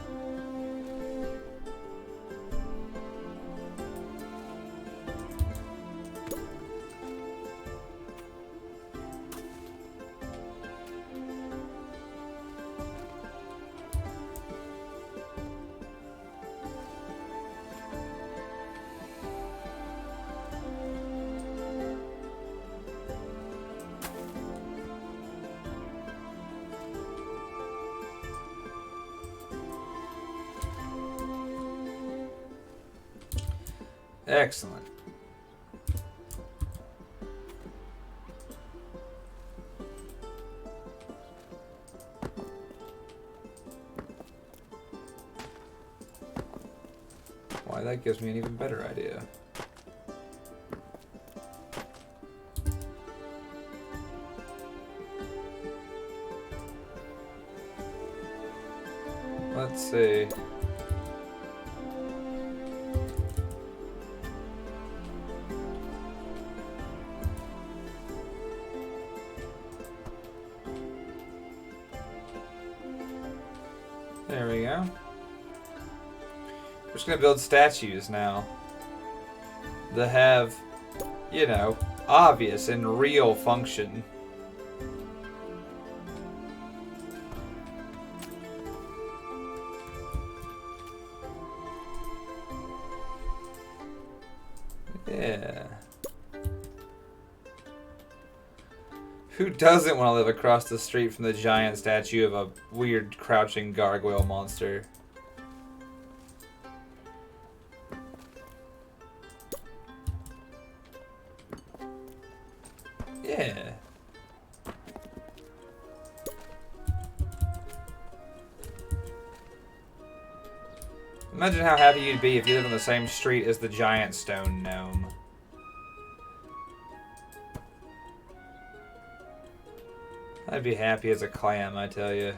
Excellent. Why, that gives me an even better idea. Let's see. There we go. We're just gonna build statues now that have, you know, obvious and real function. Yeah. Who doesn't want to live across the street from the giant statue of a weird crouching gargoyle monster? Yeah. Imagine how happy you'd be if you lived on the same street as the giant stone gnome. I'd be happy as a clam, I tell you.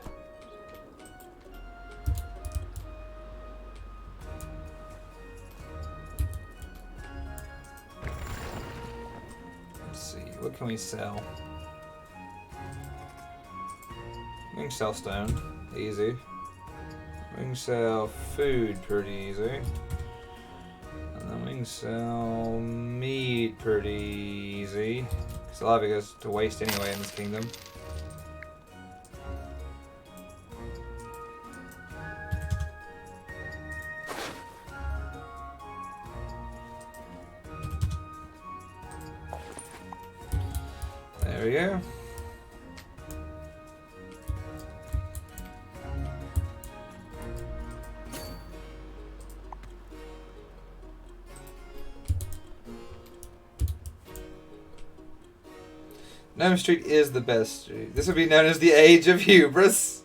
Let's see, what can we sell? We can sell stone, easy. We can sell food pretty easy. And then we can sell meat pretty easy. Because a lot of it goes to waste anyway in this kingdom. There we go. Gnome Street is the best street. This would be known as the Age of Hubris.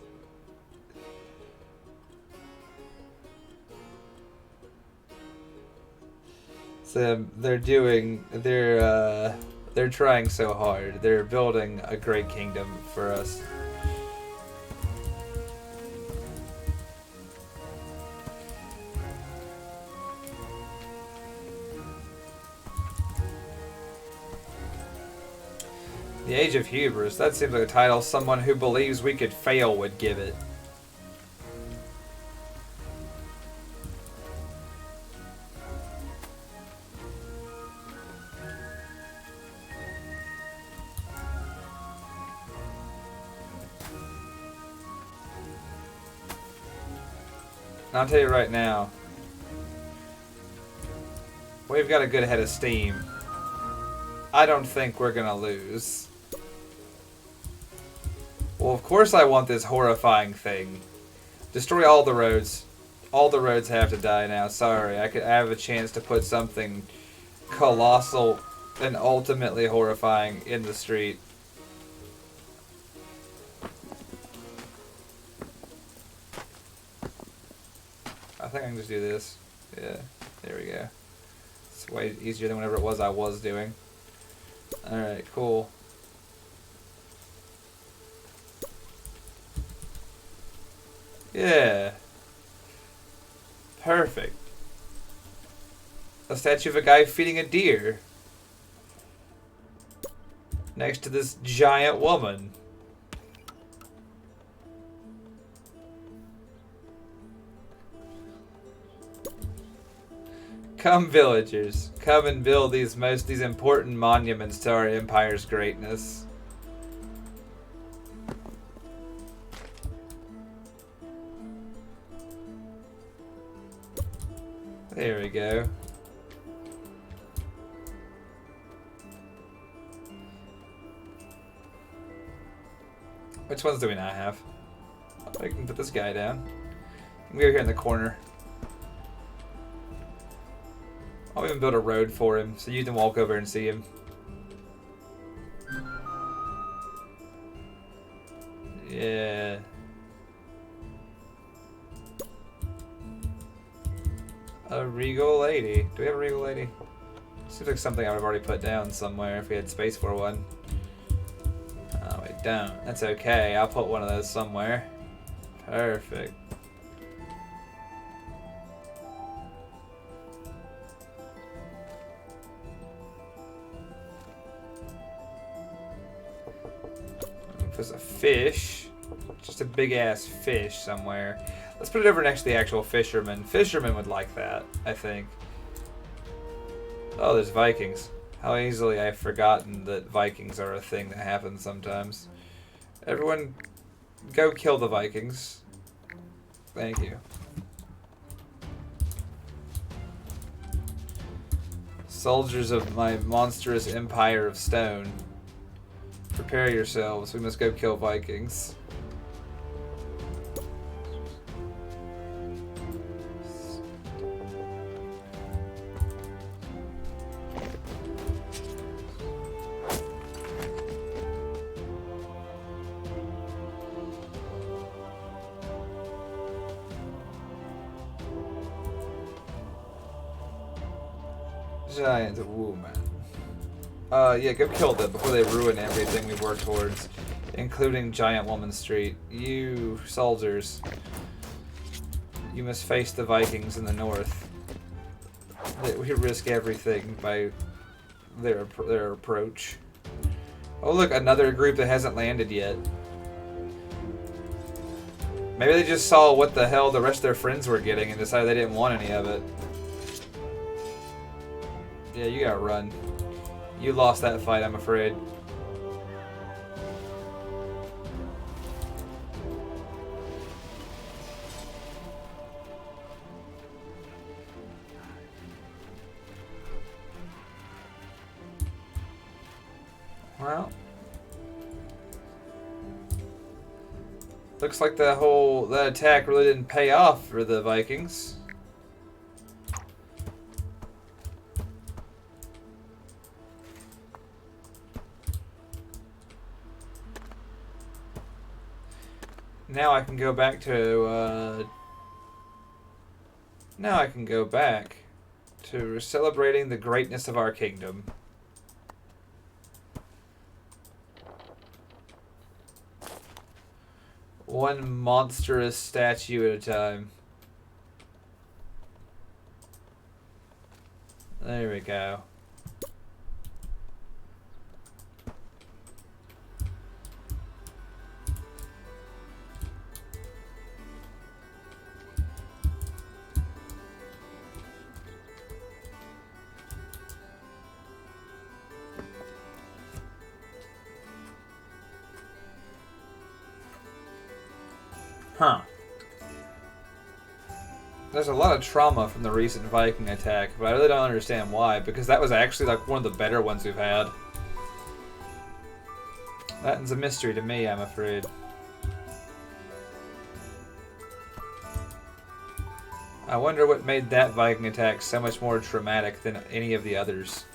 So they're trying so hard. They're building a great kingdom for us. The Age of Hubris. That seems like a title someone who believes we could fail would give it. And I'll tell you right now, we've got a good head of steam. I don't think we're gonna lose. Well, of course I want this horrifying thing. Destroy all the roads. All the roads have to die now. Sorry, I have a chance to put something colossal and ultimately horrifying in the street. I think I can just do this. Yeah, there we go. It's way easier than whatever it was I was doing. Alright, cool. Yeah. Perfect. A statue of a guy feeding a deer. next to this giant woman. Come, villagers, come and build these important monuments to our empire's greatness. There we go. Which ones do we not have? I can put this guy down. We're here in the corner. I'll even build a road for him so you can walk over and see him. Yeah. A regal lady. Do we have a regal lady? Seems like something I would have already put down somewhere if we had space for one. Oh, we don't. That's okay. I'll put one of those somewhere. Perfect. There's a fish. Just a big ass fish somewhere. Let's put it over next to the actual fisherman. Fisherman would like that, I think. Oh, there's Vikings. How easily I've forgotten that Vikings are a thing that happens sometimes. Everyone, go kill the Vikings. Thank you. Soldiers of my monstrous empire of stone. Prepare yourselves. We must go kill Vikings. Giant woman. Yeah, go kill them before they ruin everything we work towards, including Giant Woman Street. You soldiers, you must face the Vikings in the north. We risk everything by their approach. Oh look, another group that hasn't landed yet. Maybe they just saw what the hell the rest of their friends were getting and decided they didn't want any of it. Yeah, you gotta run. You lost that fight, I'm afraid. Well, looks like that attack really didn't pay off for the Vikings. Now I can go back to, celebrating the greatness of our kingdom. One monstrous statue at a time. There we go. Huh. There's a lot of trauma from the recent Viking attack, but I really don't understand why, because that was actually like one of the better ones we've had. That one's a mystery to me, I'm afraid. I wonder what made that Viking attack so much more traumatic than any of the others.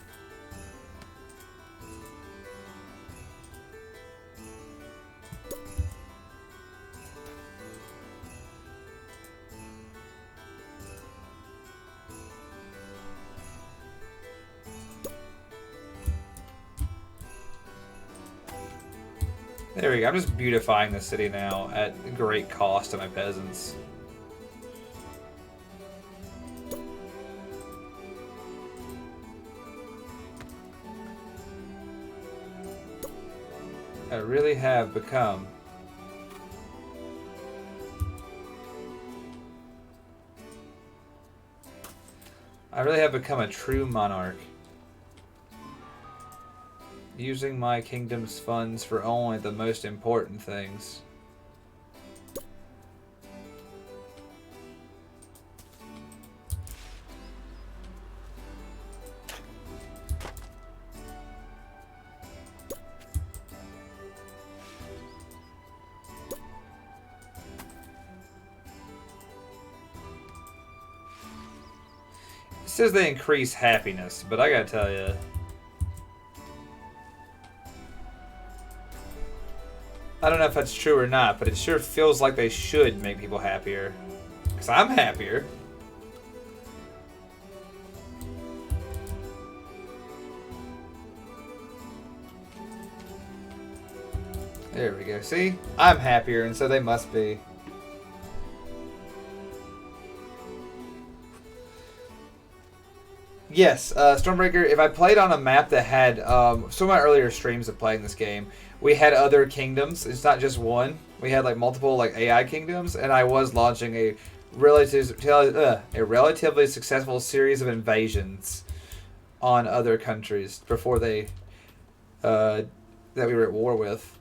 There we go. I'm just beautifying the city now at great cost to my peasants. I really have become a true monarch. Using my kingdom's funds for only the most important things. It says they increase happiness, but I gotta tell you, I don't know if that's true or not, but it sure feels like they should make people happier. Because I'm happier. There we go. See? I'm happier, and so they must be. Yes, Stormbreaker, if I played on a map that had, some of my earlier streams of playing this game, we had other kingdoms. It's not just one. We had like multiple like AI kingdoms, and I was launching a relatively successful series of invasions on other countries before they that we were at war with.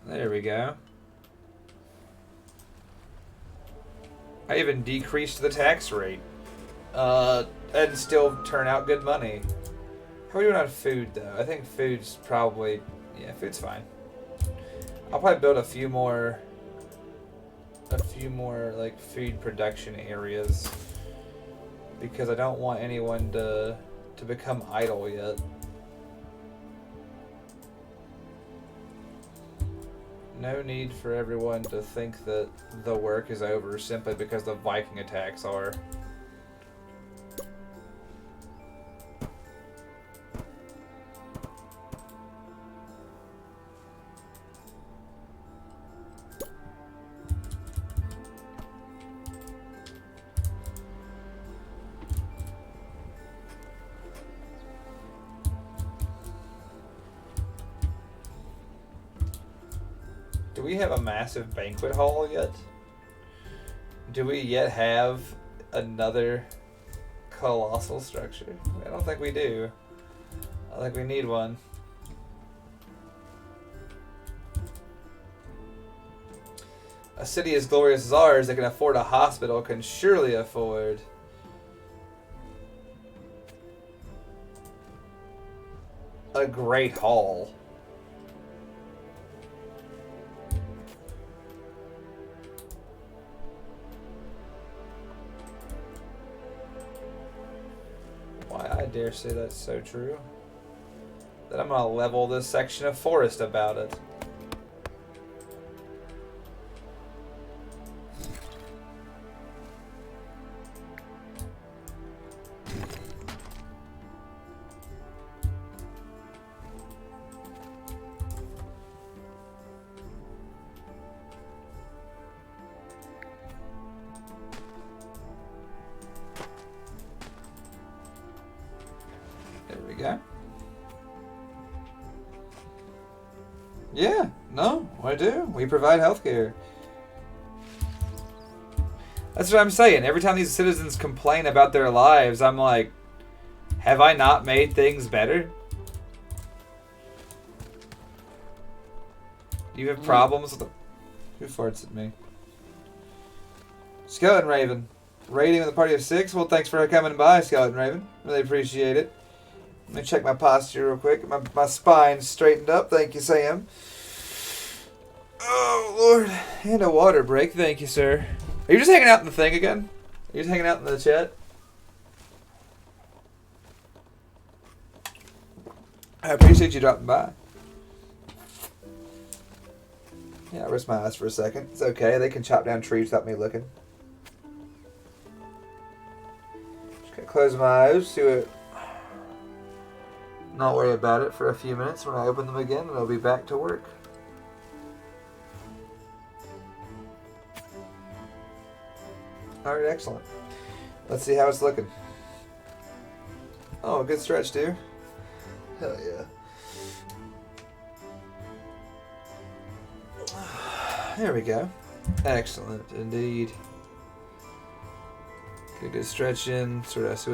There we go. I even decreased the tax rate. And still turn out good money. How are we doing on food, though? I think food's probably... Yeah, food's fine. I'll probably build a few more, like, food production areas. Because I don't want anyone to become idle yet. No need for everyone to think that the work is over simply because the Viking attacks are. Do we have a massive banquet hall yet? Do we yet have another colossal structure? I don't think we do. I think we need one. A city as glorious as ours that can afford a hospital can surely afford a great hall. I dare say that's so true that I'm gonna level this section of forest about it. Yeah. Yeah, no, I do. We provide healthcare. That's what I'm saying. Every time these citizens complain about their lives, I'm like, have I not made things better? Do you have problems with the... Who farts at me? Skeleton Raven. Rating with a party of 6? Well, thanks for coming by, Skeleton Raven. Really appreciate it. Let me check my posture real quick. My spine's straightened up. Thank you, Sam. Oh, Lord. And a water break. Thank you, sir. Are you just hanging out in the thing again? Are you just hanging out in the chat? I appreciate you dropping by. Yeah, I'll rest my eyes for a second. It's okay. They can chop down trees without me looking. Just gotta close my eyes, see what. Not worry about it for a few minutes. When I open them again, and I'll be back to work. Alright, excellent. Let's see how it's looking. Oh, good stretch, dude. Hell yeah. There we go. Excellent indeed. Good stretch in. Sort of see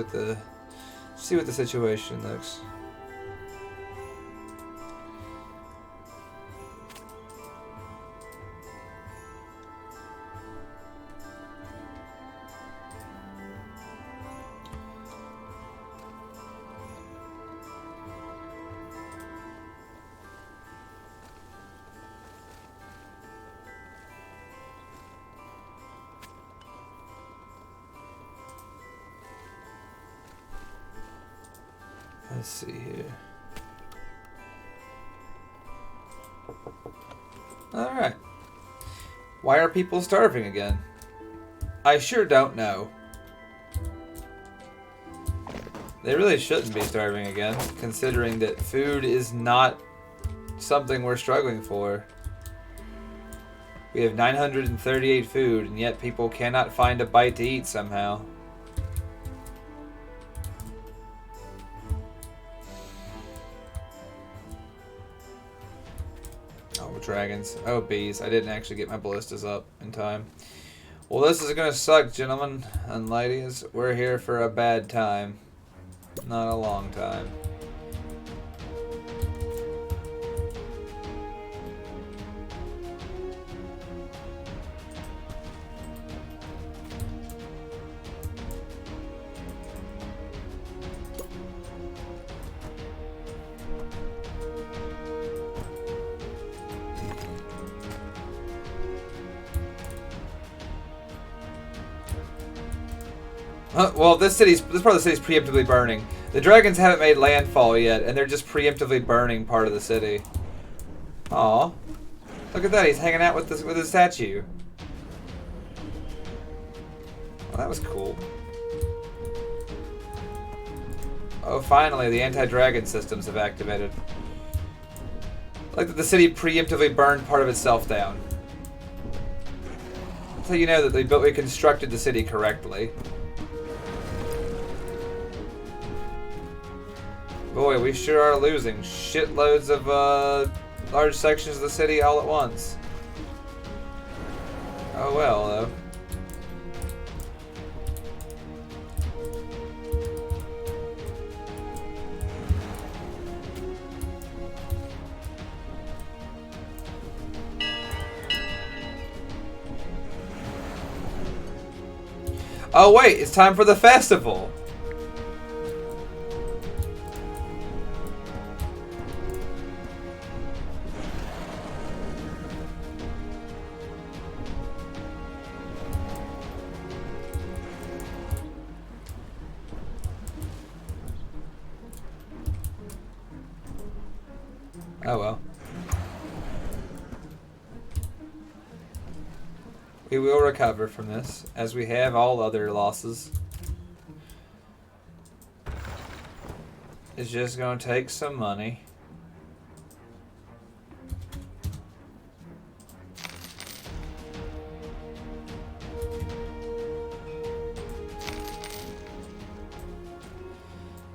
what the situation looks. Let's see here. Alright. Why are people starving again? I sure don't know. They really shouldn't be starving again, considering that food is not something we're struggling for. We have 938 food, and yet people cannot find a bite to eat somehow. Dragons. Oh, bees. I didn't actually get my ballistas up in time. Well, this is gonna suck, gentlemen and ladies. We're here for a bad time. Not a long time. Well, this part of the city's preemptively burning. The dragons haven't made landfall yet, and they're just preemptively burning part of the city. Aw. Look at that, he's hanging out with his statue. Well, that was cool. Oh, finally, the anti-dragon systems have activated. Like that the city preemptively burned part of itself down. That's how you know that we constructed the city correctly. Boy, we sure are losing shitloads of large sections of the city all at once. Oh well, though. Oh wait, it's time for the festival! Oh well. We will recover from this, as we have all other losses. It's just gonna take some money.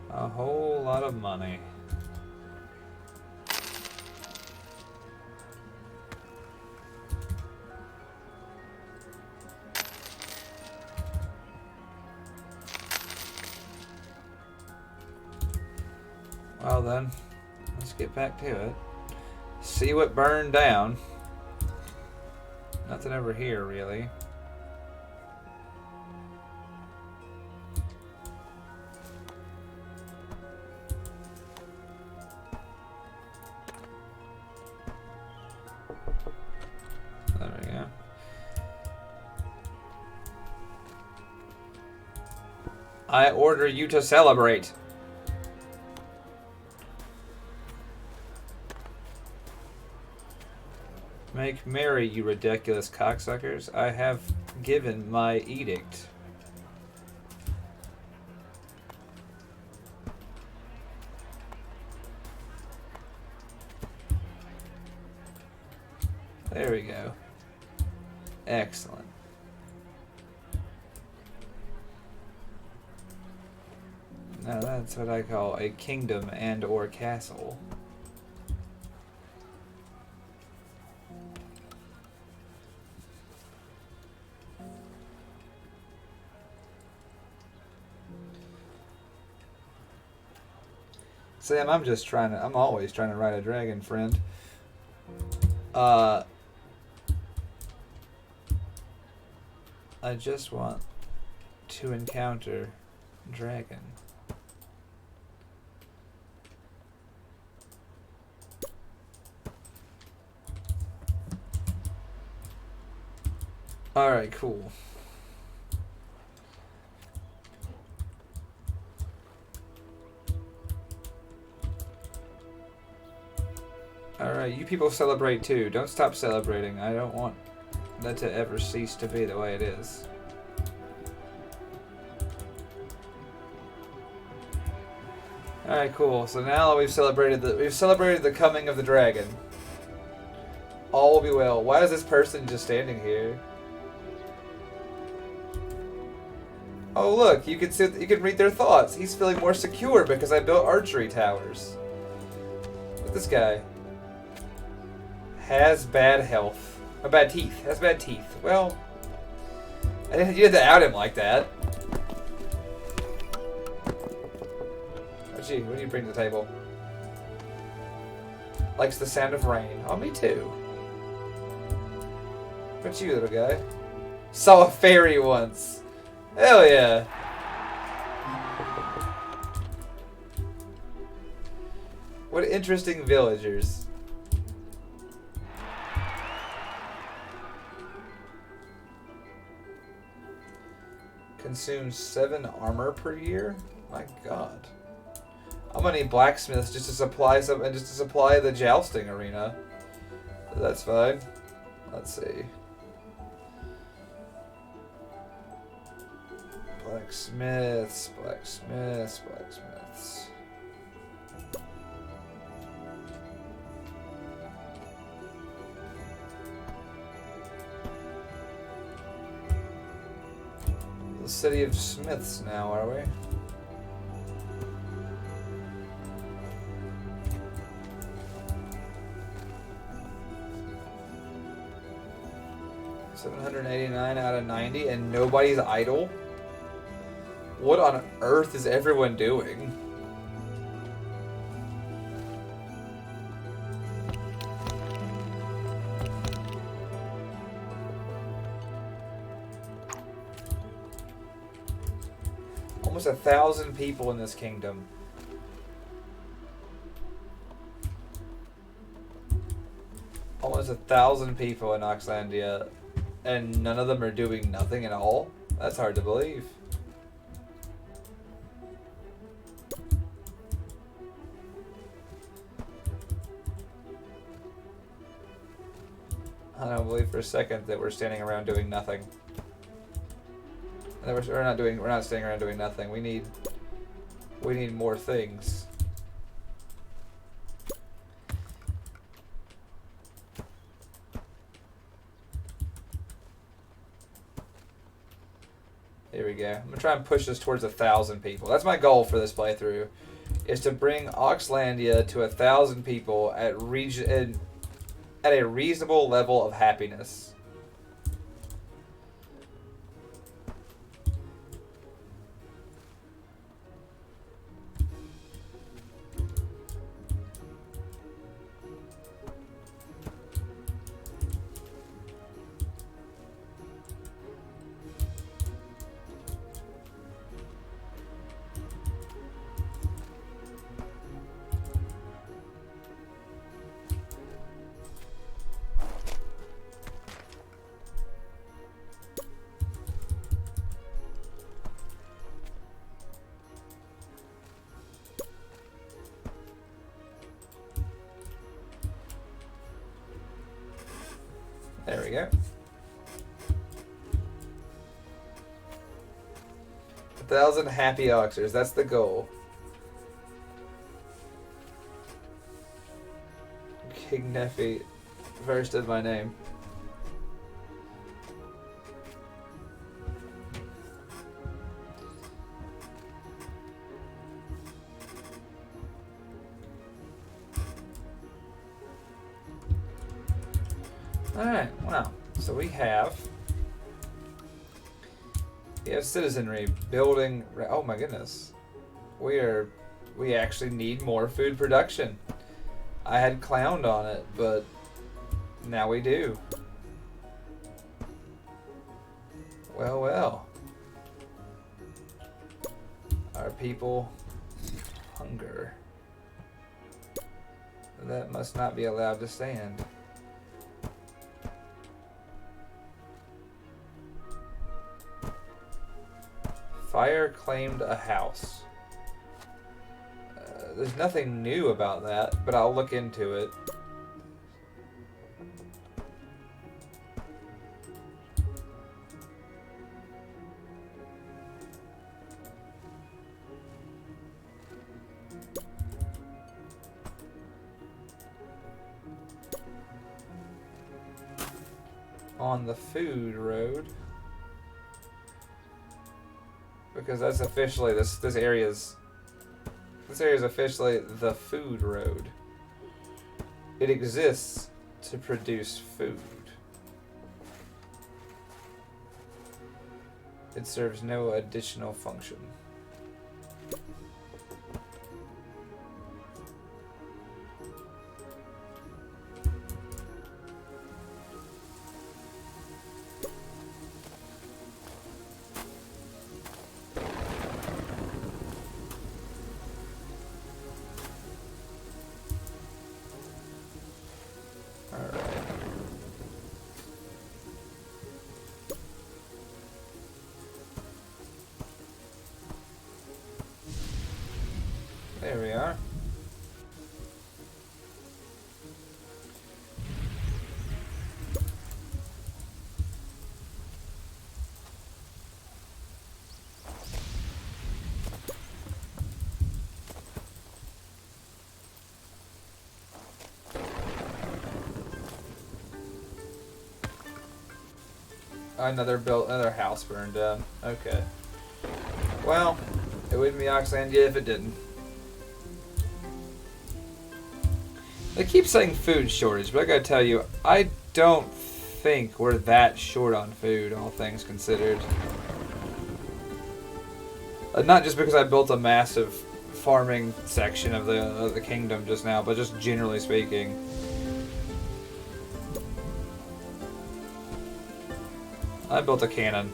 A whole lot of money. Well then, let's get back to it. See what burned down. Nothing over here, really. There we go. I order you to celebrate. Make merry, you ridiculous cocksuckers. I have given my edict. There we go. Excellent. Now that's what I call a kingdom and or castle. Sam, I'm always trying to ride a dragon, friend. I just want to encounter dragon. Alright, cool. Alright, you people celebrate too. Don't stop celebrating. I don't want that to ever cease to be the way it is. Alright, cool. So now we've celebrated the coming of the dragon. All will be well. Why is this person just standing here? Oh look, you can read their thoughts. He's feeling more secure because I built archery towers. Look at this guy. Has bad health. Or bad teeth. Has bad teeth. Well, you didn't have to out him like that. What do you bring to the table? Likes the sound of rain. Oh, me too. What you, little guy? Saw a fairy once. Hell yeah. What interesting villagers. Consumes 7 armor per year? My god. I'm gonna need blacksmiths just to supply the jousting arena. That's fine. Let's see. Blacksmiths. The city of smiths now, are we? $789 out of 90, and nobody's idle? What on earth is everyone doing? Almost 1,000 people in this kingdom. Almost 1,000 people in Auxlandia, and none of them are doing nothing at all? That's hard to believe. I don't believe for a second that we're standing around doing nothing. We're not standing around doing nothing. We need more things. Here we go. I'm gonna try and push this towards 1,000 people. That's my goal for this playthrough, is to bring Auxlandia to 1,000 people at a reasonable level of happiness. There we go. 1,000 happy Auxers, that's the goal. King Nephi, first is my name. Alright, wow. So we have citizenry building. Oh my goodness. We actually need more food production. I had clowned on it, but now we do. Well, well. Our people hunger. That must not be allowed to stand. Fire claimed a house. There's nothing new about that, but I'll look into it. On the food road, because that's officially this area is officially the food road. It exists to produce food. It serves no additional function. There we are. Another house burned down. Okay. Well, it wouldn't be Auxlandia if it didn't. They keep saying food shortage, but I gotta tell you, I don't think we're that short on food, all things considered. Not just because I built a massive farming section of the kingdom just now, but just generally speaking. I built a cannon.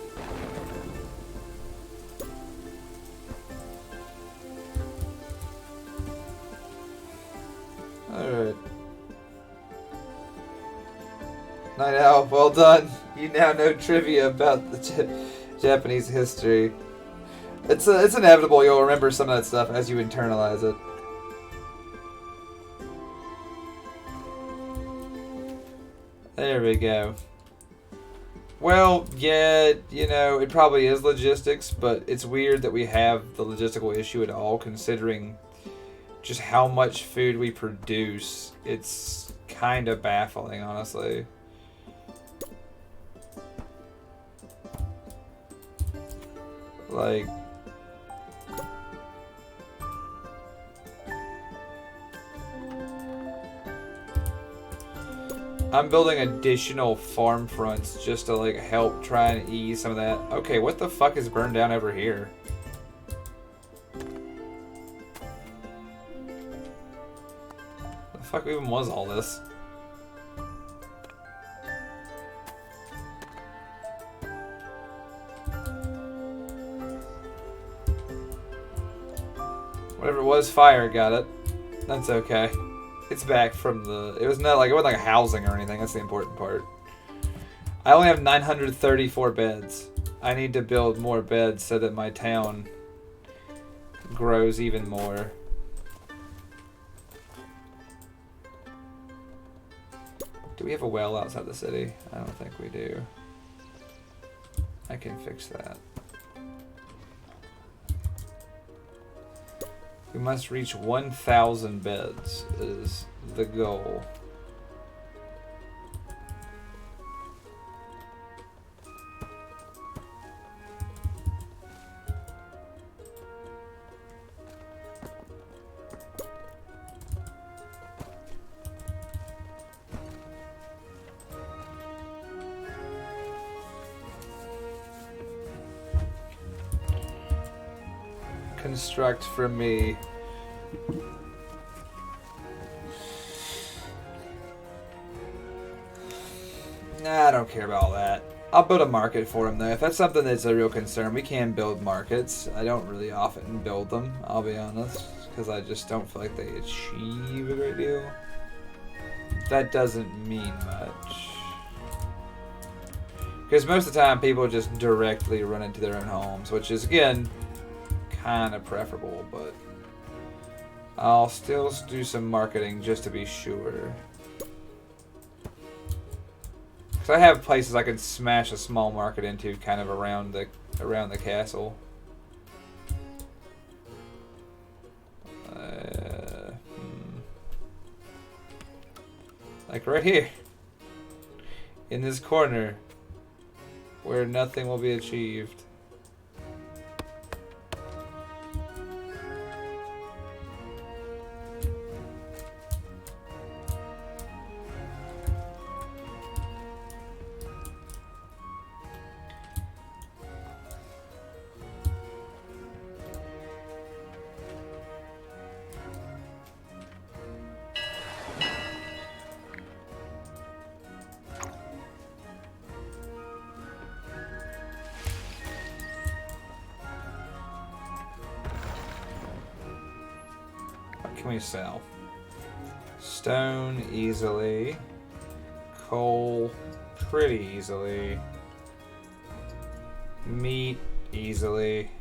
Alright. Night Owl, well done. You now know trivia about the Japanese history. It's inevitable you'll remember some of that stuff as you internalize it. There we go. Well, yeah, you know, it probably is logistics, but it's weird that we have the logistical issue at all, considering just how much food we produce. It's kind of baffling, honestly. Like, I'm building additional farm fronts just to like help try and ease some of that. Okay, what the fuck is burned down over here? The fuck even was all this? Whatever it was, fire got it. That's okay. It's back from the... It wasn't like housing or anything. That's the important part. I only have 934 beds. I need to build more beds so that my town grows even more. Do we have a well outside the city? I don't think we do. I can fix that. We must reach 1,000 beds is the goal. construct for me. Nah, I don't care about all that. I'll build a market for him, though. If that's something that's a real concern, we can build markets. I don't really often build them, I'll be honest, because I just don't feel like they achieve a great deal. That doesn't mean much. Because most of the time, people just directly run into their own homes, which is, again, kind of preferable, but I'll still do some marketing just to be sure. I have places I could smash a small market into, kind of around the castle. Like right here, in this corner, where nothing will be achieved. Can we sell? Stone easily. Coal pretty easily. Meat easily.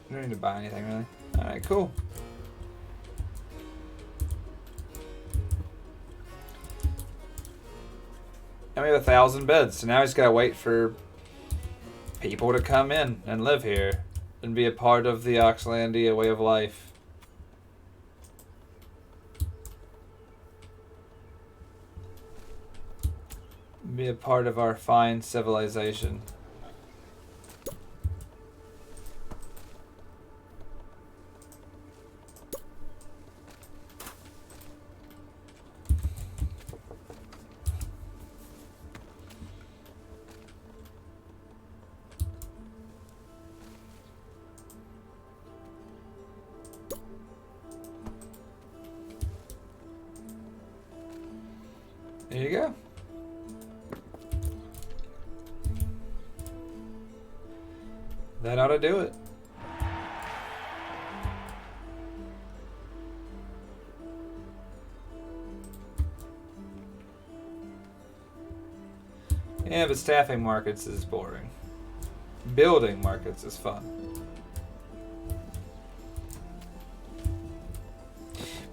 I don't need to buy anything really. Alright, cool. And we have 1,000 beds, so now we just gotta wait for people to come in and live here and be a part of the Auxlandia way of life. Be a part of our fine civilization. There you go. That ought to do it. Yeah, but staffing markets is boring. Building markets is fun.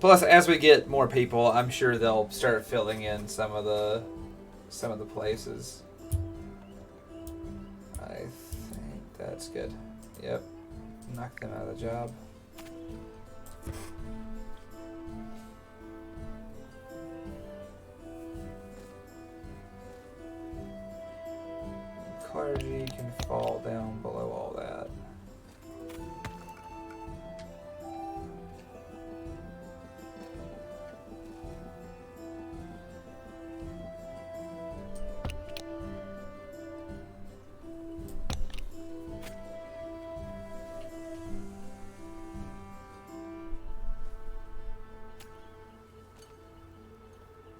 Plus, as we get more people, I'm sure they'll start filling in some of the places. I think that's good. Yep. Knock them out of the job. Clergy can fall down below all that.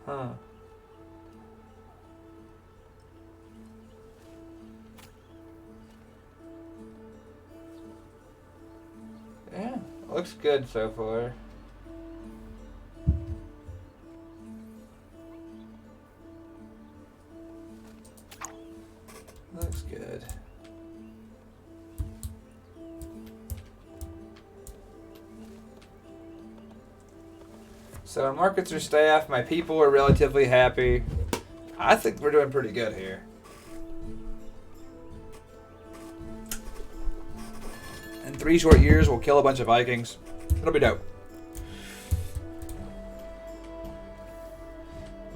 Huh. Yeah, looks good so far. Looks good. So our markets are staffed, my people are relatively happy. I think we're doing pretty good here. In 3 short years, we'll kill a bunch of Vikings. It'll be dope.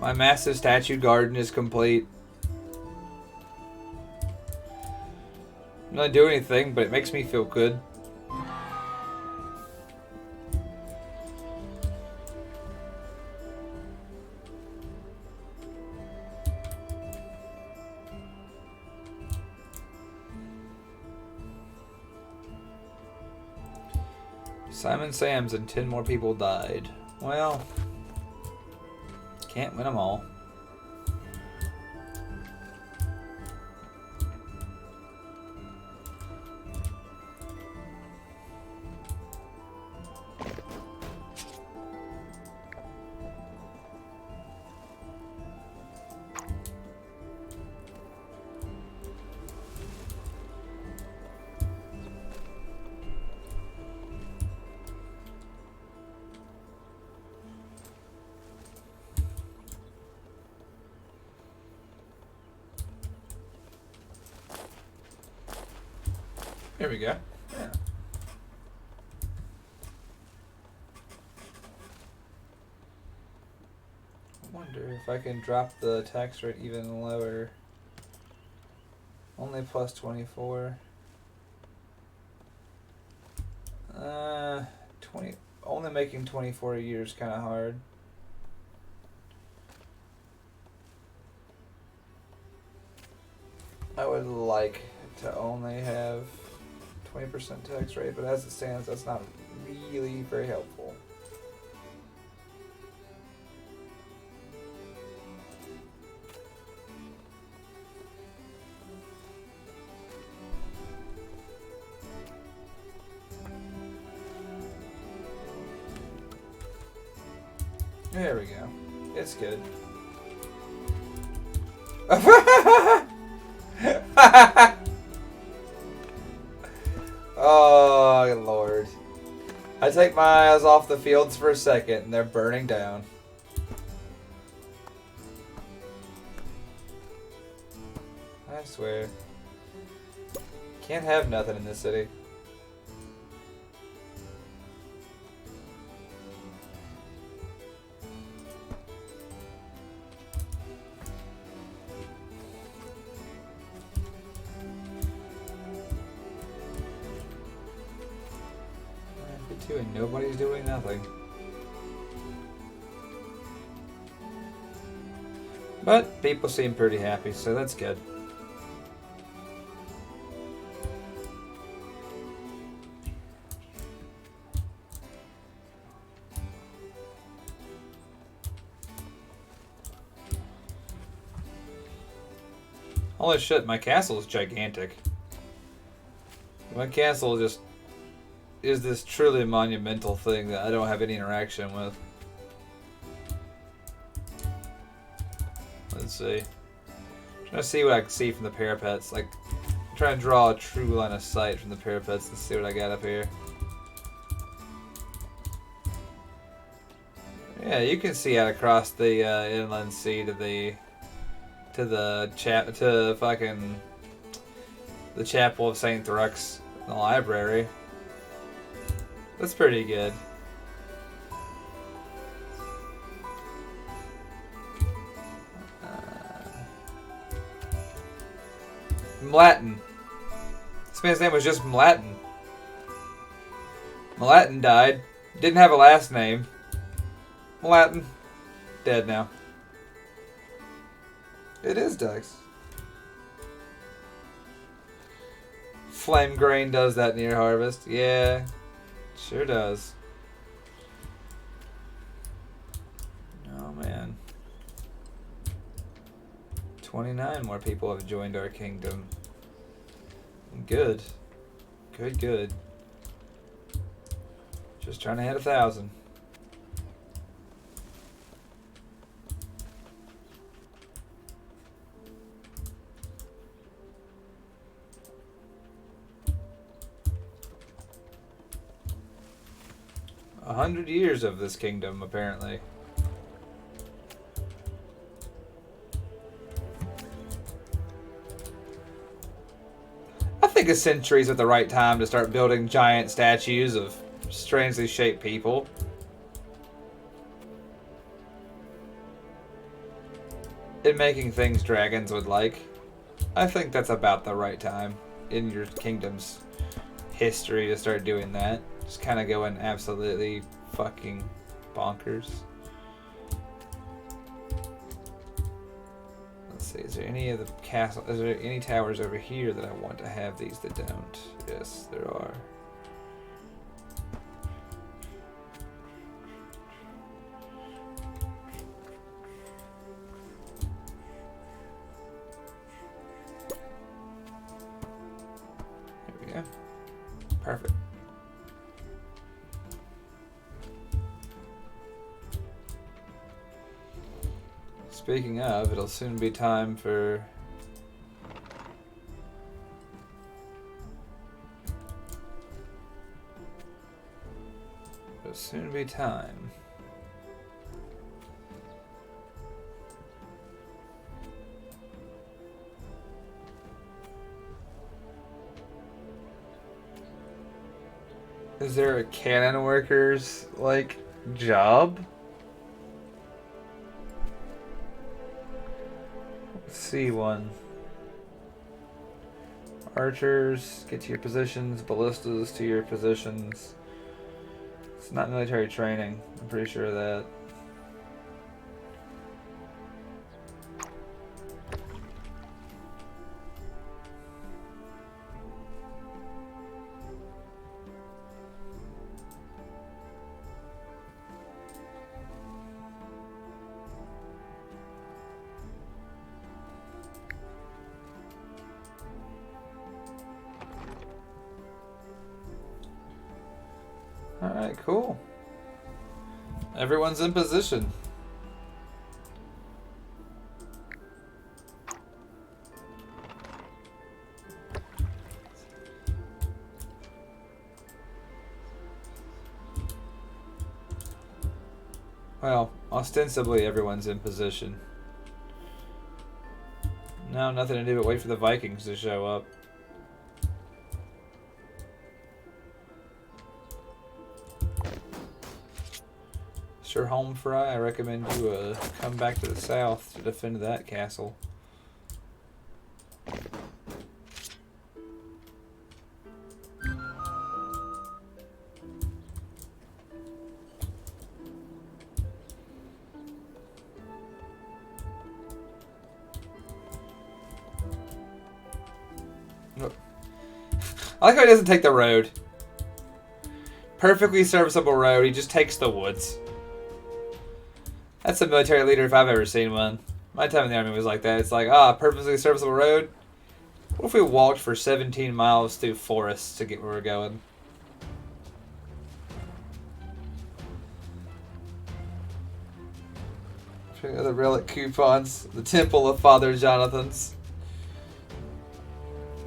My massive statue garden is complete. I'm not doing anything, but it makes me feel good. Simon Sams and 10 more people died. Well, can't win them all. There we go. Yeah. I wonder if I can drop the tax rate even lower. Only plus 24. 20. Only making 24 a year is kind of hard. I would like to only have 20% tax rate, but as it stands, that's not really very helpful. There we go. It's good. Oh, Lord. I take my eyes off the fields for a second, and they're burning down. I swear. Can't have nothing in this city. And nobody's doing nothing. But people seem pretty happy, so that's good. Holy shit, my castle is gigantic. My castle just is this truly monumental thing that I don't have any interaction with. Let's see. I'm trying to see what I can see from the parapets. Like, I'm trying to draw a true line of sight from the parapets and see what I got up here. Yeah, you can see out across the inland sea to the chapel of Saint Thrux in the library. That's pretty good. Mlatin. This man's name was just Mlatin. Mlatin died. Didn't have a last name. Mlatin. Dead now. It is Dex. Flame grain does that near harvest. Yeah. Sure does. Oh man. 29 more people have joined our kingdom. Good. Good. Just trying to hit 1,000. A 100 years of this kingdom, apparently. I think a century's at the right time to start building giant statues of strangely shaped people. And making things dragons would like. I think that's about the right time in your kingdom's history to start doing that. Just kind of going absolutely fucking bonkers. Let's see, is there any of the castle? Is there any towers over here that I want to have these that don't? Yes, there are. Okay. Perfect. Speaking of, it'll soon be time for... It'll soon be time. Is there a cannon worker's, like, job? Let's see one. Archers, get to your positions. Ballistas to your positions. It's not military training. I'm pretty sure of that. Alright, cool. Everyone's in position. Well, ostensibly everyone's in position. Now nothing to do but wait for the Vikings to show up. Sir Homefry, I recommend you come back to the south to defend that castle. I like how he doesn't take the road. Perfectly serviceable road, he just takes the woods. That's a military leader if I've ever seen one. My time in the army was like that. It's like, perfectly serviceable road. What if we walked for 17 miles through forests to get where we're going? Other relic coupons. The Temple of Father Jonathan's.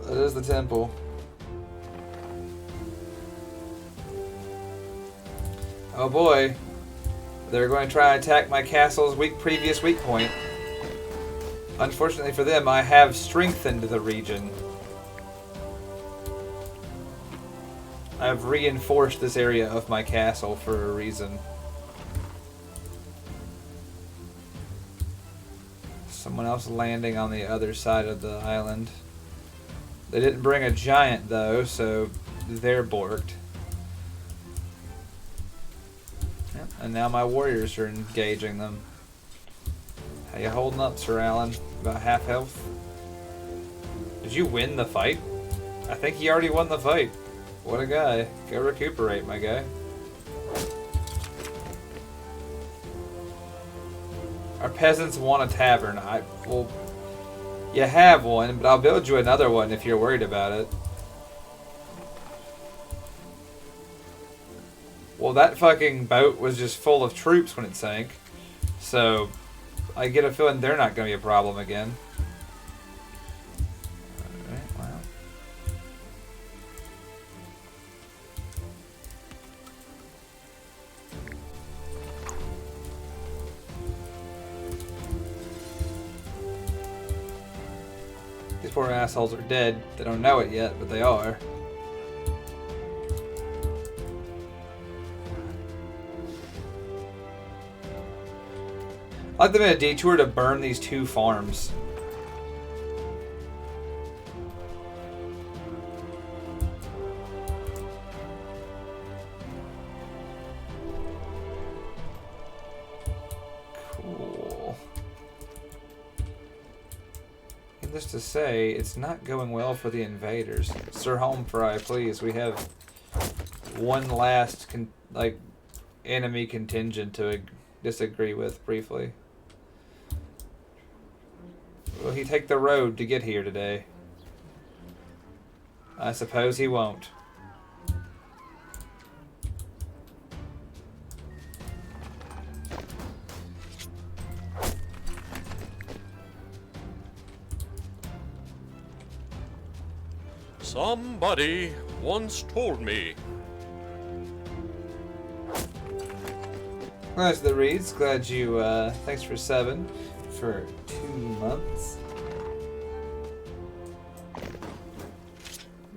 That is the temple. Oh boy. They're going to try and attack my castle's previous weak point. Unfortunately for them, I have strengthened the region. I've reinforced this area of my castle for a reason. Someone else landing on the other side of the island. They didn't bring a giant though, so they're borked. And now my warriors are engaging them. How you holding up, Sir Alan? About half health? Did you win the fight? I think he already won the fight. What a guy. Go recuperate, my guy. Our peasants want a tavern. Well, you have one, but I'll build you another one if you're worried about it. Well, that fucking boat was just full of troops when it sank. So, I get a feeling they're not going to be a problem again. Alright, wow. These poor assholes are dead. They don't know it yet, but they are. I'd like them in a detour to burn these 2 farms. Cool. Needless to say, it's not going well for the invaders. Sir Homefry, please, we have one last enemy contingent to disagree with briefly. Will he take the road to get here today? I suppose he won't. Somebody once told me. Glad to the reads. Glad you, thanks for 7 for 2 months.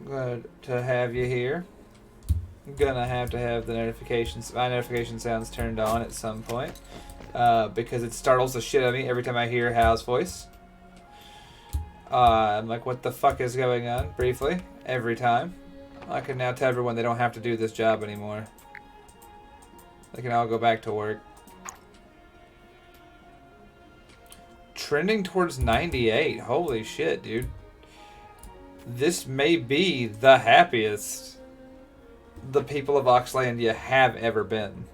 Glad to have you here. I'm gonna have to have the notifications, my notification sounds turned on at some point. Because it startles the shit out of me every time I hear Hal's voice. I'm like, what the fuck is going on? Briefly, every time. I can now tell everyone they don't have to do this job anymore. They can all go back to work. Trending towards 98. Holy shit, dude. This may be the happiest the people of Auxlandia have ever been.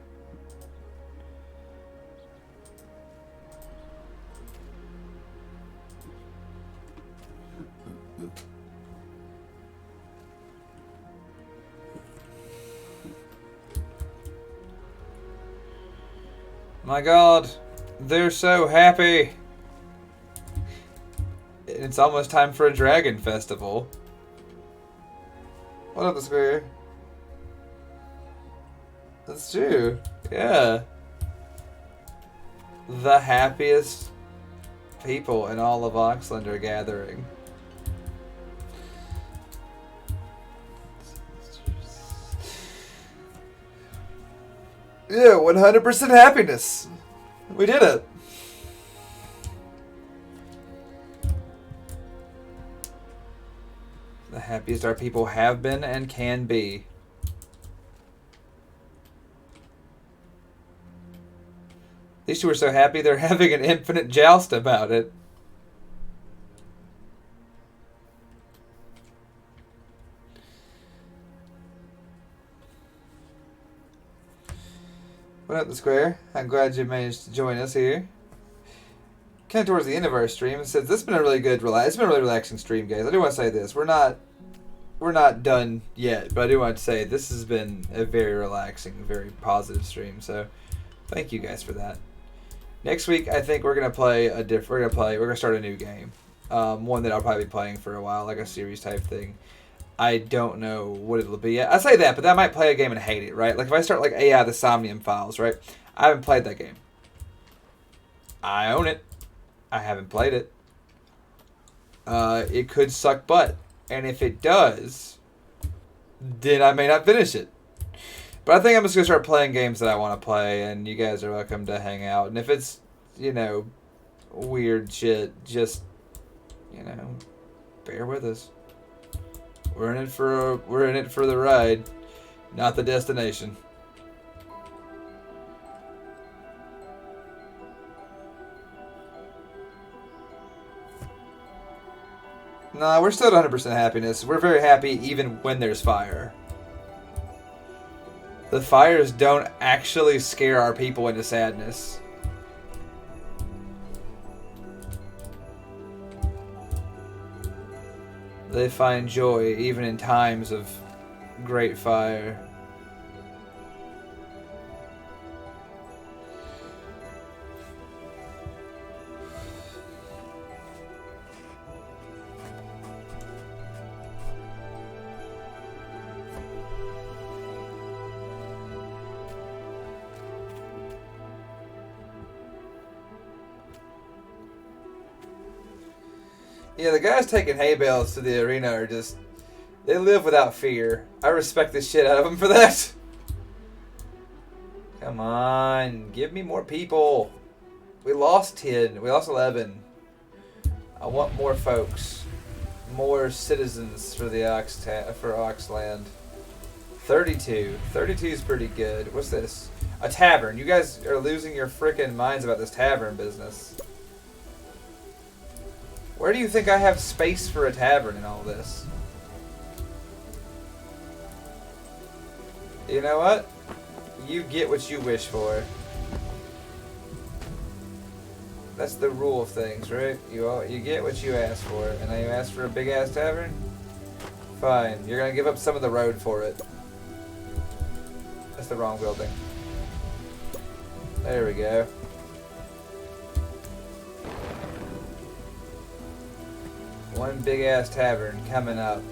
My God, they're so happy. It's almost time for a dragon festival. What up, the square? That's true. Yeah. The happiest people in all of Auxland are gathering. Yeah, 100% happiness. We did it. The happiest our people have been and can be. These two are so happy they're having an infinite joust about it. What up, the square? I'm glad you managed to join us here. Kind of towards the end of our stream, it says this has been a really good, it's been a really relaxing stream, guys. I do want to say this: we're not done yet, but I do want to say this has been a very relaxing, very positive stream. So, thank you guys for that. Next week, I think we're gonna play we're gonna start a new game, one that I'll probably be playing for a while, like a series type thing. I don't know what it'll be yet. I say that, but I might play a game and hate it, right? Like if I start like AI the Somnium Files, right? I haven't played that game. I own it. I haven't played it. It could suck butt, and if it does, then I may not finish it. But I think I'm just gonna start playing games that I want to play, and you guys are welcome to hang out. And if it's, weird shit, just, bear with us. We're in it for the ride, not the destination. Nah, we're still at 100% happiness. We're very happy even when there's fire. The fires don't actually scare our people into sadness. They find joy even in times of great fire. Yeah, the guys taking hay bales to the arena are just... They live without fear. I respect the shit out of them for that. Come on, give me more people. We lost 10. We lost 11. I want more folks. More citizens for the Auxland. 32. 32 is pretty good. What's this? A tavern. You guys are losing your freaking minds about this tavern business. Where do you think I have space for a tavern in all this? You know what? You get what you wish for. That's the rule of things, right? You get what you ask for. And now you ask for a big-ass tavern? Fine. You're gonna give up some of the road for it. That's the wrong building. There we go. One big ass tavern coming up.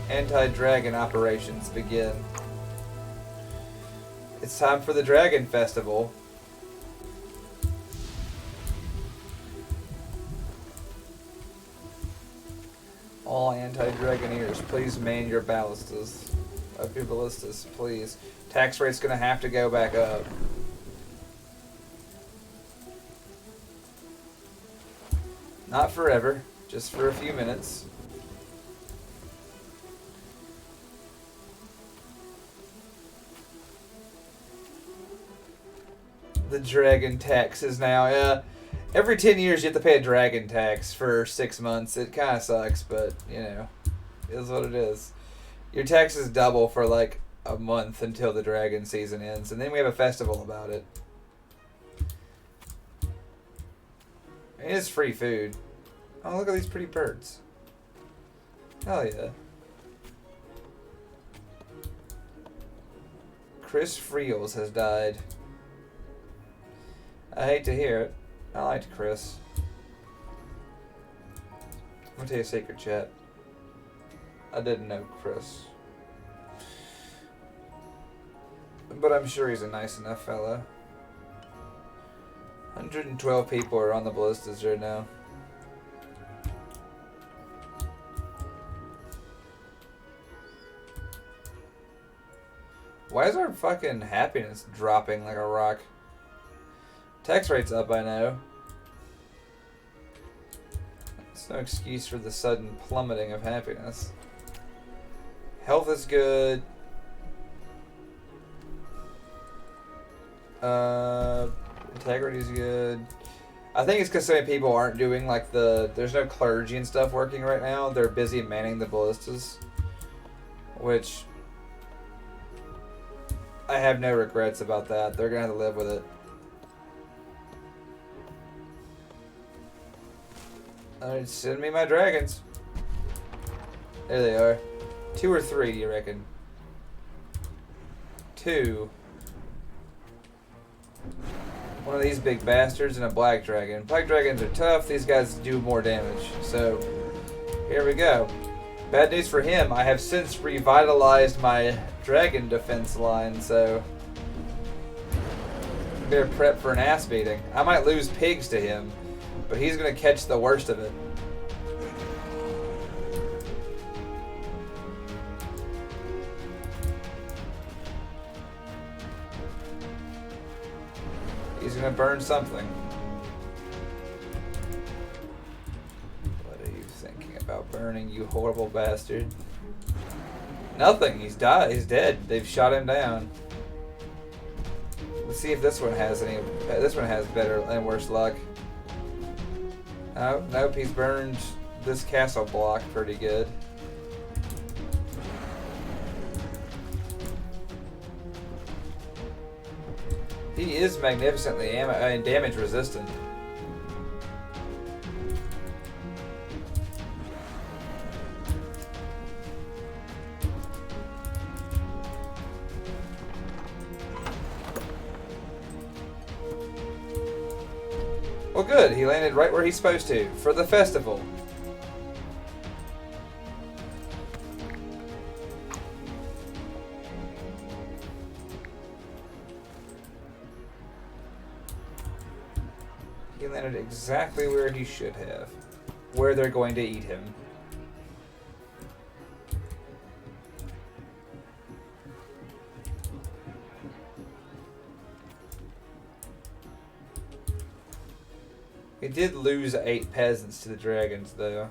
Anti-dragon operations begin. It's time for the Dragon Festival. All anti-dragoneers, please man your ballistas. Up your ballistas, please. Tax rate's gonna have to go back up. Not forever, just for a few minutes. The dragon tax is now, every 10 years you have to pay a dragon tax for 6 months. It kind of sucks, but, you know, it is what it is. Your taxes double for like a month until the dragon season ends, and then we have a festival about it. It is free food. Oh, look at these pretty birds. Hell yeah. Chris Friels has died. I hate to hear it. I liked Chris. I'm gonna tell you a secret, chat. I didn't know Chris. But I'm sure he's a nice enough fellow. 112 people are on the ballistas right now. Why is our fucking happiness dropping like a rock? Tax rate's up, I know. It's no excuse for the sudden plummeting of happiness. Health is good. Integrity is good. I think it's because so many people aren't doing like there's no clergy and stuff working right now. They're busy manning the ballistas. Which I have no regrets about that. They're gonna have to live with it. Alright, send me my dragons. There they are. 2 or 3, you reckon? 2. One of these big bastards and a black dragon. Black dragons are tough. These guys do more damage. So, here we go. Bad news for him. I have since revitalized my dragon defense line, so better prep for an ass beating. I might lose pigs to him, but he's going to catch the worst of it. He's going to burn something. What are you thinking about burning, you horrible bastard? Nothing. He's died. He's dead. They've shot him down. Let's see if this one has any. This one has better and worse luck. Oh, nope. He's burned this castle block pretty good. He is magnificently damage resistant. Well, good. He landed right where he's supposed to for the festival. He landed exactly where he should have. Where they're going to eat him. He did lose 8 peasants to the dragons, though.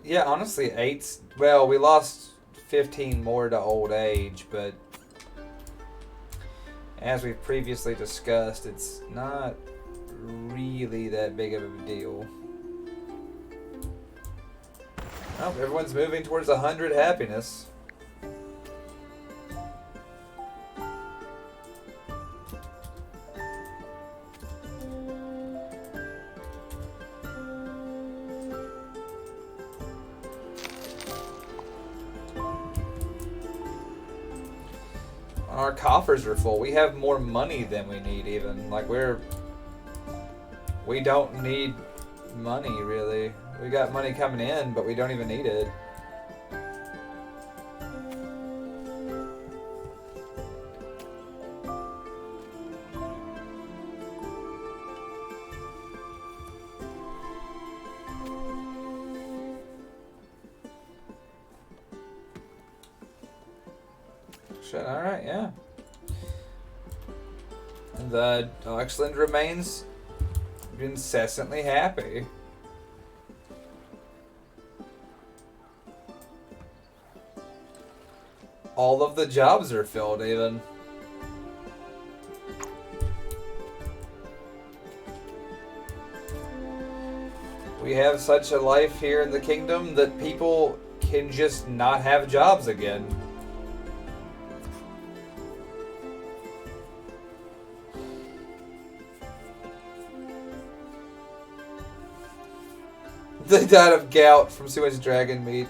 Yeah, honestly, 8's... Well, we lost 15 more to old age, but... As we've previously discussed, it's not really that big of a deal. Oh, everyone's moving towards 100 happiness. Our coffers are full. We have more money than we need even. Like we don't need money really. We got money coming in, but we don't even need it. Shit, alright, yeah. And the Auxlandia remains incessantly happy. All of the jobs are filled even. We have such a life here in the kingdom that people can just not have jobs again. They died of gout from too much dragon meat.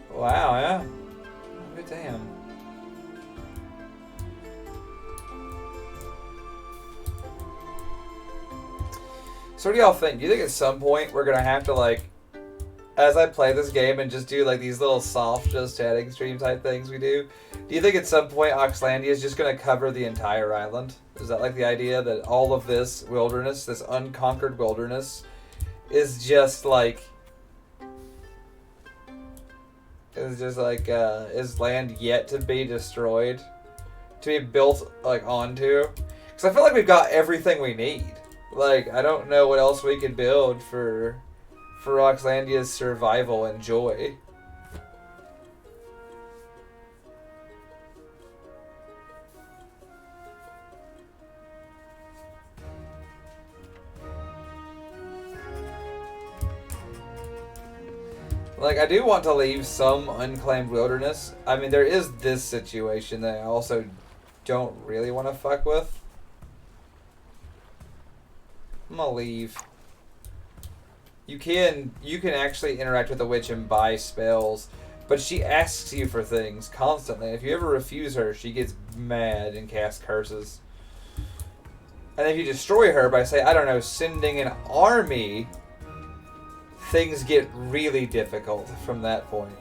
Wow, yeah. Oh, damn. So what do y'all think? Do you think at some point we're gonna have to, like, as I play this game and just do like these little soft just chatting stream type things we do you think at some point Auxlandia is just gonna cover the entire island? Is that like the idea that all of this wilderness, this unconquered wilderness, is just like is land yet to be destroyed, to be built like onto? Because I feel like we've got everything we need. Like, I don't know what else we could build for Auxlandia's survival and joy. Like, I do want to leave some unclaimed wilderness. I mean, there is this situation that I also don't really want to fuck with. I'm gonna leave. You can actually interact with the witch and buy spells, but she asks you for things constantly. If you ever refuse her, she gets mad and casts curses. And if you destroy her by, say, I don't know, sending an army, things get really difficult from that point.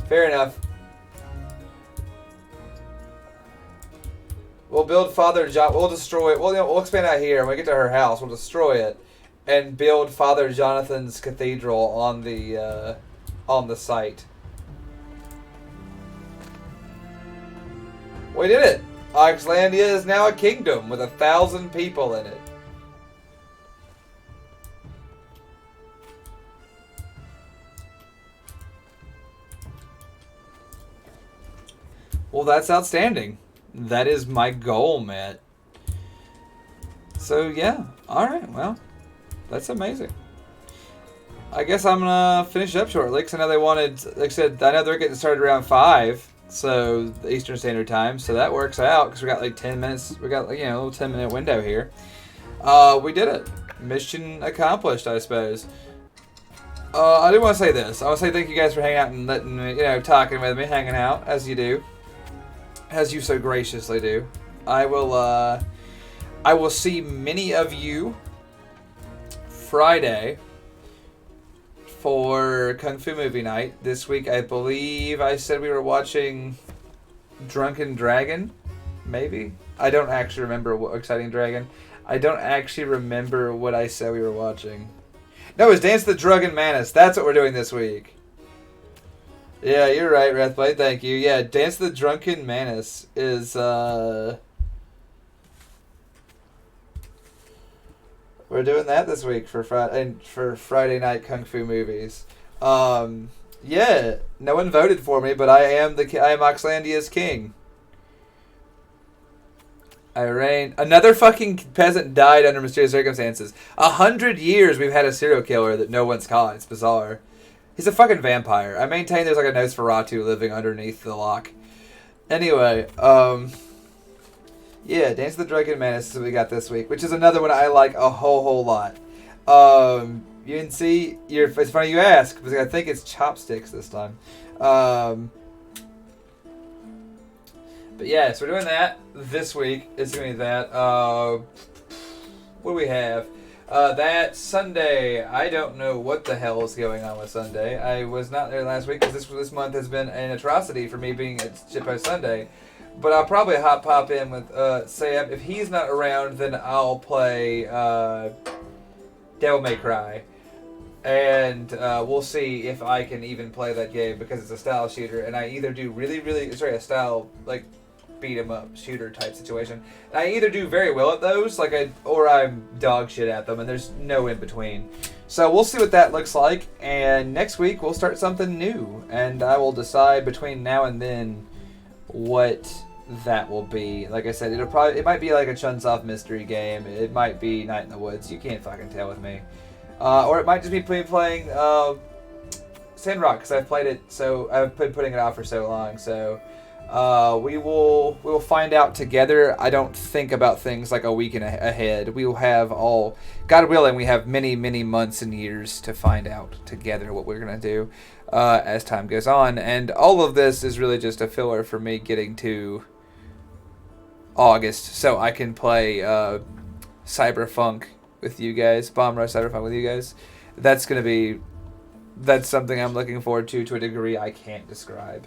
Fair enough. We'll build Father John. We'll destroy it. We'll expand out here. When we get to her house, we'll destroy it and build Father Jonathan's cathedral on the site. We did it. Auxlandia is now a kingdom with 1,000 people in it. Well, that's outstanding. That is my goal, Matt. So, yeah. Alright, well. That's amazing. I guess I'm going to finish up shortly, because I know they wanted, like I said, I know they're getting started around 5, so Eastern Standard Time, so that works out, because we got like 10 minutes, we got, like, a little 10-minute window here. We did it. Mission accomplished, I suppose. I do want to say this. I want to say thank you guys for hanging out and letting me, talking with me, hanging out, as you do. As you so graciously do. I will see many of you Friday for Kung Fu Movie Night. This week, I believe I said we were watching Drunken Dragon, maybe? I don't actually remember what Exciting Dragon. I don't actually remember what I said we were watching. No, it's Dance the Drunken Manus. That's what we're doing this week. Yeah, you're right, Wrathblade. Thank you. Yeah, Dance the Drunken Manus is, we're doing that this week for Friday night Kung Fu movies. Yeah, no one voted for me, but I am Auxlandia's king. I reign. Another fucking peasant died under mysterious circumstances. 100 years we've had a serial killer that no one's caught. It's bizarre. He's a fucking vampire. I maintain there's like a Nosferatu living underneath the lock. Anyway, yeah, Dance of the Drunken Menace is what we got this week, which is another one I like a whole lot. You can see, it's funny you ask, because I think it's chopsticks this time. But yeah, so we're doing that this week. It's going to be that. What do we have? That Sunday, I don't know what the hell is going on with Sunday. I was not there last week because this month has been an atrocity for me being at Shitpost Sunday. But I'll probably pop in with Sam. If he's not around, then I'll play Devil May Cry. And we'll see if I can even play that game because it's a style shooter. And I either do a style, like, beat 'em up shooter type situation. And I either do very well at those, or I'm dog shit at them, and there's no in between. So we'll see what that looks like, and next week we'll start something new, and I will decide between now and then what that will be. Like I said, it might be like a Chunsoft mystery game. It might be Night in the Woods. You can't fucking tell with me. Or it might just be playing Sandrock because I've played it. So I've been putting it out for so long. So. We will find out together. I don't think about things like a week ahead. We will have God willing, we have many months and years to find out together what we're gonna do as time goes on. And all of this is really just a filler for me getting to August, so I can play Cyberpunk with you guys, Bomb Rush Cyberpunk with you guys. That's something I'm looking forward to a degree I can't describe.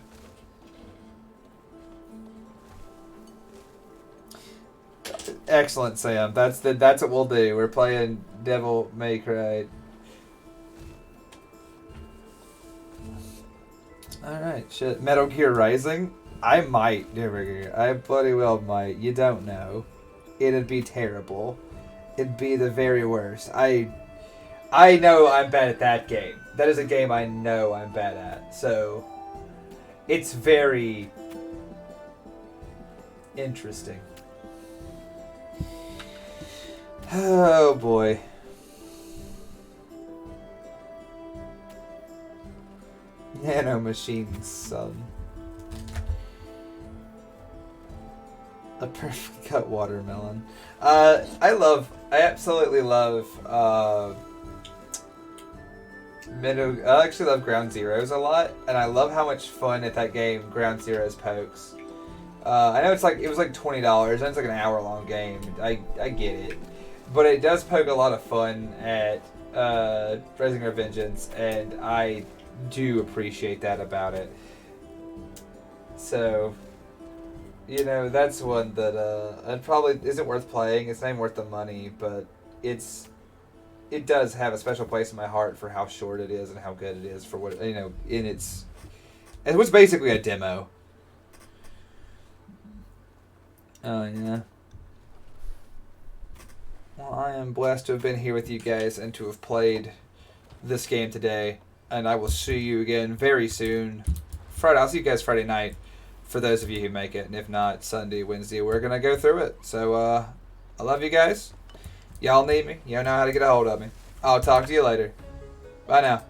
Excellent, Sam. That's what we'll do. We're playing Devil May Cry. Alright, shit. Metal Gear Rising? I might, Gear. I bloody well might. You don't know. It'd be terrible. It'd be the very worst. I know I'm bad at that game. That is a game I know I'm bad at. So, it's very interesting. Oh boy. Nano Machines, son. A perfect cut watermelon. I absolutely love I actually love Ground Zeroes a lot, and I love how much fun at that game Ground Zeroes pokes. I know it was like $20, and it's like an hour-long game. I get it. But it does poke a lot of fun at Rising Revengeance, and I do appreciate that about it. So, that's one that it probably isn't worth playing. It's not even worth the money, but it does have a special place in my heart for how short it is and how good it is for what, it was basically a demo. Oh, yeah. Well, I am blessed to have been here with you guys and to have played this game today. And I will see you again very soon. Friday, I'll see you guys Friday night for those of you who make it. And if not, Sunday, Wednesday, we're going to go through it. So, I love you guys. Y'all need me. Y'all know how to get a hold of me. I'll talk to you later. Bye now.